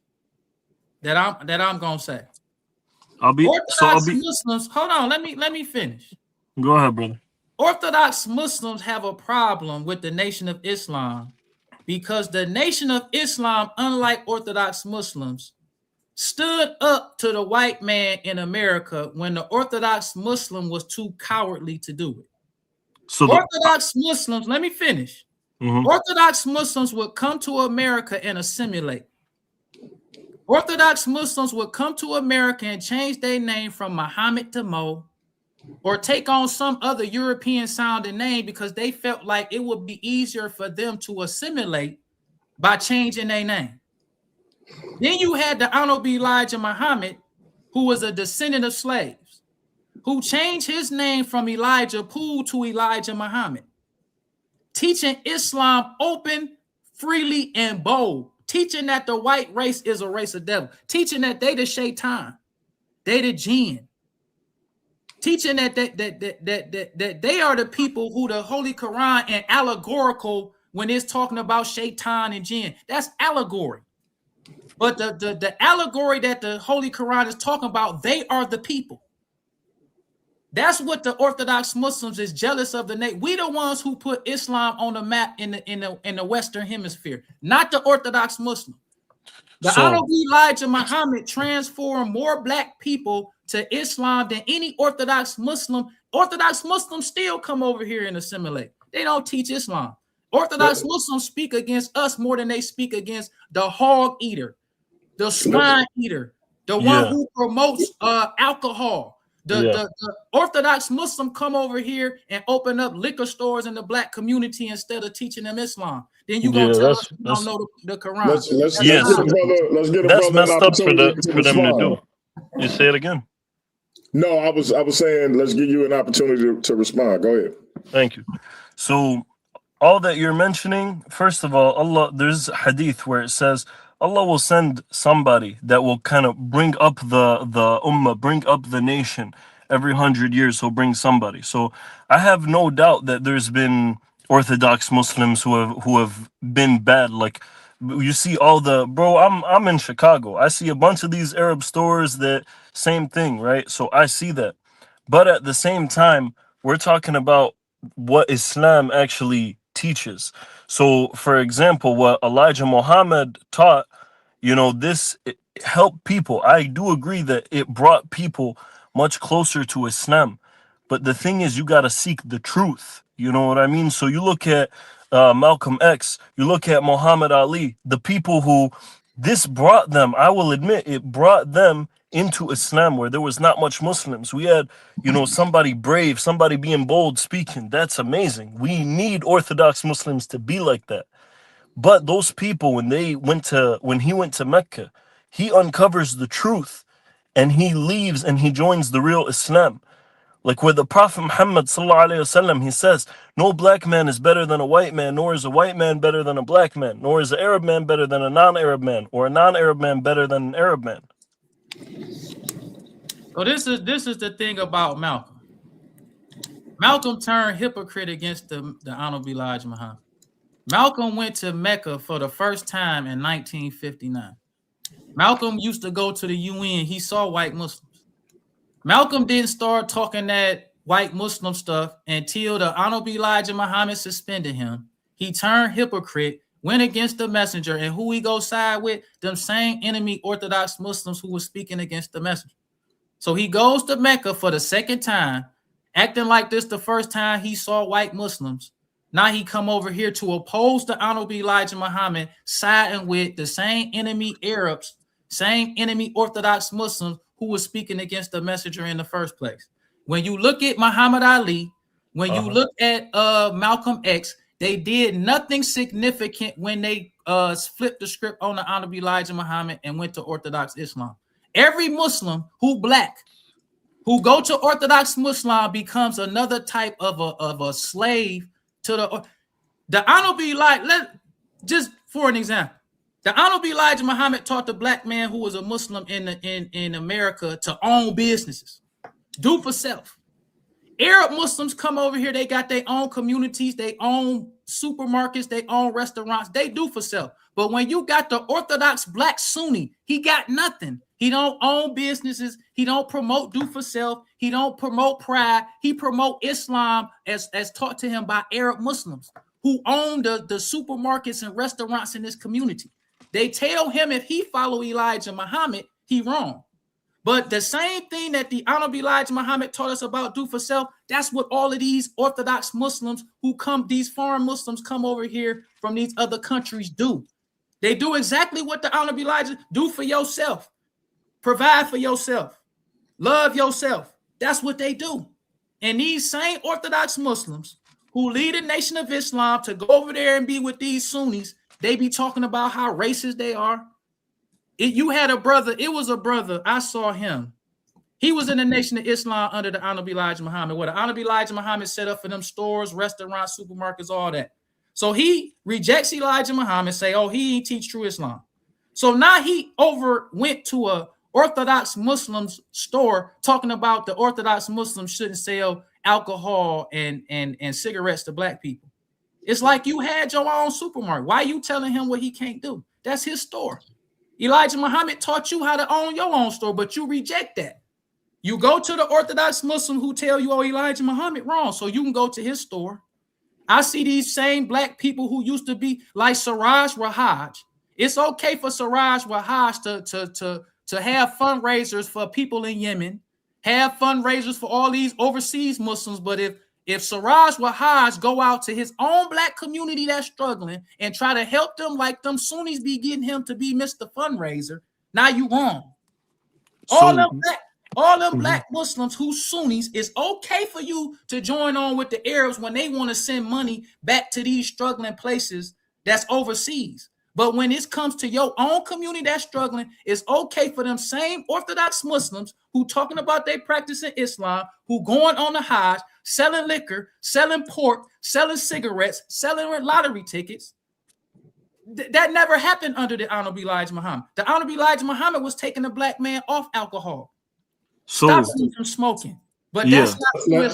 that I'm going to say. Orthodox Muslims, hold on, let me finish. Go ahead, brother. Orthodox Muslims have a problem with the Nation of Islam because the Nation of Islam, unlike Orthodox Muslims, stood up to the white man in America when the Orthodox Muslim was too cowardly to do it. So Orthodox Muslims, let me finish. Orthodox Muslims would come to America and assimilate. Orthodox Muslims would come to America and change their name from Muhammad to Mo, or take on some other European sounding name because they felt like it would be easier for them to assimilate by changing their name. Then you had the Honorable Elijah Muhammad, who was a descendant of slaves, who changed his name from Elijah Poole to Elijah Muhammad, teaching Islam open, freely, and bold, teaching that the white race is a race of devil, teaching that they the shaitan, they the jinn, teaching that they are the people who the Holy Quran and allegorical when it's talking about shaitan and jinn. That's allegory. But the allegory that the Holy Quran is talking about, they are the people. That's what the Orthodox Muslims is jealous of the nation. We the ones who put Islam on the map in the Western Hemisphere, not the Orthodox Muslim. The Honorable Elijah Muhammad transformed more black people to Islam than any Orthodox Muslim. Orthodox Muslims still come over here and assimilate. They don't teach Islam. Orthodox Muslims speak against us more than they speak against the hog eater, the swine eater, the one who promotes alcohol, The Orthodox Muslim come over here and open up liquor stores in the black community instead of teaching them Islam. Then you gonna tell us you don't know the Quran. Let's get a that's brother an messed up for opportunity to them to respond. do. You say it again. No, I was saying let's give you an opportunity to respond. Go ahead. Thank you. So all that you're mentioning, first of all, Allah, there's a hadith where it says Allah will send somebody that will kind of bring up the ummah, bring up the nation. Every 100 years he'll bring somebody. So I have no doubt that there's been Orthodox Muslims who have been bad. Like you see all the I'm in Chicago. I see a bunch of these Arab stores that same thing, right? So I see that. But at the same time, we're talking about what Islam actually teaches. So for example, what Elijah Muhammad taught, this helped people. I do agree that it brought people much closer to Islam. But the thing is, you got to seek the truth. You know what I mean? So you look at Malcolm X, you look at Muhammad Ali, the people who this brought them, I will admit, it brought them into Islam where there was not much Muslims. We had, somebody brave, somebody being bold, speaking. That's amazing. We need Orthodox Muslims to be like that. But those people, when he went to Mecca, he uncovers the truth and he leaves and he joins the real Islam. Like with the Prophet Muhammad sallallahu alaihi wasallam, he says, no black man is better than a white man, nor is a white man better than a black man, nor is an Arab man better than a non-Arab man, or a non-Arab man better than an Arab man. So this is the thing about Malcolm. Malcolm turned hypocrite against the Honorable Elijah Muhammad. Malcolm went to Mecca for the first time in 1959. Malcolm used to go to the UN. He saw white Muslims. Malcolm didn't start talking that white Muslim stuff until the Honorable Elijah Muhammad suspended him. He turned hypocrite, went against the messenger, and who he go side with? Them same enemy Orthodox Muslims who were speaking against the messenger. So he goes to Mecca for the second time, acting like this the first time he saw white Muslims. Now he come over here to oppose the Honorable Elijah Muhammad, siding with the same enemy Arabs, same enemy Orthodox Muslims who was speaking against the messenger in the first place. When you look at Muhammad Ali, when you look at Malcolm X, they did nothing significant when they flipped the script on the Honorable Elijah Muhammad and went to Orthodox Islam. Every Muslim who black, who go to Orthodox Muslim becomes another type of a slave to the Honorable Elijah. Just for an example, the Honorable Elijah Muhammad taught the black man who was a Muslim in America to own businesses, do for self. Arab Muslims come over here, they got their own communities, they own supermarkets, they own restaurants, they do for self. But when you got the Orthodox black Sunni, he got nothing. He don't own businesses, he don't promote do for self, he don't promote pride, he promote Islam as taught to him by Arab Muslims who own the supermarkets and restaurants in this community. They tell him if he follow Elijah Muhammad, he wrong. But the same thing that the Honorable Elijah Muhammad taught us about do for self, that's what all of these Orthodox Muslims who come, these foreign Muslims come over here from these other countries do. They do exactly what the Honorable Elijah do for yourself. Provide for yourself. Love yourself. That's what they do. And these same Orthodox Muslims who lead the Nation of Islam to go over there and be with these Sunnis, they be talking about how racist they are. You had a brother, it was a brother, I saw him. He was in the Nation of Islam under the Honorable Elijah Muhammad, where the Honorable Elijah Muhammad set up for them stores, restaurants, supermarkets, all that. So he rejects Elijah Muhammad, say, oh, he ain't teach true Islam. So now he went to a Orthodox Muslims store talking about the Orthodox Muslims shouldn't sell alcohol and cigarettes to black people. It's like you had your own supermarket. Why are you telling him what he can't do? That's his store. Elijah Muhammad taught you how to own your own store, but you reject that. You go to the Orthodox Muslim who tell you, oh, Elijah Muhammad wrong, so you can go to his store. I see these same black people who used to be like Siraj Rahaj. It's okay for Siraj Rahaj to have fundraisers for people in Yemen, have fundraisers for all these overseas Muslims, but if Siraj Rahaj go out to his own black community that's struggling and try to help them like them Sunnis be getting him to be Mr. Fundraiser, now you wrong. All them All them black Muslims who Sunnis, it's okay for you to join on with the Arabs when they want to send money back to these struggling places that's overseas. But when it comes to your own community that's struggling, it's okay for them same Orthodox Muslims who talking about they practicing Islam, who going on the Hajj, selling liquor, selling pork, selling cigarettes, selling lottery tickets. That never happened under the Honorable Elijah Muhammad. The Honorable Elijah Muhammad was taking a black man off alcohol, So stopping him from smoking. But yeah. that's not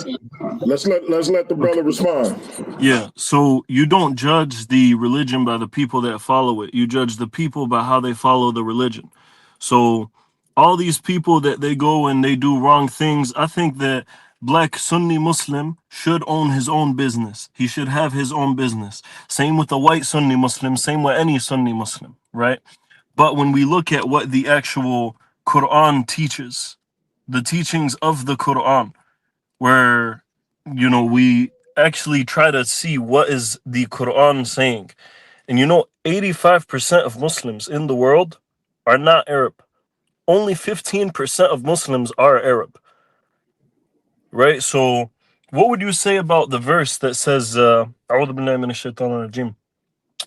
Let's let the brother respond. Yeah, so you don't judge the religion by the people that follow it. You judge the people by how they follow the religion. So all these people that they go and they do wrong things, I think that black Sunni Muslim should own his own business. He should have his own business. Same with the white Sunni Muslim, same with any Sunni Muslim, right? But when we look at what the actual Quran teaches, the teachings of the Quran, where, you know, we actually try to see what is the Quran saying. And you know, 85% of Muslims in the world are not Arab. Only 15% of Muslims are Arab. Right? So what would you say about the verse that says, A'udhu billahi minash shaitanir rajim,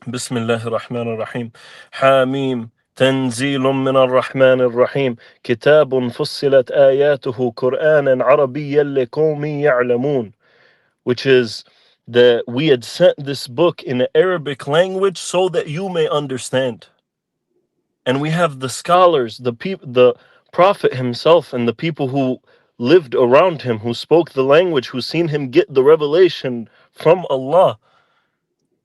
Bismillahir Rahmanir Rahim, Hamim, تنزيل من الرحمن الرحيم كتاب فصلت آياته قرآنا عربيا لقوم يعلمون, which is that we had sent this book in the Arabic language so that you may understand. And we have the scholars, the Prophet himself and the people who lived around him, who spoke the language, who seen him get the revelation from Allah.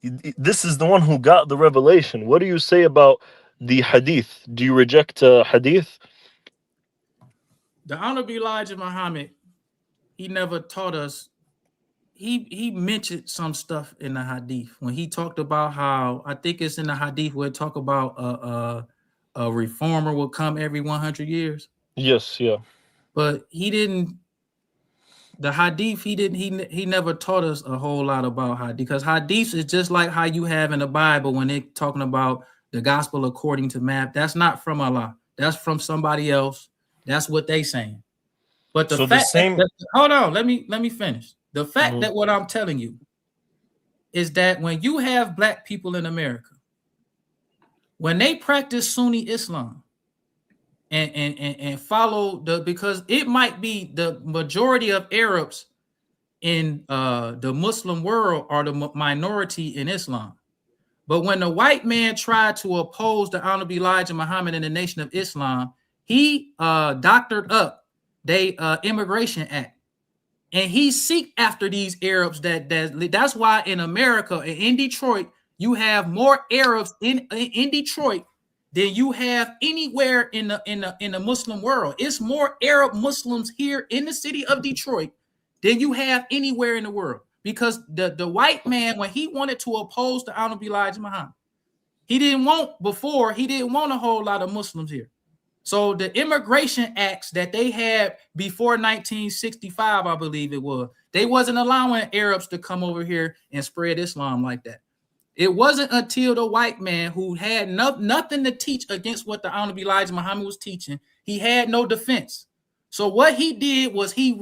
This is the one who got the revelation. What do you say about the hadith? Do you reject hadith? The Honorable Elijah Muhammad, he never taught us. He mentioned some stuff in the hadith when he talked about how, I think it's in the hadith where it talk about a reformer will come every 100 years. Yes, yeah. But he didn't. The hadith, he never taught us a whole lot about hadith, because hadith is just like how you have in the Bible when they're talking about the gospel according to Matthew. That's not from Allah. That's from somebody else. That's what they saying. But the fact hold on, let me finish. The fact that what I'm telling you is that when you have black people in America, when they practice Sunni Islam and follow because it might be the majority of Arabs in the Muslim world are the minority in Islam. But when the white man tried to oppose the Honorable Elijah Muhammad and the Nation of Islam, he doctored up the Immigration Act. And he seek after these Arabs. That's why in America, in Detroit, you have more Arabs in Detroit than you have anywhere in the Muslim world. It's more Arab Muslims here in the city of Detroit than you have anywhere in the world. Because the white man, when he wanted to oppose the Honorable Elijah Muhammad, he didn't want a whole lot of Muslims here. So the immigration acts that they had before 1965, I believe it was, they wasn't allowing Arabs to come over here and spread Islam like that. It wasn't until the white man, who had nothing to teach against what the Honorable Elijah Muhammad was teaching, he had no defense. So what he did was he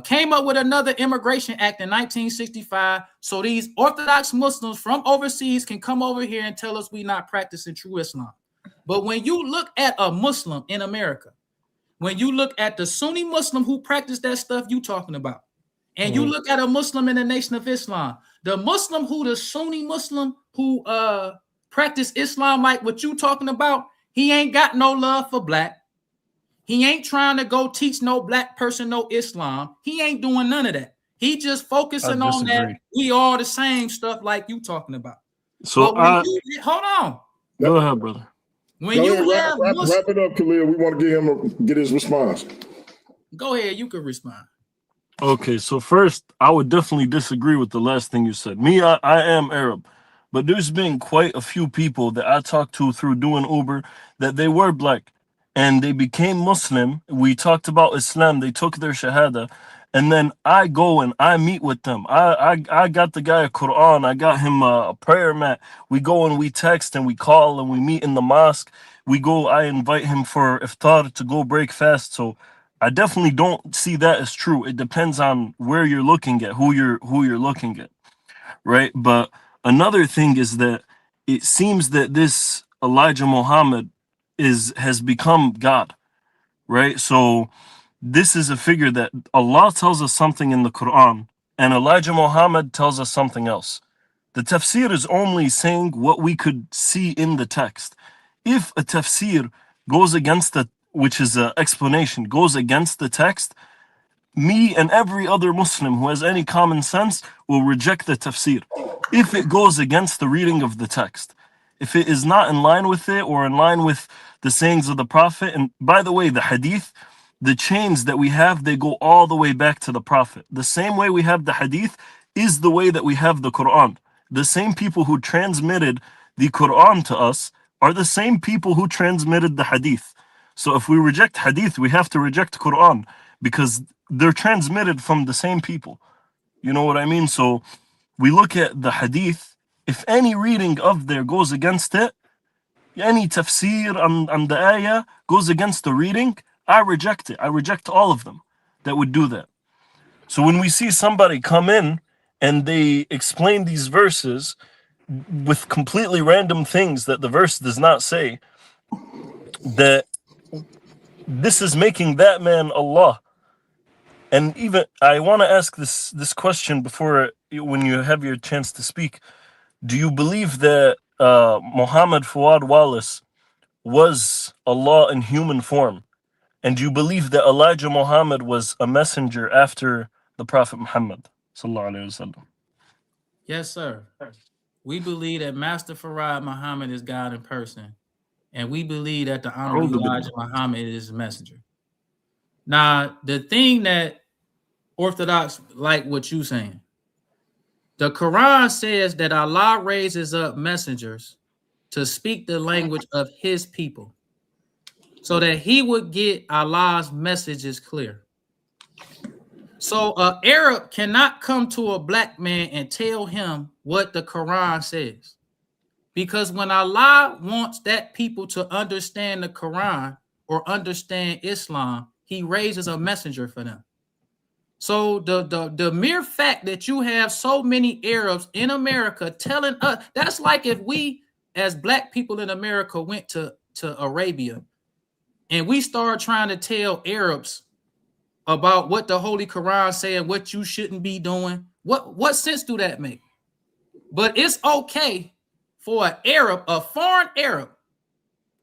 came up with another immigration act in 1965, so these Orthodox Muslims from overseas can come over here and tell us we're not practicing true Islam. But when you look at a Muslim in America, when you look at the Sunni Muslim who practice that stuff you talking about, and you look at a Muslim in the Nation of Islam, the Sunni Muslim who practice Islam like what you talking about, he ain't got no love for black. He ain't trying to go teach no black person no Islam. He ain't doing none of that. He just focusing on that we all the same stuff like you talking about. So hold on. Go ahead, brother. When you have wrap it up, Khalil. We want to get his response. Go ahead, you can respond. Okay, so first, I would definitely disagree with the last thing you said. Me, I am Arab, but there's been quite a few people that I talked to through doing Uber that they were black and they became Muslim. We talked about Islam. They took their Shahada and then I go and I meet with them. I got the guy a Quran. I got him a prayer mat. We go and we text and we call and we meet in the mosque. We go. I invite him for iftar to go break fast. So I definitely don't see that as true. It depends on where you're looking at, who you're looking at, right? But another thing is that it seems that this Elijah Muhammad has become God, right? So this is a figure that Allah tells us something in the Quran, and Elijah Muhammad tells us something else. The tafsir is only saying what we could see in the text. If a tafsir goes against the, which is an explanation, goes against the text, me and every other Muslim who has any common sense will reject the tafsir. If it goes against the reading of the text, if it is not in line with it or in line with the sayings of the Prophet, and by the way, the hadith, the chains that we have, they go all the way back to the Prophet. The same way we have the hadith is the way that we have the Quran. The same people who transmitted the Quran to us are the same people who transmitted the hadith. So if we reject hadith, we have to reject Quran because they're transmitted from the same people. You know what I mean? So we look at the hadith. If any reading of there goes against it, any tafsir on the ayah goes against the reading, I reject it. I reject all of them that would do that. So when we see somebody come in and they explain these verses with completely random things that the verse does not say, that this is making that man Allah. And even I want to ask this question before, when you have your chance to speak. Do you believe that Muhammad Fuad Wallace was Allah in human form? And do you believe that Elijah Muhammad was a messenger after the Prophet Muhammad sallallahu alaihi wasallam? Yes, sir. We believe that Master Farad Muhammad is God in person, and we believe that the Honorable Elijah Muhammad is his messenger. Now, the thing that Orthodox like what you saying, the Quran says that Allah raises up messengers to speak the language of his people, so that he would get Allah's messages clear. So an Arab cannot come to a black man and tell him what the Quran says. Because when Allah wants that people to understand the Quran or understand Islam, he raises a messenger for them. So the mere fact that you have so many Arabs in America telling us, that's like if we as black people in America went to Arabia and we start trying to tell Arabs about what the Holy Quran say and what you shouldn't be doing. What sense do that make? But it's okay for an Arab, a foreign Arab,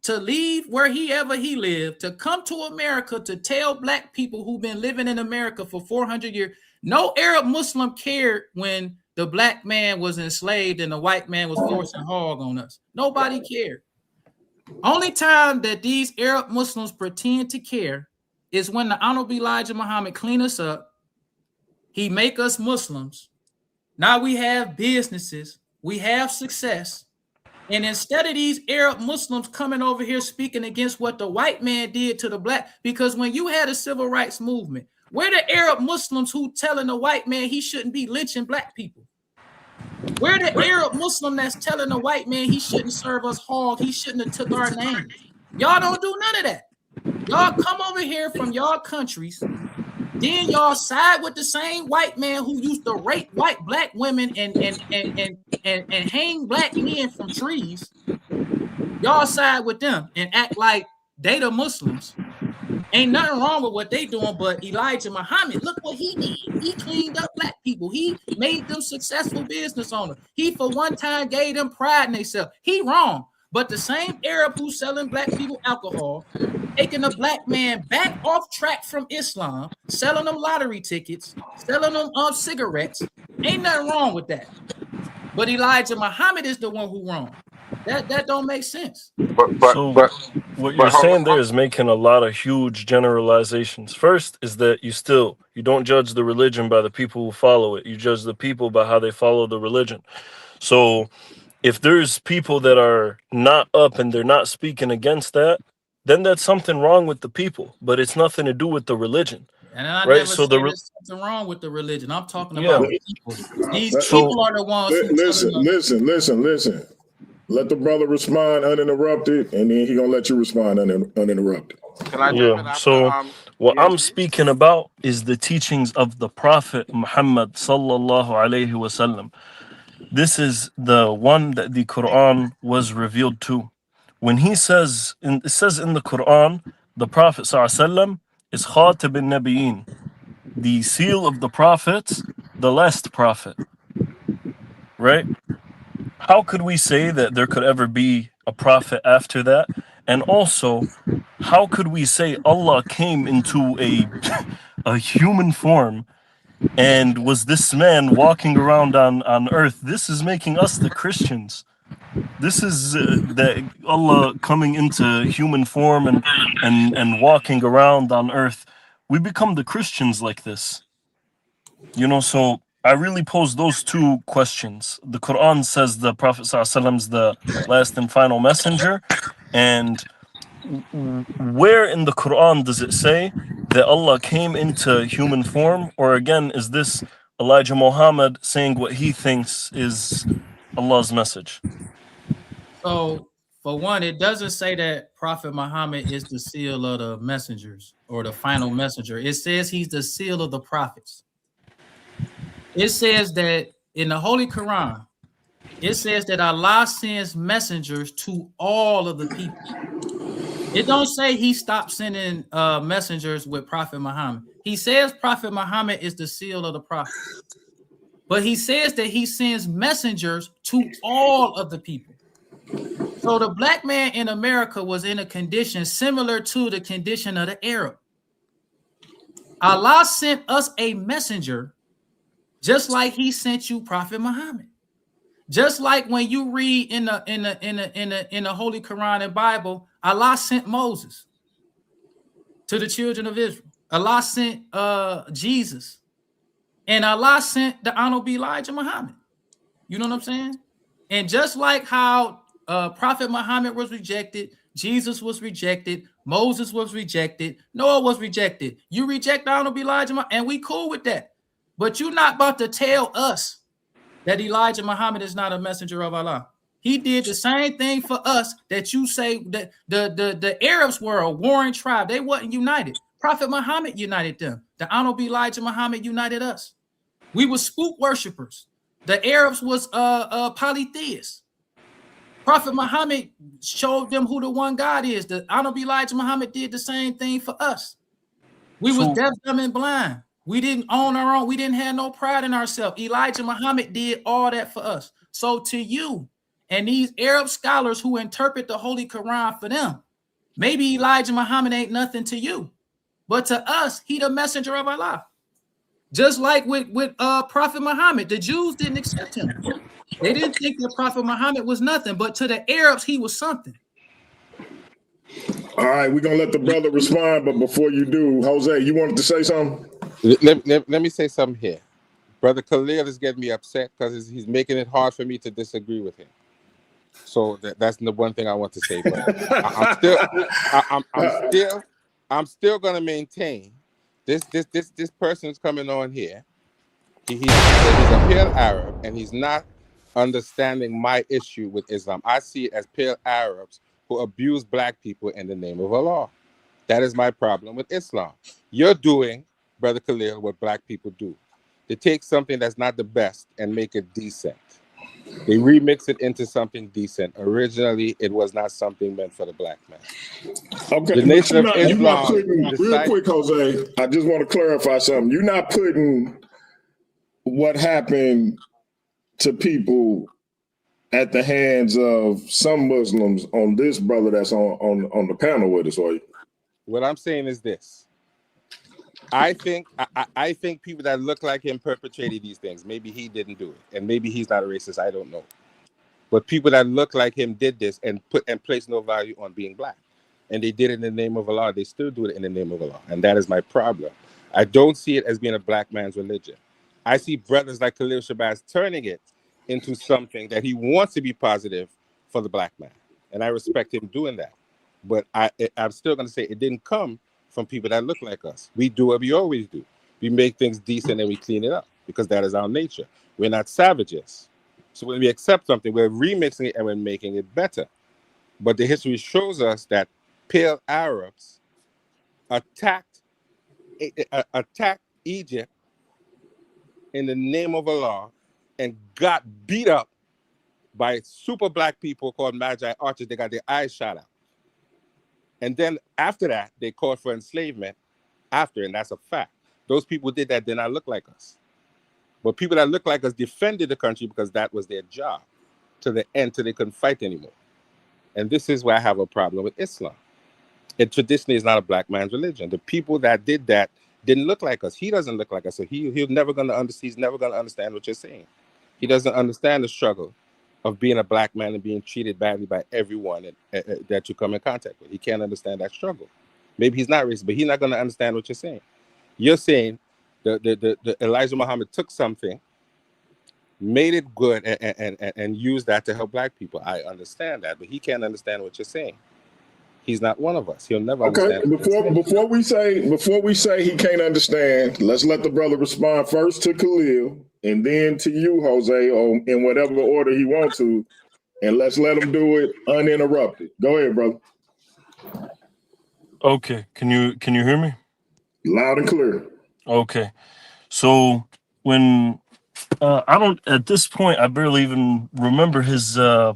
to leave wherever he lived, to come to America to tell black people who've been living in America for 400 years. No Arab Muslim cared when the black man was enslaved and the white man was forcing hog on us. Nobody cared. Only time that these Arab Muslims pretend to care is when the Honorable Elijah Muhammad clean us up. He make us Muslims. Now we have businesses. We have success. And instead of these Arab Muslims coming over here speaking against what the white man did to the black, because when you had a civil rights movement, where the Arab Muslims who telling the white man he shouldn't be lynching black people? Where the Arab Muslim that's telling the white man he shouldn't serve us hog, he shouldn't have took our name? Y'all don't do none of that. Y'all come over here from y'all countries, then y'all side with the same white man who used to rape white black women and hang black men from trees. Y'all side with them and act like they the Muslims. Ain't nothing wrong with what they doing, but Elijah Muhammad, look what he did. He cleaned up black people. He made them successful business owners. He for one time gave them pride in themselves. He wrong. But the same Arab who's selling black people alcohol, taking a black man back off track from Islam, selling them lottery tickets, selling them cigarettes, ain't nothing wrong with that. But Elijah Muhammad is the one who wrong. That don't make sense. What you're saying there is making a lot of huge generalizations. First is that you don't judge the religion by the people who follow it. You judge the people by how they follow the religion. So if there's people that are not up and they're not speaking against that, then that's something wrong with the people, but it's nothing to do with the religion. And I Right, never so said there's something wrong with the religion. I'm talking Yeah. about people. These So- people are the ones who Listen. Let the brother respond uninterrupted, and then he gonna let you respond uninterrupted. Can I jump in Yeah. after, So what I'm DMG? speaking about is the teachings of the Prophet Muhammad sallallahu alaihi wasallam. This is the one that the Quran was revealed to. When he says, it says in the Quran, the Prophet sallallahu alaihi wasallam is Khatab al-Nabiyyin, the seal of the prophets, the last prophet. Right? How could we say that there could ever be a prophet after that? And also, how could we say Allah came into a human form and was this man walking around on earth? This is making us the Christians. This is that Allah coming into human form and walking around on earth. We become the Christians like this. So I really pose those two questions. The Quran says the Prophet ﷺ is the last and final messenger. And where in the Quran does it say that Allah came into human form? Or again, is this Elijah Muhammad saying what he thinks is Allah's message? So, for one, it doesn't say that Prophet Muhammad is the seal of the messengers or the final messenger. It says he's the seal of the prophets. It says that in the Holy Quran, it says that Allah sends messengers to all of the people. It don't say he stopped sending messengers with Prophet Muhammad. He says Prophet Muhammad is the seal of the prophets. But he says that he sends messengers to all of the people. So the black man in America was in a condition similar to the condition of the Arab. Allah sent us a messenger just like he sent you Prophet Muhammad. Just like when you read in the Holy Quran and Bible, Allah sent Moses to the children of Israel. Allah sent Jesus. And Allah sent the Honorable Elijah Muhammad. You know what I'm saying? And just like how Prophet Muhammad was rejected, Jesus was rejected, Moses was rejected, Noah was rejected. You reject the Honorable Elijah Muhammad, and we cool with that. But you're not about to tell us that Elijah Muhammad is not a messenger of Allah. He did the same thing for us that you say that the Arabs were a warring tribe. They wasn't united. Prophet Muhammad united them. The Honorable Elijah Muhammad united us. We were spook worshipers. The Arabs was polytheists. Prophet Muhammad showed them who the one God is. The Honorable Elijah Muhammad did the same thing for us. We was deaf, dumb, and blind. We didn't own our own. We didn't have no pride in ourselves. Elijah Muhammad did all that for us. So to you and these Arab scholars who interpret the Holy Quran for them, maybe Elijah Muhammad ain't nothing to you. But to us, he the messenger of Allah. Just like with Prophet Muhammad, the Jews didn't accept him. They didn't think that Prophet Muhammad was nothing, but to the Arabs, he was something. All right, we're gonna let the brother respond, but before you do, Jose, you wanted to say something? Let me say something here. Brother Khalil is getting me upset because he's making it hard for me to disagree with him. So that's the one thing I want to say. But I'm still gonna maintain this person is coming on here. He's a pale Arab and he's not understanding my issue with Islam. I see it as pale Arabs who abuse black people in the name of Allah. That is my problem with Islam. You're doing, Brother Khalil, what black people do. They take something that's not the best and make it decent. They remix it into something decent. Originally, it was not something meant for the black man. Okay, the nation of you're not Islam. putting, real quick, Jose, I just want to clarify something. You're not putting what happened to people at the hands of some Muslims on this brother that's on the panel with us, are you? What I'm saying is this. I think people that look like him perpetrated these things. Maybe he didn't do it, and maybe he's not a racist. I don't know. But people that look like him did this and place no value on being black, and they did it in the name of Allah. They still do it in the name of Allah, and that is my problem. I don't see it as being a black man's religion. I see brothers like Khalil Shabazz turning it into something that he wants to be positive for the black man, and I respect him doing that. But I'm still going to say it didn't come from people that look like us. We do what we always do. We make things decent and we clean it up because that is our nature. We're not savages. So when we accept something, we're remixing it and we're making it better. But the history shows us that pale Arabs attacked Egypt in the name of Allah and got beat up by super black people called Magi archers. They got their eyes shot out. And then after that, they called for enslavement after, and that's a fact. Those people did that, did not look like us. But people that look like us defended the country because that was their job to the end, till they couldn't fight anymore. And this is where I have a problem with Islam. It traditionally is not a black man's religion. The people that did that didn't look like us. He doesn't look like us, so he's never going to understand. He's never going to understand what you're saying. He doesn't understand the struggle of being a black man and being treated badly by everyone that you come in contact with. He can't understand that struggle. Maybe he's not racist, but he's not going to understand what you're saying. You're saying the Elijah Muhammad took something, made it good, and used that to help black people. I understand that, but he can't understand what you're saying. He's not one of us. He'll never understand. Before we say he can't understand, let's let the brother respond first to Khalil and then to you, Jose, or in whatever order he wants to, and let's let him do it uninterrupted. Go ahead, brother. Okay, can you hear me? Loud and clear. Okay, so when I don't, at this point I barely even remember his. I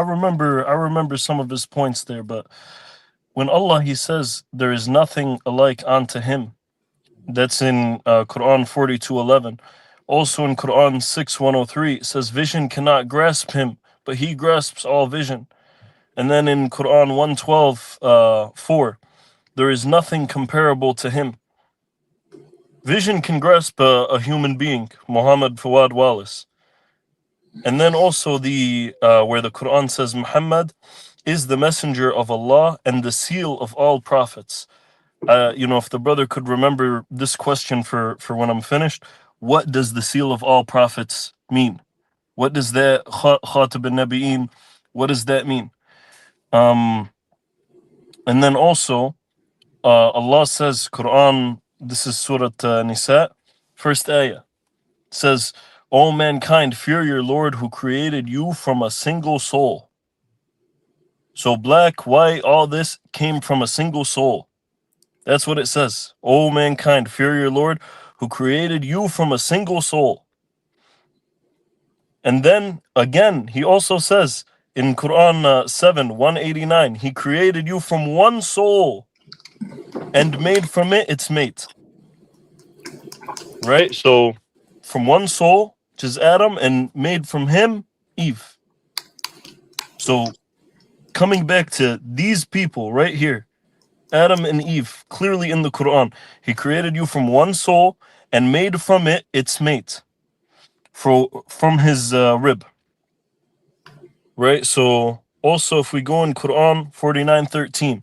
remember some of his points there, but when Allah, he says there is nothing alike unto him, that's in Quran 42:11. Also in Quran 6:103, it says vision cannot grasp him, but he grasps all vision. And then in Quran 112:4, there is nothing comparable to him. Vision can grasp a human being, Muhammad Fawad Wallace. And then also the where the Quran says Muhammad is the messenger of Allah and the seal of all prophets. If the brother could remember this question for when I'm finished, what does the seal of all prophets mean? What does that Khatab al-Nabi'in, what does that mean? And then also Allah says, Quran, this is Surah Nisa, first ayah, says, "O mankind, fear your Lord who created you from a single soul." So black, white, all this came from a single soul. That's what it says. "O mankind, fear your Lord who created you from a single soul." And then again, he also says in Quran 7:189, he created you from one soul and made from it its mate. Right? So from one soul, which is Adam, and made from him Eve. So coming back to these people right here, Adam and Eve, clearly in the Quran, he created you from one soul and made from it its mate, from his rib. Right? So also if we go in Quran 49:13,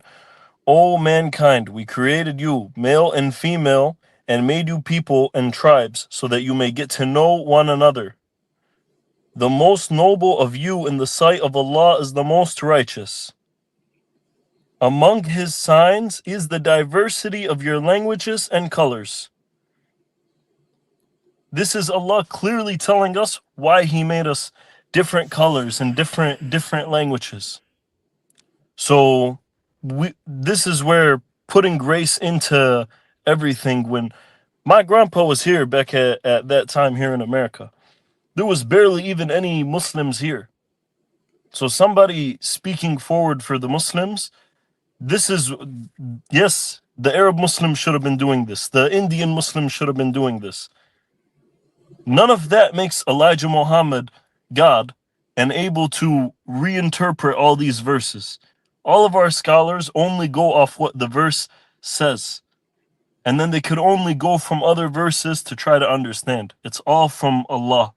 "O mankind, we created you, male and female, and made you people and tribes so that you may get to know one another. The most noble of you in the sight of Allah is the most righteous. Among his signs is the diversity of your languages and colors." This is Allah clearly telling us why he made us different colors and different languages. So this is where putting grace into everything. When my grandpa was here back at that time here in America, there was barely even any Muslims here. So somebody speaking forward for the Muslims, this is, yes, the Arab Muslims should have been doing this. The Indian Muslims should have been doing this. None of that makes Elijah Muhammad God and able to reinterpret all these verses. All of our scholars only go off what the verse says. And then they could only go from other verses to try to understand. It's all from Allah.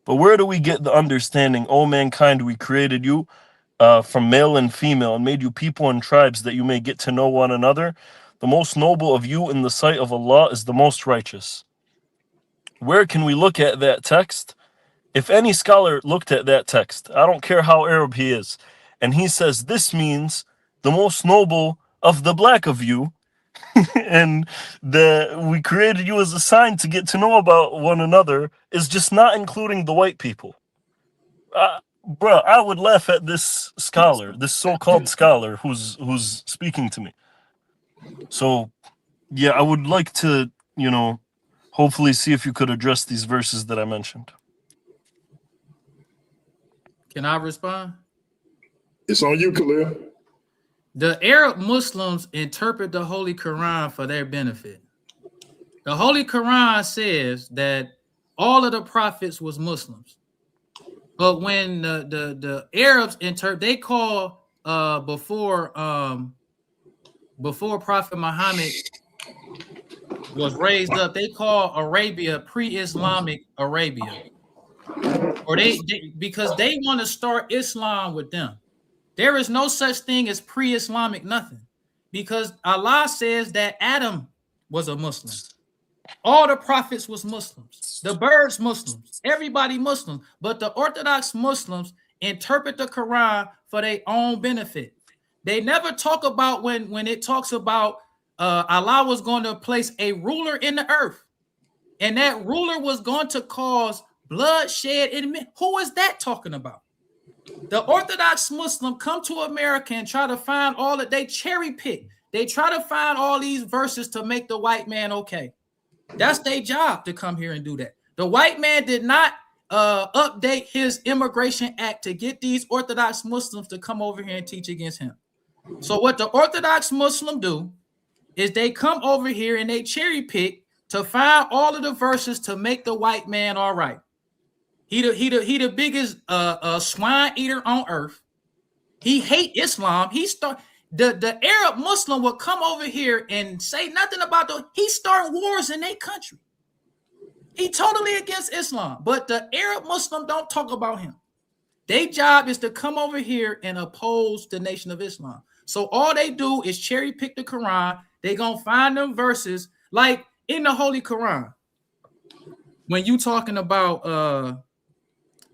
But where do we get the understanding? "O mankind, we created you from male and female and made you people and tribes that you may get to know one another. The most noble of you in the sight of Allah is the most righteous." Where can we look at that text? If any scholar looked at that text, I don't care how Arab he is, and he says this means the most noble of the black of you, and that we created you as a sign to get to know about one another, is just not including the white people. Bro, I would laugh at this scholar, this so-called scholar who's speaking to me. So, yeah, I would like to, hopefully see if you could address these verses that I mentioned. Can I respond? It's on you, Khalil. The Arab Muslims interpret the Holy Quran for their benefit. The Holy Quran says that all of the prophets was Muslims. But when the Arabs interpret, they call before Prophet Muhammad was raised up, they call Arabia pre-Islamic Arabia. Or because they want to start Islam with them. There is no such thing as pre-Islamic nothing, because Allah says that Adam was a Muslim. All the prophets was Muslims. The birds Muslims. Everybody Muslim. But the Orthodox Muslims interpret the Quran for their own benefit. They never talk about when it talks about Allah was going to place a ruler in the earth, and that ruler was going to cause bloodshed. Who is that talking about? The Orthodox Muslim come to America and try to find all that they cherry pick. They try to find all these verses to make the white man okay. That's their job to come here and do that. The white man did not update his immigration act to get these Orthodox Muslims to come over here and teach against him. So what the Orthodox Muslim do is they come over here and they cherry pick to find all of the verses to make the white man all right. He the biggest swine eater on earth. He hate Islam. The Arab Muslim will come over here and say nothing about he's starting wars in their country. He totally against Islam, but the Arab Muslim don't talk about him. Their job is to come over here and oppose the Nation of Islam. So all they do is cherry pick the Quran. They gonna find them verses like in the Holy Quran. When you talking about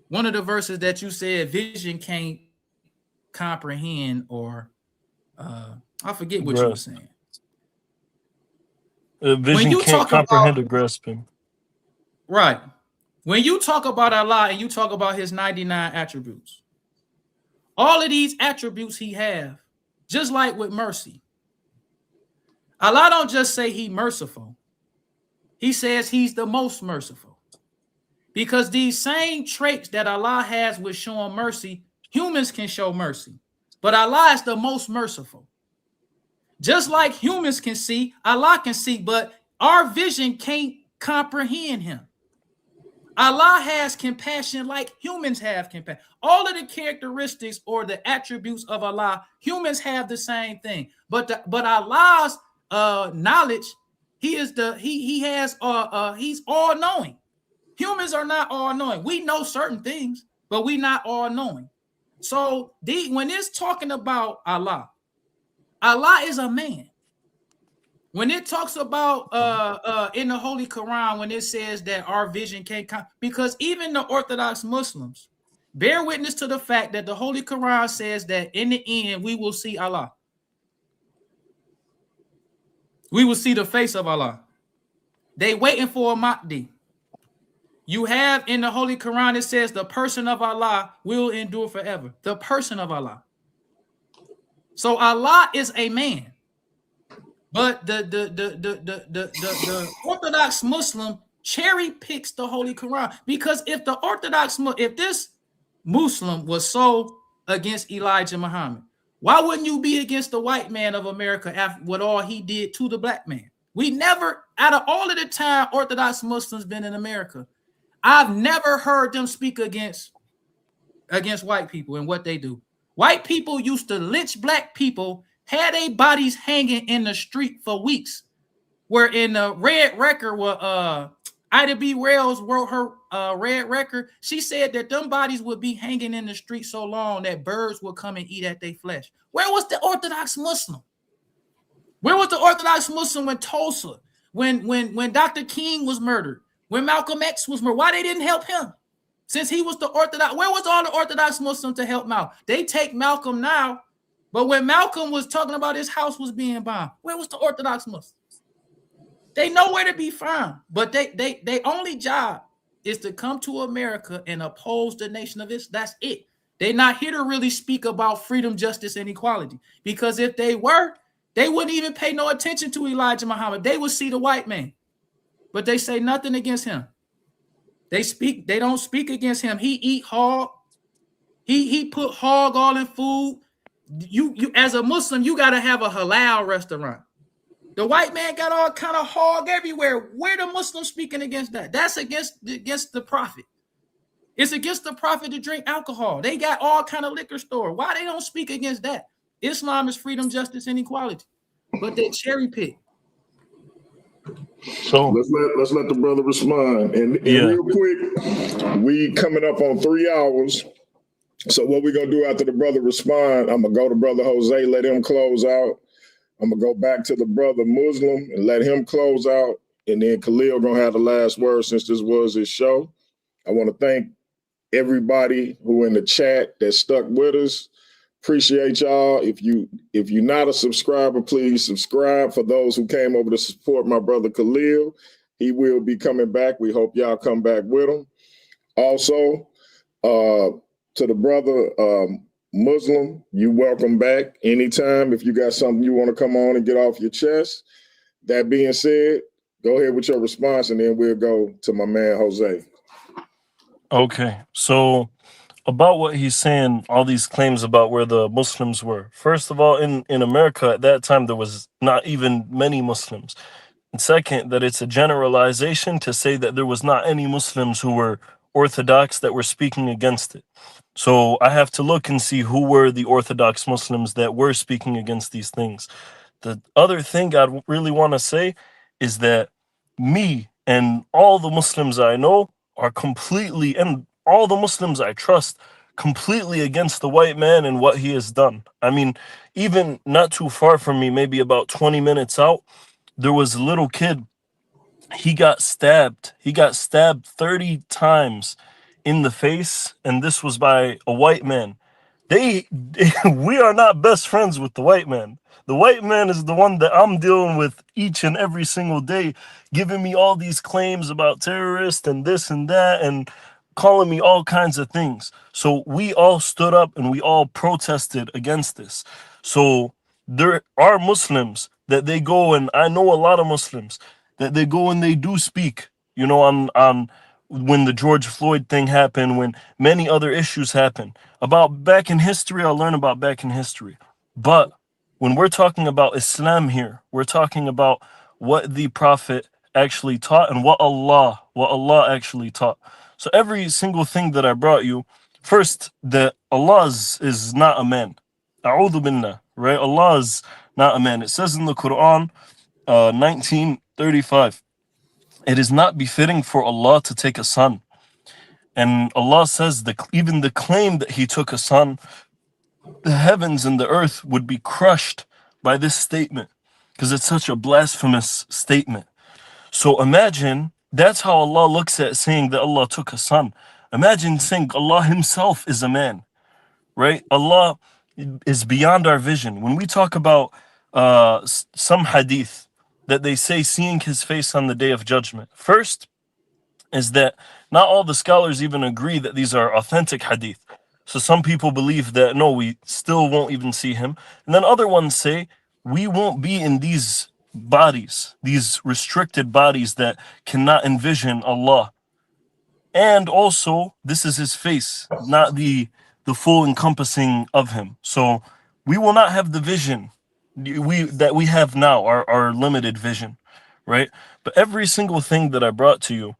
one of the verses that you said vision can't comprehend, or I forget what you were saying. Vision can't comprehend or grasp him. Right. When you talk about Allah and you talk about his 99 attributes, all of these attributes he have, just like with mercy. Allah don't just say he merciful. He says he's the most merciful. Because these same traits that Allah has with showing mercy, humans can show mercy. But Allah is the most merciful. Just like humans can see, Allah can see, but our vision can't comprehend him. Allah has compassion like humans have compassion. All of the characteristics or the attributes of Allah, humans have the same thing. But Allah's knowledge, he's all knowing. Humans are not all knowing. We know certain things, but we not all knowing. So when it's talking about Allah, Allah is a man. When it talks about in the Holy Quran, when it says that our vision can't come, because even the Orthodox Muslims bear witness to the fact that the Holy Quran says that in the end we will see Allah. We will see the face of Allah. They waiting for a Mahdi. You have in the Holy Quran, it says the person of Allah will endure forever. The person of Allah. So Allah is a man. But the Orthodox Muslim cherry picks the Holy Quran, because if this Muslim was so against Elijah Muhammad, why wouldn't you be against the white man of America after what all he did to the black man? We never, out of all of the time Orthodox Muslims been in America, I've never heard them speak against white people and what they do. White people used to lynch black people, had their bodies hanging in the street for weeks. Where in the Red Record, where Ida B. Wells wrote her Red Record, she said that them bodies would be hanging in the street so long that birds would come and eat at their flesh. Where was the Orthodox Muslim? Where was the Orthodox Muslim when Tulsa, when Dr. King was murdered, when Malcolm X was murdered? Why they didn't help him? Since he was the Orthodox, where was all the Orthodox Muslims to help Malcolm? They take Malcolm now, But when Malcolm was talking about his house was being bombed, where was the Orthodox Muslims? They nowhere to be found. But they only job is to come to America and oppose the Nation of Islam. That's it. They're not here to really speak about freedom, justice, and equality. Because if they were, they wouldn't even pay no attention to Elijah Muhammad. They would see the white man. But they say nothing against him. They don't speak against him. He eat hog. He put hog all in food. You as a Muslim, you gotta have a halal restaurant. The white man got all kind of hog everywhere. Where the Muslims speaking against that? That's against the prophet. It's against the prophet to drink alcohol. They got all kind of liquor store. Why they don't speak against that? Islam is freedom, justice, and equality. But they cherry pick. So let's let the brother respond. And real quick, we coming up on 3 hours. So what we're gonna do after the brother respond, I'm gonna go to Brother Jose, let him close out. I'm gonna go back to the brother Muslim and let him close out. And then Khalil gonna have the last word since this was his show. I want to thank everybody who in the chat that stuck with us. Appreciate y'all. If you're not a subscriber, please subscribe. For those who came over to support my brother Khalil, he will be coming back. We hope y'all come back with him. Also, to the brother Muslim, you welcome back anytime if you got something you want to come on and get off your chest. That being said, go ahead with your response and then we'll go to my man Jose. Okay, so about what he's saying, all these claims about where the Muslims were. First of all, in America at that time, there was not even many Muslims. And second, that it's a generalization to say that there was not any Muslims who were Orthodox that were speaking against it. So I have to look and see who were the Orthodox Muslims that were speaking against these things. The other thing I really want to say is that me and all the Muslims I know are completely, and all the Muslims I trust, completely against the white man and what he has done. I mean, even not too far from me, maybe about 20 minutes out, there was a little kid. He got stabbed. He got stabbed 30 times in the face, and this was by a white man. We are not best friends with the white man. The white man is the one that I'm dealing with each and every single day, giving me all these claims about terrorists and this and that, and calling me all kinds of things. So we all stood up and we all protested against this. So there are Muslims that they go, and I know a lot of Muslims that they go and they do speak, you know, on when the George Floyd thing happened, when many other issues happened. About back in history, I'll learn about back in history. But when we're talking about Islam here, we're talking about what the Prophet actually taught and what Allah actually taught. So every single thing that I brought you, first, that Allah is not a man. A'udhu billah, right? Allah is not a man. It says in the Quran, 19:35, it is not befitting for Allah to take a son. And Allah says that even the claim that he took a son, the heavens and the earth would be crushed by this statement because it's such a blasphemous statement. So imagine that's how Allah looks at saying that Allah took a son. Imagine saying Allah himself is a man, right? Allah is beyond our vision. When we talk about some hadith that they say seeing his face on the day of judgment, first is that not all the scholars even agree that these are authentic hadith. So some people believe that no, we still won't even see him. And then other ones say we won't be in these bodies, these restricted bodies that cannot envision Allah. And also, this is his face, not the full encompassing of him. So we will not have the vision that we have now, our limited vision, right? But every single thing that I brought to you,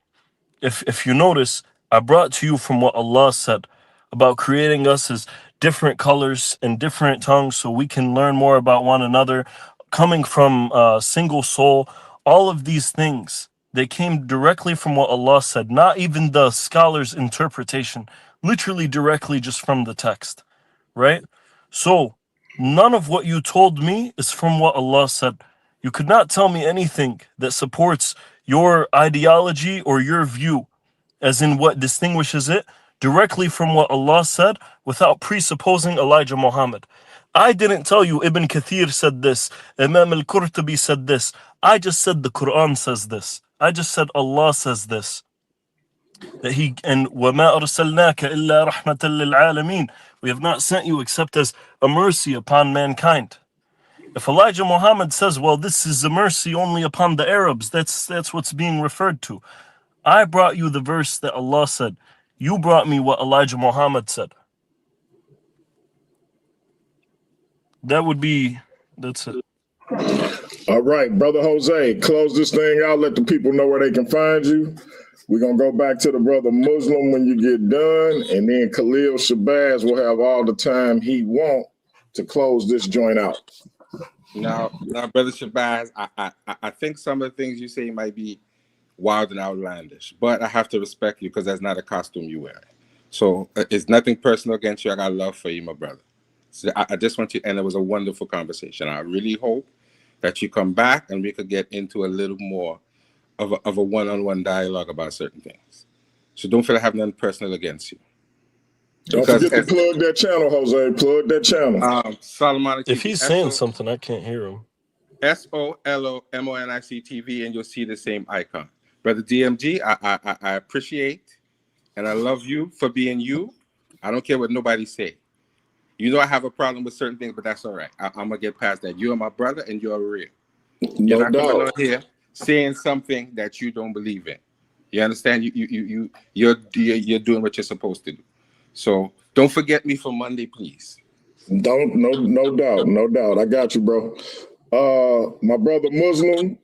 if you notice, I brought to you from what Allah said about creating us as different colors and different tongues so we can learn more about one another, coming from a single soul. All of these things, they came directly from what Allah said, not even the scholar's interpretation, literally directly just from the text, right? So none of what you told me is from what Allah said. You could not tell me anything that supports your ideology or your view, as in what distinguishes it directly from what Allah said without presupposing Elijah Muhammad. I didn't tell you Ibn Kathir said this, Imam al-Qurtubi said this. I just said the Quran says this. I just said Allah says this. That he and وَمَا أَرْسَلْنَاكَ إِلَّا رَحْمَةً لِلْعَالَمِينَ. We have not sent you except as a mercy upon mankind. If Elijah Muhammad says, well, this is a mercy only upon the Arabs, that's what's being referred to. I brought you the verse that Allah said. You brought me what Elijah Muhammad said. That's it. All right, Brother Jose, close this thing out. Let the people know where they can find you. We're going to go back to the Brother Muslim when you get done, and then Khalil Shabazz will have all the time he wants to close this joint out. Now, Brother Shabazz, I think some of the things you say might be wild and outlandish, but I have to respect you because that's not a costume you wear. So it's nothing personal against you. I got love for you, my brother. So I just want you, and it was a wonderful conversation. I really hope that you come back and we could get into a little more of a one-on-one dialogue about certain things. So don't feel I have nothing personal against you. Don't forget to plug that channel, Jose. Plug that channel. Solomon. If he's saying something, I can't hear him. SOLOMONIC TV, and you'll see the same icon. Brother DMG, I appreciate and I love you for being you. I don't care what nobody say. You know I have a problem with certain things, but that's all right. I'm gonna get past that. You are my brother, and you're real. You're not coming on here saying something that you don't believe in. You understand? You're doing what you're supposed to do. So don't forget me for Monday, please. No doubt. I got you, bro. My brother Muslim,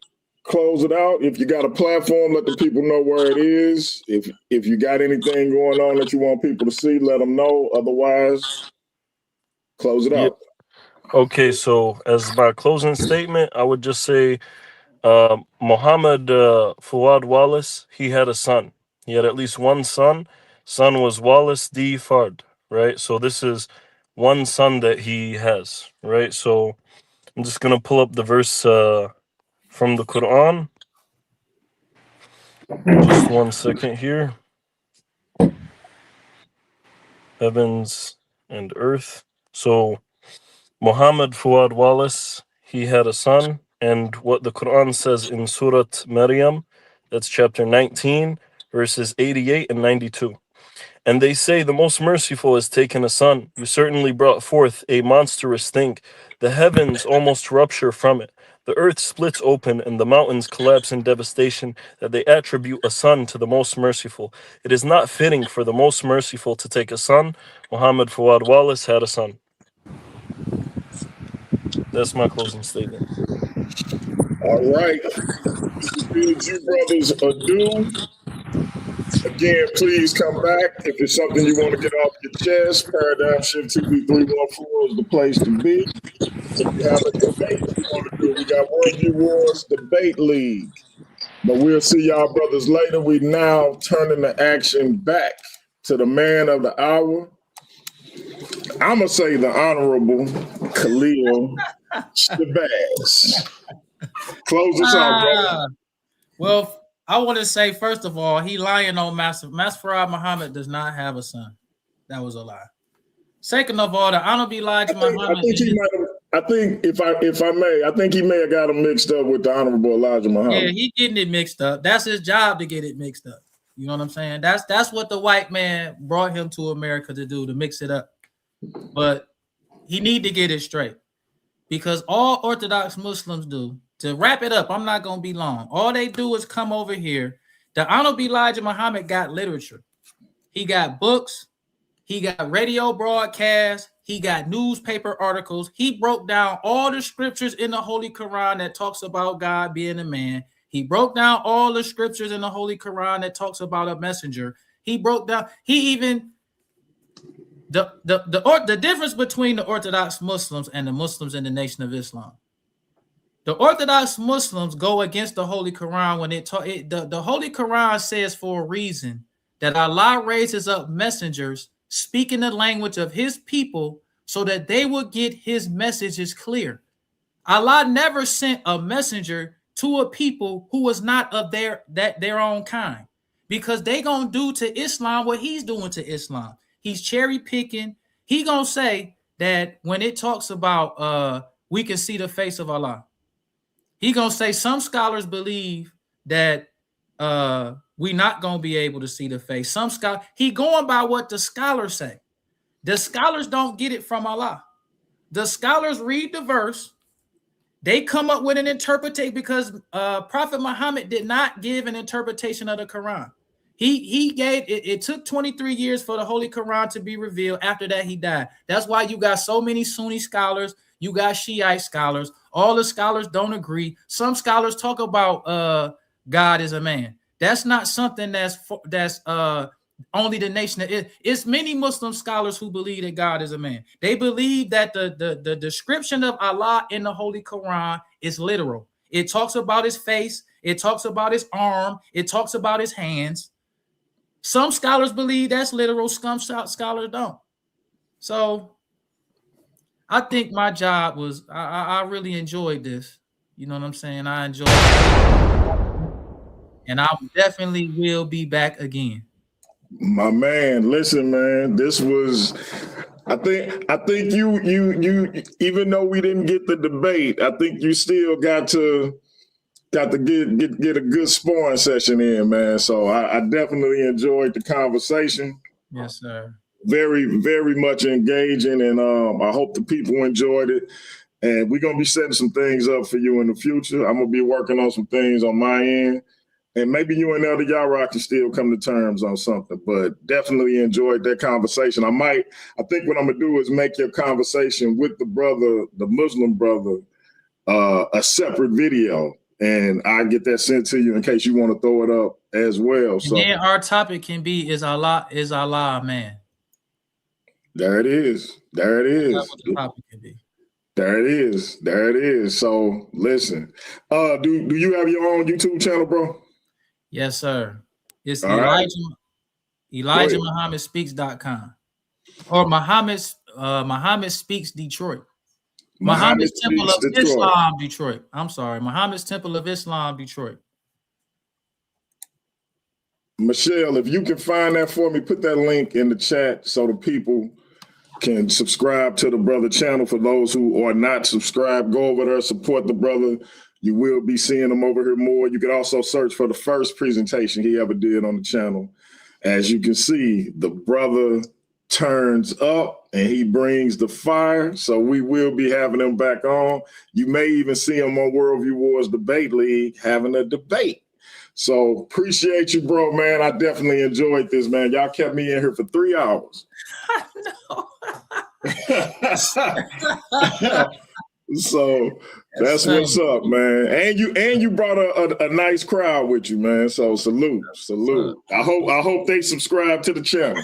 close it out. If you got a platform, let the people know where it is. If you got anything going on that you want people to see, let them know. Otherwise, close it out. Okay, so as my closing statement, I would just say Muhammad Fuad Wallace, he had a son. He had at least one son. Son was Wallace D. Fard, right? So this is one son that he has, right? So I'm just going to pull up the verse from the Quran. Just 1 second here. Heavens and earth. So Muhammad Fuad Wallace, he had a son, and what the Quran says in Surat Maryam, that's chapter 19, verses 88 and 92. And they say, the most merciful has taken a son. You certainly brought forth a monstrous thing. The heavens almost rupture from it. The earth splits open and the mountains collapse in devastation, that they attribute a son to the most merciful. It is not fitting for the most merciful to take a son. Muhammad Fuad Wallace had a son. That's my closing statement. All right. Bid you brothers adieu. Again, please come back. If it's something you want to get off your chest, Paradigm Shift TV 314 is the place to be. If you have a debate you want to do, we got Worldview Wars Debate League. But we'll see y'all brothers later. We now turning the action back to the man of the hour. I'm going to say the Honorable Khalil Shabazz. Close us out, brother. Well, I want to say, first of all, he lying on Master Farad Muhammad does not have a son. That was a lie. Second of all, the Honorable Elijah Muhammad. I think if I may, I think he may have got him mixed up with the Honorable Elijah Muhammad. Yeah, he getting it mixed up. That's his job to get it mixed up. You know what I'm saying? That's what the white man brought him to America to do, to mix it up. But he need to get it straight, because all Orthodox Muslims do, to wrap it up, I'm not going to be long. All they do is come over here. The Honorable Elijah Muhammad got literature. He got books. He got radio broadcasts. He got newspaper articles. He broke down all the scriptures in the Holy Quran that talks about God being a man. He broke down all the scriptures in the Holy Quran that talks about a messenger. He broke down, the difference between the Orthodox Muslims and the Muslims in the Nation of Islam. The Orthodox Muslims go against the Holy Quran when the Holy Quran says for a reason that Allah raises up messengers speaking the language of his people so that they will get his messages clear. Allah never sent a messenger to a people who was not of their own kind, because they gonna do to Islam what he's doing to Islam. He's cherry picking. He gonna say that when it talks about we can see the face of Allah, he gonna say some scholars believe that we not gonna be able to see the face. Some scholars, he going by what the scholars say. The scholars don't get it from Allah. The scholars read the verse. They come up with an interpretation because Prophet Muhammad did not give an interpretation of the Quran. He gave it. It took 23 years for the Holy Quran to be revealed. After that, he died. That's why you got so many Sunni scholars. You got Shiite scholars. All the scholars don't agree. Some scholars talk about God is a man. That's not something that's only the nation. It's many Muslim scholars who believe that God is a man. They believe that the description of Allah in the Holy Quran is literal. It talks about his face. It talks about his arm. It talks about his hands. Some scholars believe that's literal. Some scholars don't. So I think my job was, I really enjoyed this. You know what I'm saying? I enjoyed it. And I definitely will be back again. My man, listen, man, this was, I think you even though we didn't get the debate, I think you still got to get a good sparring session in, man. So I definitely enjoyed the conversation. Yes, sir. Very, very much engaging, and I hope the people enjoyed it. And we're gonna be setting some things up for you in the future. I'm gonna be working on some things on my end. And maybe you and Elder Yara can still come to terms on something, but definitely enjoyed that conversation. I think what I'm gonna do is make your conversation with the Muslim brother, a separate video, and I get that sent to you in case you want to throw it up as well. So and then our topic can be, is Allah a man? There it is. There it is. That's what the topic can be. There it is. There it is. So listen, do you have your own YouTube channel, bro? Yes, sir. It's All Elijah Muhammad Speaks.com or Muhammad Speaks Detroit. Muhammad's Temple of Islam Detroit. I'm sorry. Muhammad's Temple of Islam Detroit. Michelle, if you can find that for me, put that link in the chat so the people can subscribe to the brother channel. For those who are not subscribed, go over there, support the brother. You will be seeing him over here more. You can also search for the first presentation he ever did on the channel. As you can see, the brother turns up and he brings the fire. So we will be having him back on. You may even see him on Worldview Wars Debate League having a debate. So appreciate you, bro, man. I definitely enjoyed this, man. Y'all kept me in here for 3 hours. So that's what's up, man. And you brought a nice crowd with you, man. So salute. I hope they subscribe to the channel.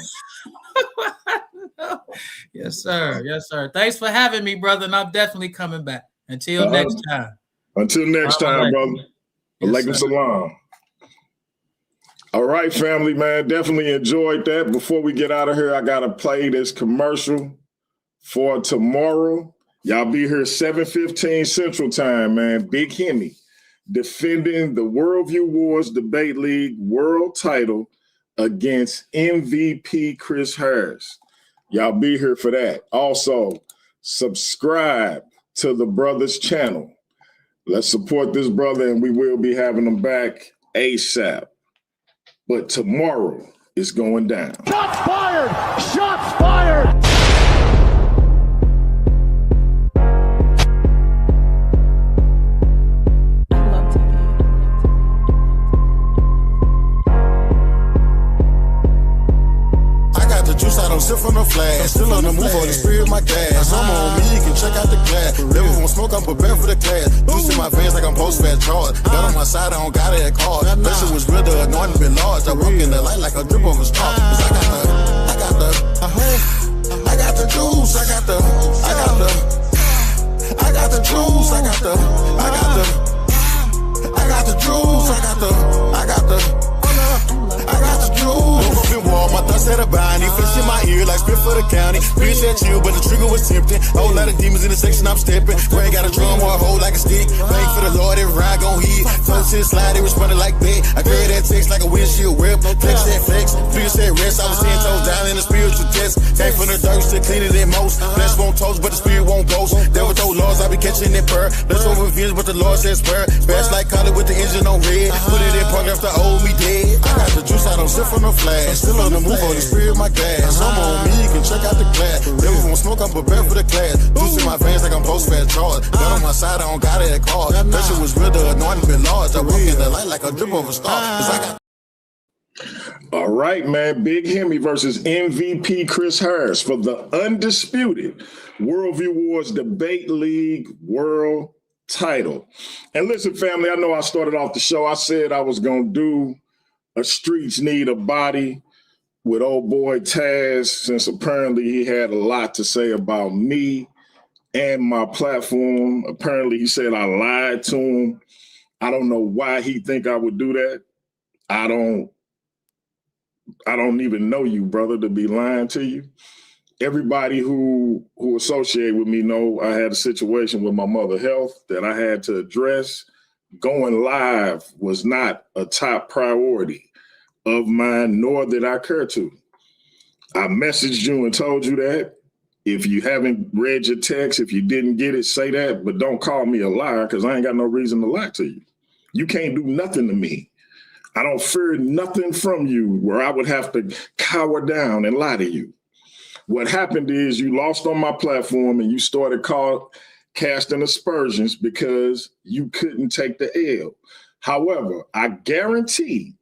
Yes, sir. Yes, sir. Thanks for having me, brother. And I'm definitely coming back. Until next time. Until next time, brother. Alaikum salam. All right, family, man. Definitely enjoyed that. Before we get out of here, I gotta play this commercial for tomorrow. Y'all be here 7:15 Central Time, man. Big Hemi defending the Worldview Wars Debate League world title against MVP Chris Harris. Y'all be here for that. Also, subscribe to the brother's channel. Let's support this brother, and we will be having him back ASAP. But tomorrow is going down. Shots fired! Shots fired! I don't sip from the flash. Still on the move on the spirit of my gas. I'm on me, you can check out the glass. Never want smoke, I'm prepared for the class. Juice in my veins like I'm post-fat charge. Got on my side, I don't got it at card. That shit was real, the anointing been large. I walk in the light like a drip of a star. Cause I got the juice. I got the juice. I got the juice. I got the juice. I got the juice. My thoughts at a bind, he fish in my ear like spit for the county. Bitch at you, but the trigger was tempting. Whole lot of demons in the section I'm stepping. Brain got a drum or a hole like a stick. Bang for the Lord, every ride gon' hit. Toes to the slide, they responded like that. I carry that text like a windshield whip. Flex that flex, feel said rest. I was 10 toes down in the spiritual test. Came from the dirt, still cleaner than most. Flesh won't toast, but the spirit won't boast. Devil told laws, I be catching that bird. Let's over revenge, but the Lord says spur. Fast like collar with the engine on red. Put it in park after old me dead. I got the juice, I don't sip from no flash. Still on the move, on the spirit of my gas. I'm on me, you can check out the glass. Devil won't smoke, I'm prepared for the class. Juice in my veins like I'm post-fast charge. Gun on my side, I don't got it at car. That shit was real, the anointing been large. I walk in the light like a drip of a star. Cause I got All right, man. Big Hemi versus MVP Chris Harris for the undisputed Worldview Wars Debate League World title. And listen, family, I know I started off the show. I said I was going to do a Streets Need a Body with old boy Taz, since apparently he had a lot to say about me and my platform. Apparently he said I lied to him. I don't know why he think I would do that. I don't even know you, brother, to be lying to you. Everybody who associate with me know I had a situation with my mother's health that I had to address. Going live was not a top priority of mine, nor did I care to. I messaged you and told you that. If you haven't read your text, if you didn't get it, say that, but don't call me a liar, because I ain't got no reason to lie to you. You can't do nothing to me. I don't fear nothing from you where I would have to cower down and lie to you. What happened is you lost on my platform and you started casting aspersions because you couldn't take the L. However, I guarantee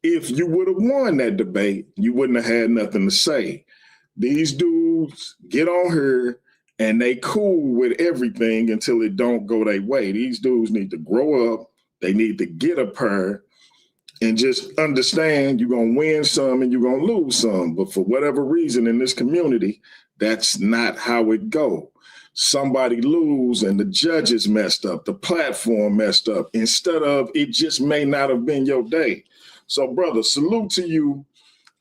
if you would have won that debate, you wouldn't have had nothing to say. These dudes get on here and they cool with everything until it don't go their way. These dudes need to grow up. They need to get a pair and just understand you're going to win some and you're going to lose some. But for whatever reason in this community, that's not how it go. Somebody lose and the judges messed up, the platform messed up, instead of it just may not have been your day. So, brother, salute to you.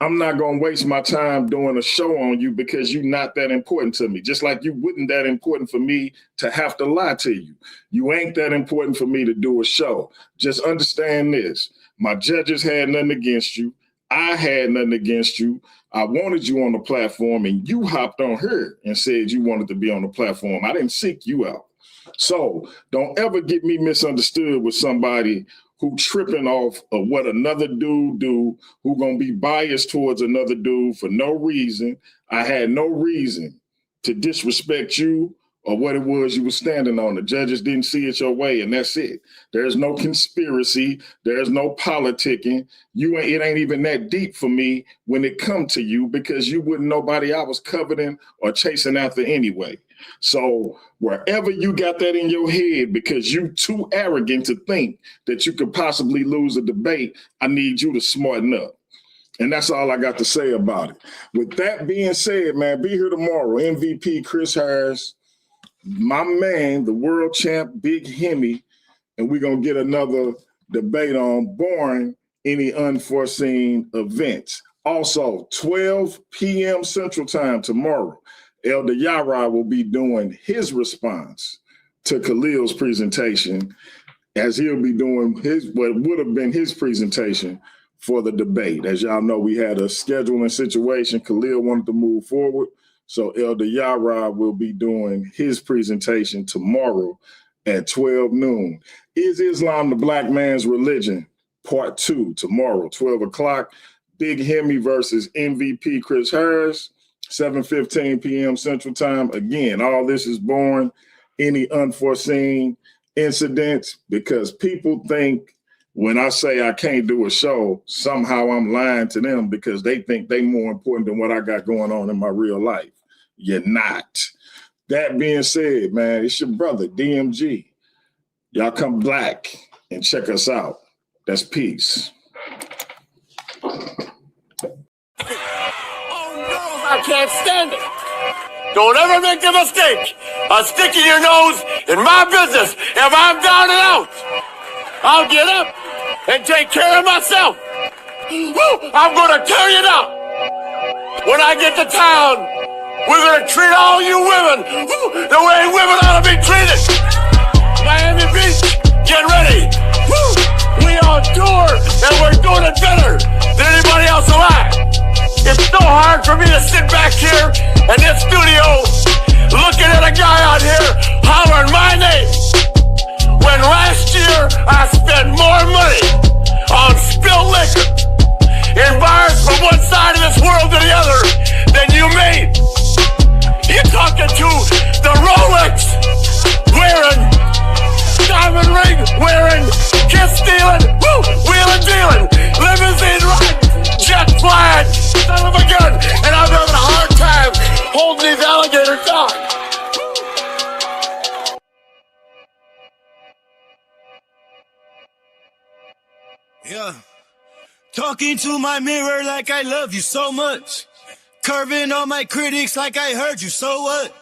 I'm not going to waste my time doing a show on you because you're not that important to me. Just like you wouldn't that important for me to have to lie to you. You ain't that important for me to do a show. Just understand this. My judges had nothing against you. I had nothing against you. I wanted you on the platform and you hopped on here and said you wanted to be on the platform. I didn't seek you out. So don't ever get me misunderstood with somebody who tripping off of what another dude do, who gonna be biased towards another dude for no reason. I had no reason to disrespect you or what it was you were standing on. The judges didn't see it your way, and that's it. There's no conspiracy. There's no politicking. It ain't even that deep for me when it come to you, because you wouldn't nobody I was coveting or chasing after anyway. So wherever you got that in your head because you too arrogant to think that you could possibly lose a debate, I need you to smarten up. And that's all I got to say about it. With that being said, man, be here tomorrow. MVP Chris Harris, my man, the world champ, Big Hemi, and we're going to get another debate on barring any unforeseen events. Also, 12 p.m. Central Time tomorrow, Elder Yara will be doing his response to Khalil's presentation, as he'll be doing what would have been his presentation for the debate. As y'all know, we had a scheduling situation. Khalil wanted to move forward, so Elder Yara will be doing his presentation tomorrow at 12 noon. Is Islam the Black Man's Religion? Part 2 tomorrow, 12 o'clock. Big Hemi versus MVP Chris Harris. 7:15 p.m. Central Time. Again, all this is born any unforeseen incidents because people think when I say I can't do a show, somehow I'm lying to them because they think they more important than what I got going on in my real life. You're not. That being said, man, it's your brother, DMG. Y'all come black and check us out. That's peace. I can't stand it. Don't ever make a mistake of sticking your nose in my business. If I'm down and out, I'll get up and take care of myself. Woo! I'm going to tear you down. When I get to town, We're gonna treat all you women the way women ought to be treated. Miami Beach, get ready. We on tour and we're doing it better than anybody else alive. It's so hard for me to sit back here in this studio looking at a guy out here hollering my name when last year I spent more money on spilled liquor in bars from one side of this world to the other than you made. You're talking to the Rolex wearing, diamond ring wearing, kiss stealing, wheeling dealing, limousine riding, jet flying, son of a gun, and I'm having a hard time holding these alligators down. Yeah. Talking to my mirror like I love you so much. Curving on my critics like I heard you, so what?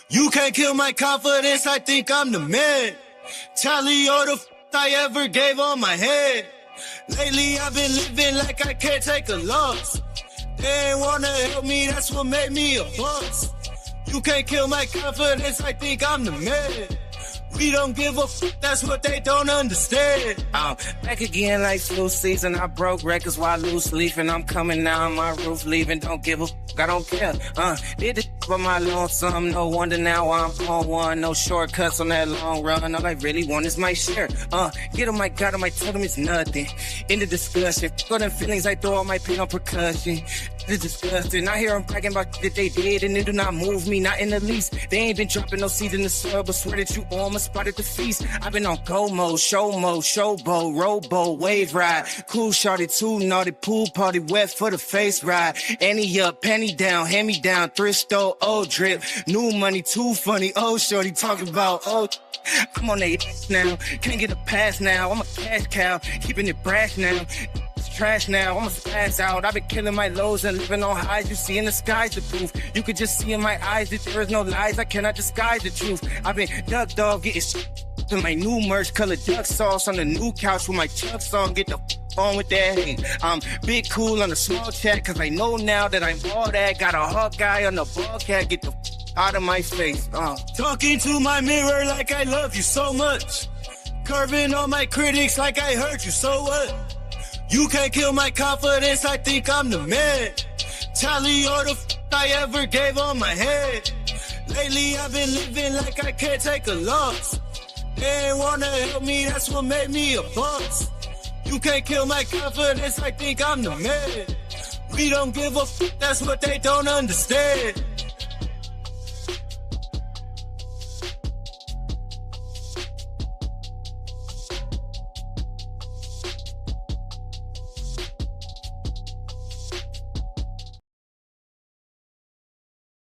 You can't kill my confidence, I think I'm the man. Tally all the I ever gave on my head. Lately I've been living like I can't take a loss. They ain't wanna help me, that's what made me a boss. You can't kill my confidence, I think I'm the man. We don't give a that's what they don't understand. Back again like flu season. I broke records while loose leafing. I'm coming down my roof leaving. Don't give a I don't care. Did it for my lonesome. No wonder now I'm on one. No shortcuts on that long run. All I really want is my share. Get on my God, I might tell them it's nothing. In the discussion. Go them feelings, I throw all my pain on percussion. It's disgusting. I hear them bragging about that they did and it do not move me, not in the least. They ain't been dropping no seeds in the soil, but swear that you on my spot at the feast. I've been on go mode, showboat, rowboat, wave ride. Cool shorty, too naughty, pool party, wet for the face ride. Annie up, penny down, hand me down, thrift store, old drip. New money, too funny, old shorty talking about, I'm on that now, can't get a pass now. I'm a cash cow, keeping it brash now. Trash now, I'ma pass out. I've been killing my lows and living on highs. You see in the sky's the proof. You could just see in my eyes that there is no lies. I cannot disguise the truth. I've been duck dog getting to my new merch, colored duck sauce on the new couch with my Chuck's on. Get the on with that hate. I'm big cool on the small chat, cause I know now that I'm all that. Got a hawk guy on the ball cat. Get the out of my face. Talking to my mirror like I love you so much. Curving on my critics like I heard you, so what? You can't kill my confidence, I think I'm the man. Tally all the I ever gave on my head. Lately I've been living like I can't take a loss. They ain't wanna help me, that's what made me a boss. You can't kill my confidence, I think I'm the man. We don't give a that's what they don't understand.